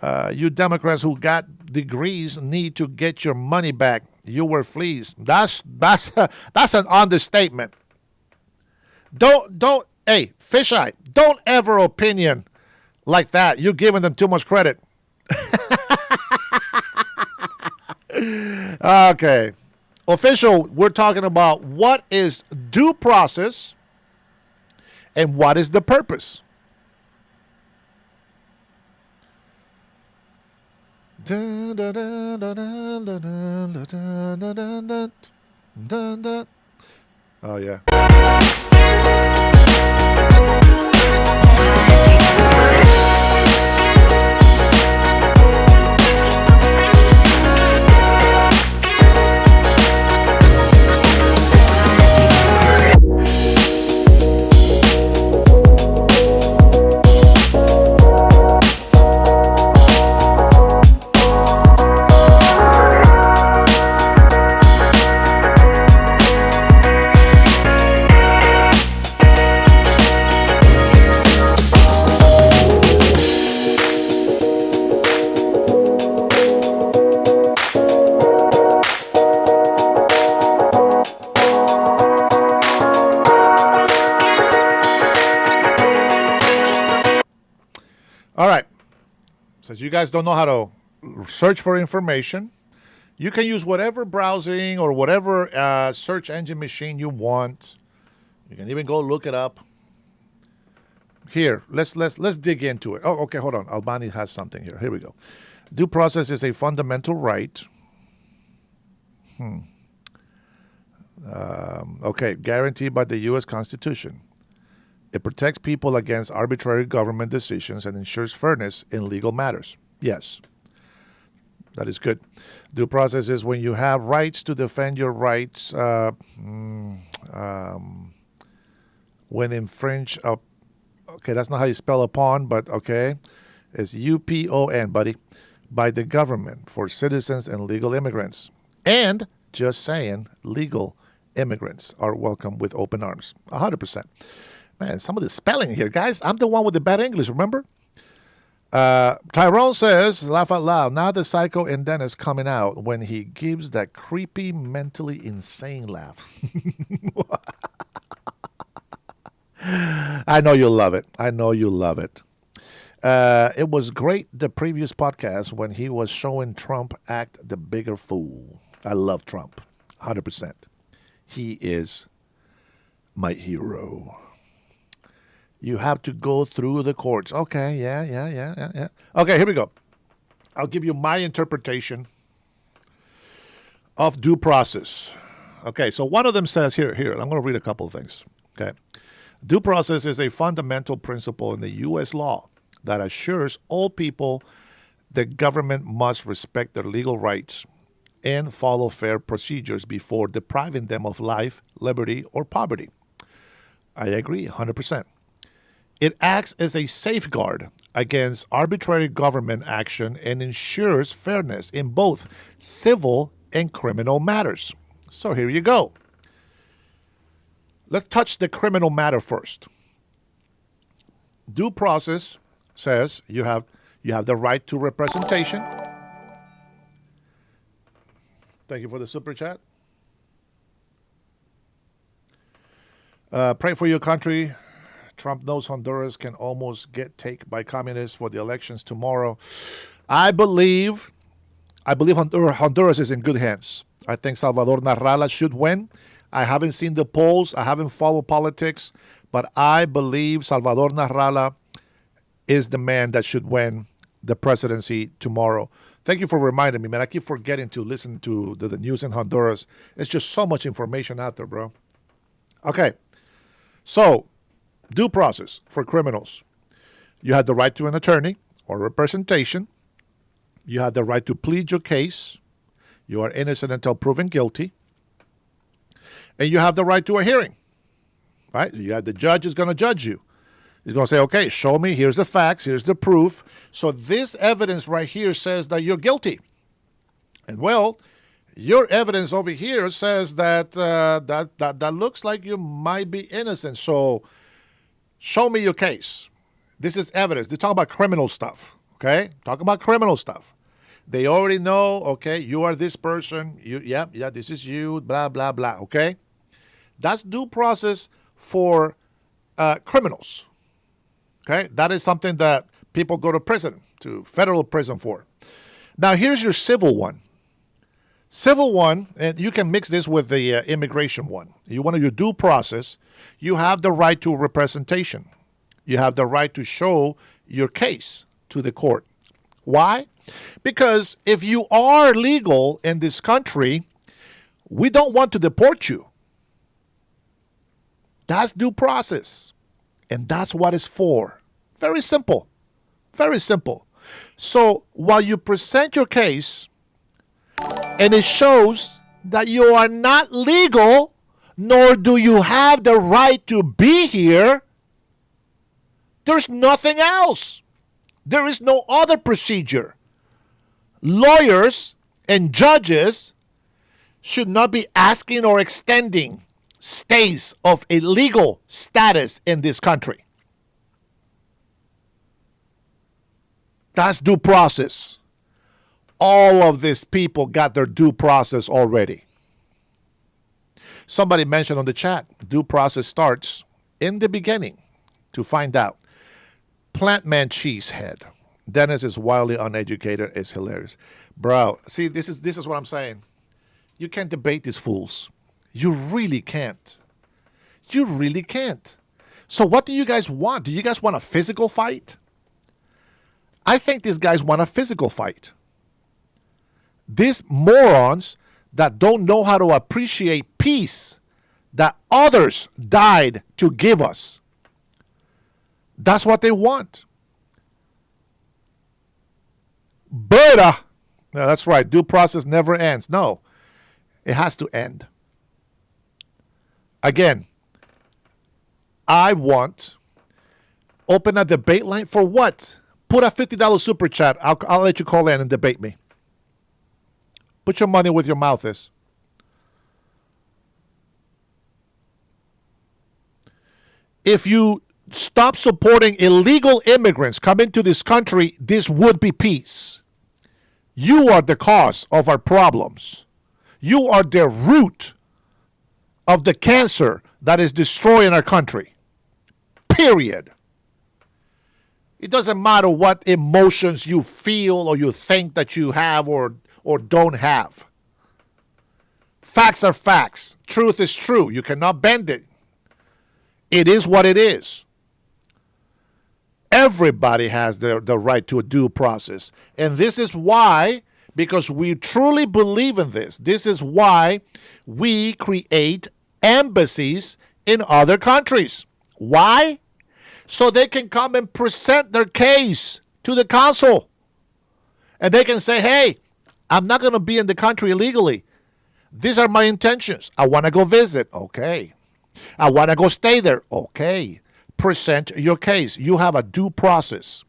You Democrats who got degrees need to get your money back. You were fleeced. That's an understatement. Don't hey, fisheye, don't ever opinion like that. You're giving them too much credit. Okay. Official, we're talking about what is due process and what is the purpose. Oh, yeah. All right. Since you guys don't know how to search for information, you can use whatever browsing or whatever search engine machine you want. You can even go look it up. Here, let's dig into it. Oh, okay, hold on. Albani has something here. Here we go. Due process is a fundamental right. Okay, guaranteed by the U.S. Constitution. It protects people against arbitrary government decisions and ensures fairness in legal matters. Yes, that is good. Due process is when you have rights to defend your rights when infringe. Okay, that's not how you spell upon, but okay. It's UPON, buddy, by the government for citizens and legal immigrants. And just saying, legal immigrants are welcome with open arms. 100%. Man, some of the spelling here, guys. I'm the one with the bad English, remember? Tyrone says, laugh out loud, now the psycho in Dennis coming out when he gives that creepy, mentally insane laugh. I know you'll love it. I know you'll love it. It was great, the previous podcast, when he was showing Trump act the bigger fool. I love Trump, 100%. He is my hero. You have to go through the courts. Okay, yeah. Okay, here we go. I'll give you my interpretation of due process. Okay, so one of them says, here, I'm going to read a couple of things. Okay. Due process is a fundamental principle in the U.S. law that assures all people the government must respect their legal rights and follow fair procedures before depriving them of life, liberty, or poverty. I agree 100%. It acts as a safeguard against arbitrary government action and ensures fairness in both civil and criminal matters. So here you go. Let's touch the criminal matter first. Due process says you have the right to representation. Thank you for the super chat. Pray for your country. Trump knows Honduras can almost get taken by communists for the elections tomorrow. I believe Honduras is in good hands. I think Salvador Narrala should win. I haven't seen the polls. I haven't followed politics. But I believe Salvador Narrala is the man that should win the presidency tomorrow. Thank you for reminding me, man. I keep forgetting to listen to the news in Honduras. It's just so much information out there, bro. Okay. So, due process for criminals. You have the right to an attorney or representation. You have the right to plead your case. You are innocent until proven guilty. And you have the right to a hearing, right? You have the judge is going to judge you. He's going to say, okay, show me, here's the facts, here's the proof. So this evidence right here says that you're guilty. And well, your evidence over here says that that looks like you might be innocent. So show me your case. This is evidence. They're talking about criminal stuff, okay? Talking about criminal stuff. They already know, okay, you are this person. Yeah, this is you, blah, blah, blah, okay? That's due process for criminals, okay? That is something that people go to prison, to federal prison for. Now, here's your civil one. Civil one, and you can mix this with the immigration one. You want your due process. You have the right to representation. You have the right to show your case to the court. Why? Because if you are legal in this country, we don't want to deport you. That's due process. And that's what it's for. Very simple. Very simple. So while you present your case and it shows that you are not legal, nor do you have the right to be here, there's nothing else. There is no other procedure. Lawyers and judges should not be asking or extending stays of a legal status in this country. That's due process. All of these people got their due process already. Somebody mentioned on the chat, due process starts in the beginning to find out. Plant man cheesehead. Dennis is wildly uneducated. It's hilarious. Bro, see, this is what I'm saying. You can't debate these fools. You really can't. You really can't. So what do you guys want? Do you guys want a physical fight? I think these guys want a physical fight. These morons that don't know how to appreciate peace that others died to give us. That's what they want. But, no, that's right. Due process never ends. No, it has to end. Again, I want open a debate line for what? put a $50 super chat. I'll let you call in and debate me. Put your money where your mouth is. If you stop supporting illegal immigrants coming to this country, this would be peace. You are the cause of our problems. You are the root of the cancer that is destroying our country. Period. It doesn't matter what emotions you feel or you think that you have or don't have. Facts are facts. Truth is true. You cannot bend it. It is what it is. Everybody has the right to a due process. And this is why, because we truly believe in this, this is why we create embassies in other countries. Why? So they can come and present their case to the consul. And they can say, hey, I'm not going to be in the country illegally. These are my intentions. I want to go visit. Okay. I want to go stay there. Okay. Present your case. You have a due process.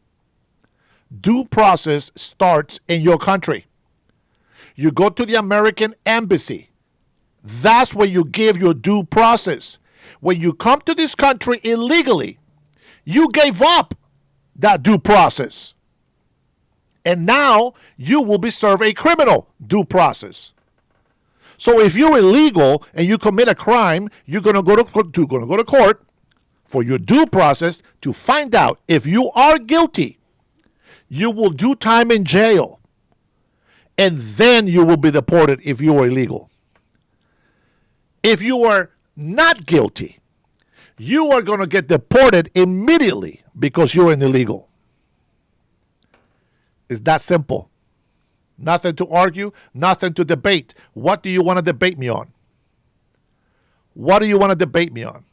Due process starts in your country. You go to the American embassy. That's where you give your due process. When you come to this country illegally, you gave up that due process. And now you will be served a criminal due process. So if you're illegal and you commit a crime, you're going to go to court for your due process to find out if you are guilty. You will do time in jail. And then you will be deported if you are illegal. If you are not guilty, you are going to get deported immediately because you're an illegal. It's that simple. Nothing to argue, nothing to debate. What do you want to debate me on? What do you want to debate me on?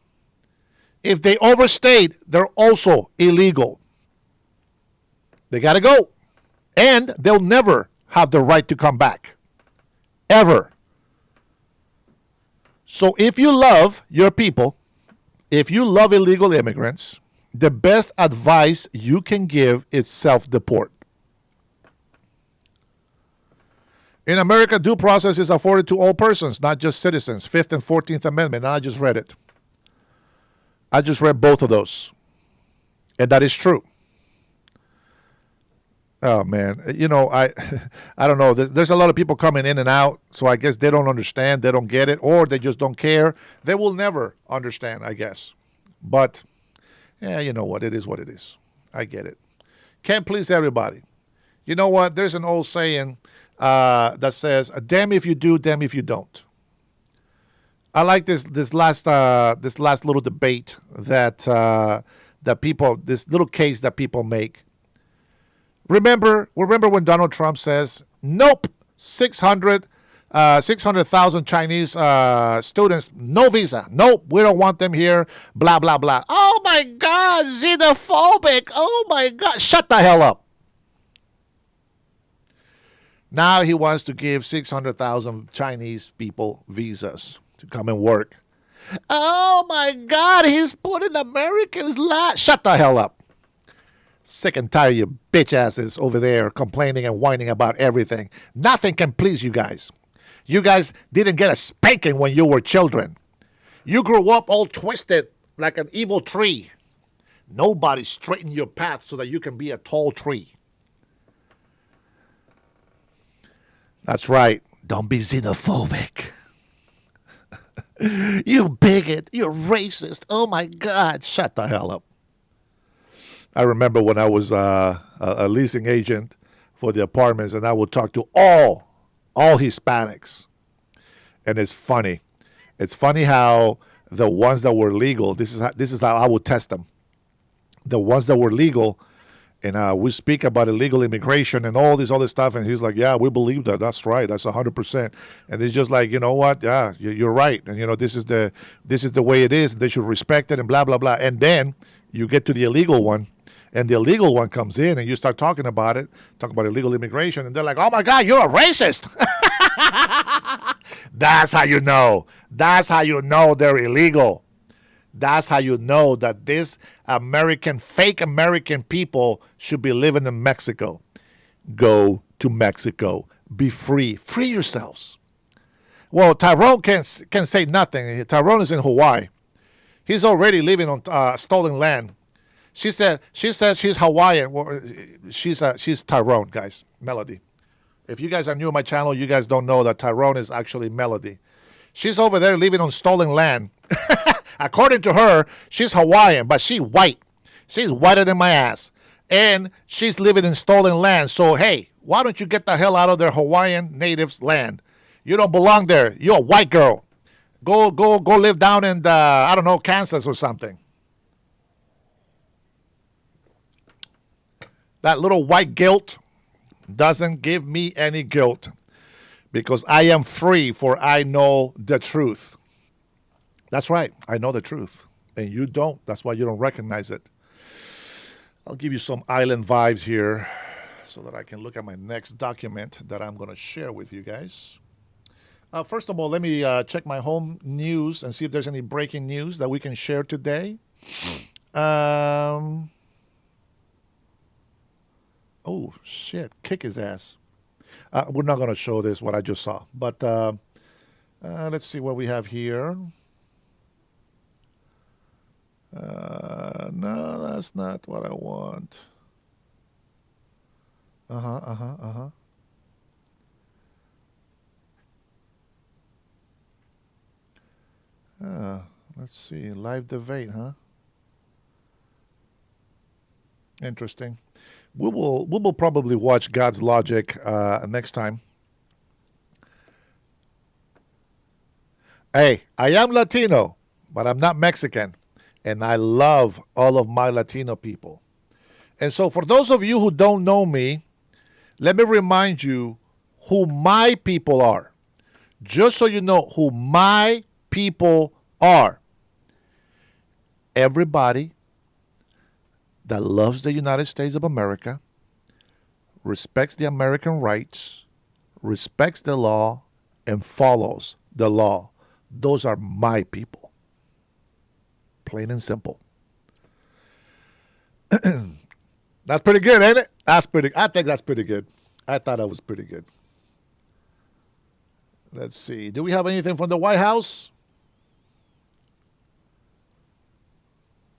If they overstayed, they're also illegal. They got to go. And they'll never have the right to come back. Ever. So if you love your people, if you love illegal immigrants, the best advice you can give is self-deport. In America, due process is afforded to all persons, not just citizens. 5th and 14th Amendment. I just read it. I just read both of those. And that is true. Oh, man. You know, I don't know. There's a lot of people coming in and out, so I guess they don't understand, they don't get it, or they just don't care. They will never understand, I guess. But, yeah, you know what? It is what it is. I get it. Can't please everybody. You know what? There's an old saying that says, damn if you do, damn if you don't. I like this last little debate that people, this little case that people make. Remember when Donald Trump says, nope, 600,000 Chinese students, no visa. Nope, we don't want them here, blah, blah, blah. Oh, my God, xenophobic. Oh, my God, shut the hell up. Now he wants to give 600,000 Chinese people visas to come and work. Oh, my God, he's putting Americans last. Shut the hell up. Sick and tired of you bitch asses over there complaining and whining about everything. Nothing can please you guys. You guys didn't get a spanking when you were children. You grew up all twisted like an evil tree. Nobody straightened your path so that you can be a tall tree. That's right. Don't be xenophobic. You bigot. You're racist. Oh, my God. Shut the hell up. I remember when I was a leasing agent for the apartments, and I would talk to all Hispanics. And it's funny. It's funny how the ones that were legal, this is how I would test them. The ones that were legal, and we speak about illegal immigration and all this other stuff, and he's like, yeah, we believe that. That's right. That's 100%. And it's just like, you know what? Yeah, you're right. And, you know, this is the way it is. They should respect it and blah, blah, blah. And then you get to the illegal one, and the illegal one comes in, and you start talking about illegal immigration, and they're like, oh, my God, you're a racist. That's how you know. That's how you know they're illegal. That's how you know that this fake American people should be living in Mexico. Go to Mexico. Be free. Free yourselves. Well, Tyrone can say nothing. Tyrone is in Hawaii. He's already living on stolen land. She says she's Hawaiian. Well, she's Tyrone, guys. Melody. If you guys are new on my channel, you guys don't know that Tyrone is actually Melody. She's over there living on stolen land. According to her, she's Hawaiian, but she's white. She's whiter than my ass. And she's living in stolen land. So, hey, why don't you get the hell out of their Hawaiian natives' land? You don't belong there. You're a white girl. Go live down in, I don't know, Kansas or something. That little white guilt doesn't give me any guilt because I am free, for I know the truth. That's right. I know the truth. And you don't. That's why you don't recognize it. I'll give you some island vibes here so that I can look at my next document that I'm going to share with you guys. First of all, let me check my home news and see if there's any breaking news that we can share today. Oh, shit. Kick his ass. We're not going to show this, what I just saw. But let's see what we have here. No, that's not what I want. Let's see. Live debate, huh? Interesting. We will probably watch God's Logic next time. Hey, I am Latino, but I'm not Mexican. And I love all of my Latino people. And so for those of you who don't know me, let me remind you who my people are. Just so you know who my people are. Everybody that loves the United States of America, respects the American rights, respects the law, and follows the law. Those are my people. Plain and simple. That's pretty good, ain't it? I think that's pretty good. I thought that was pretty good. Let's see. Do we have anything from the White House?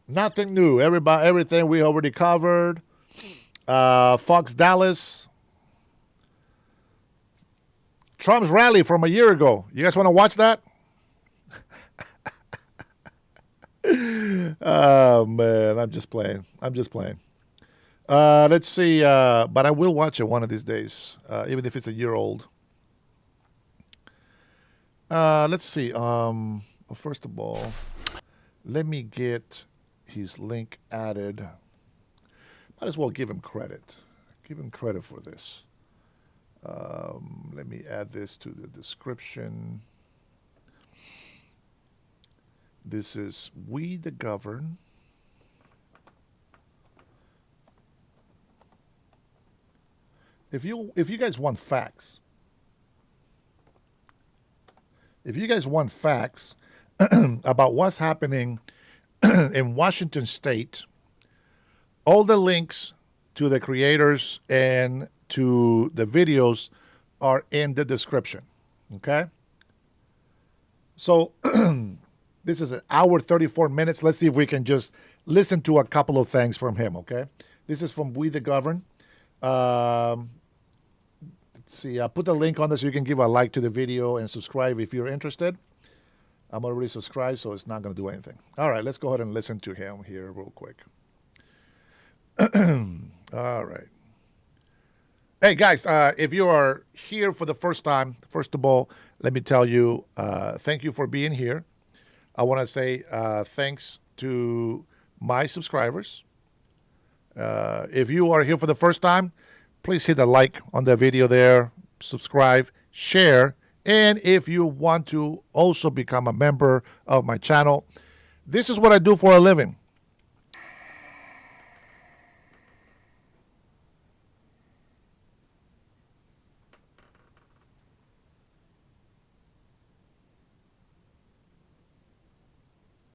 Nothing new. Everything we already covered. Fox Dallas. Trump's rally from a year ago. You guys want to watch that? Oh, man. I'm just playing. Let's see. But I will watch it one of these days, even if it's a year old. Let's see. Well, first of all, let me get his link added. Might as well give him credit. Give him credit for this. Let me add this to the description. This is We the Govern. If you guys want facts, about what's happening in Washington State, all the links to the creators and to the videos are in the description. Okay? So this is an hour, 34 minutes. Let's see if we can just listen to a couple of things from him, okay? This is from We the Govern. Let's see. I'll put the link on this so you can give a like to the video and subscribe if you're interested. I'm already subscribed, so it's not going to do anything. All right, let's go ahead and listen to him here real quick. All right. Hey, guys, if you are here for the first time, first of all, let me tell you, thank you for being here. I want to say thanks to my subscribers. If you are here for the first time, please hit the like on the video there, subscribe, share, and if you want to also become a member of my channel, this is what I do for a living.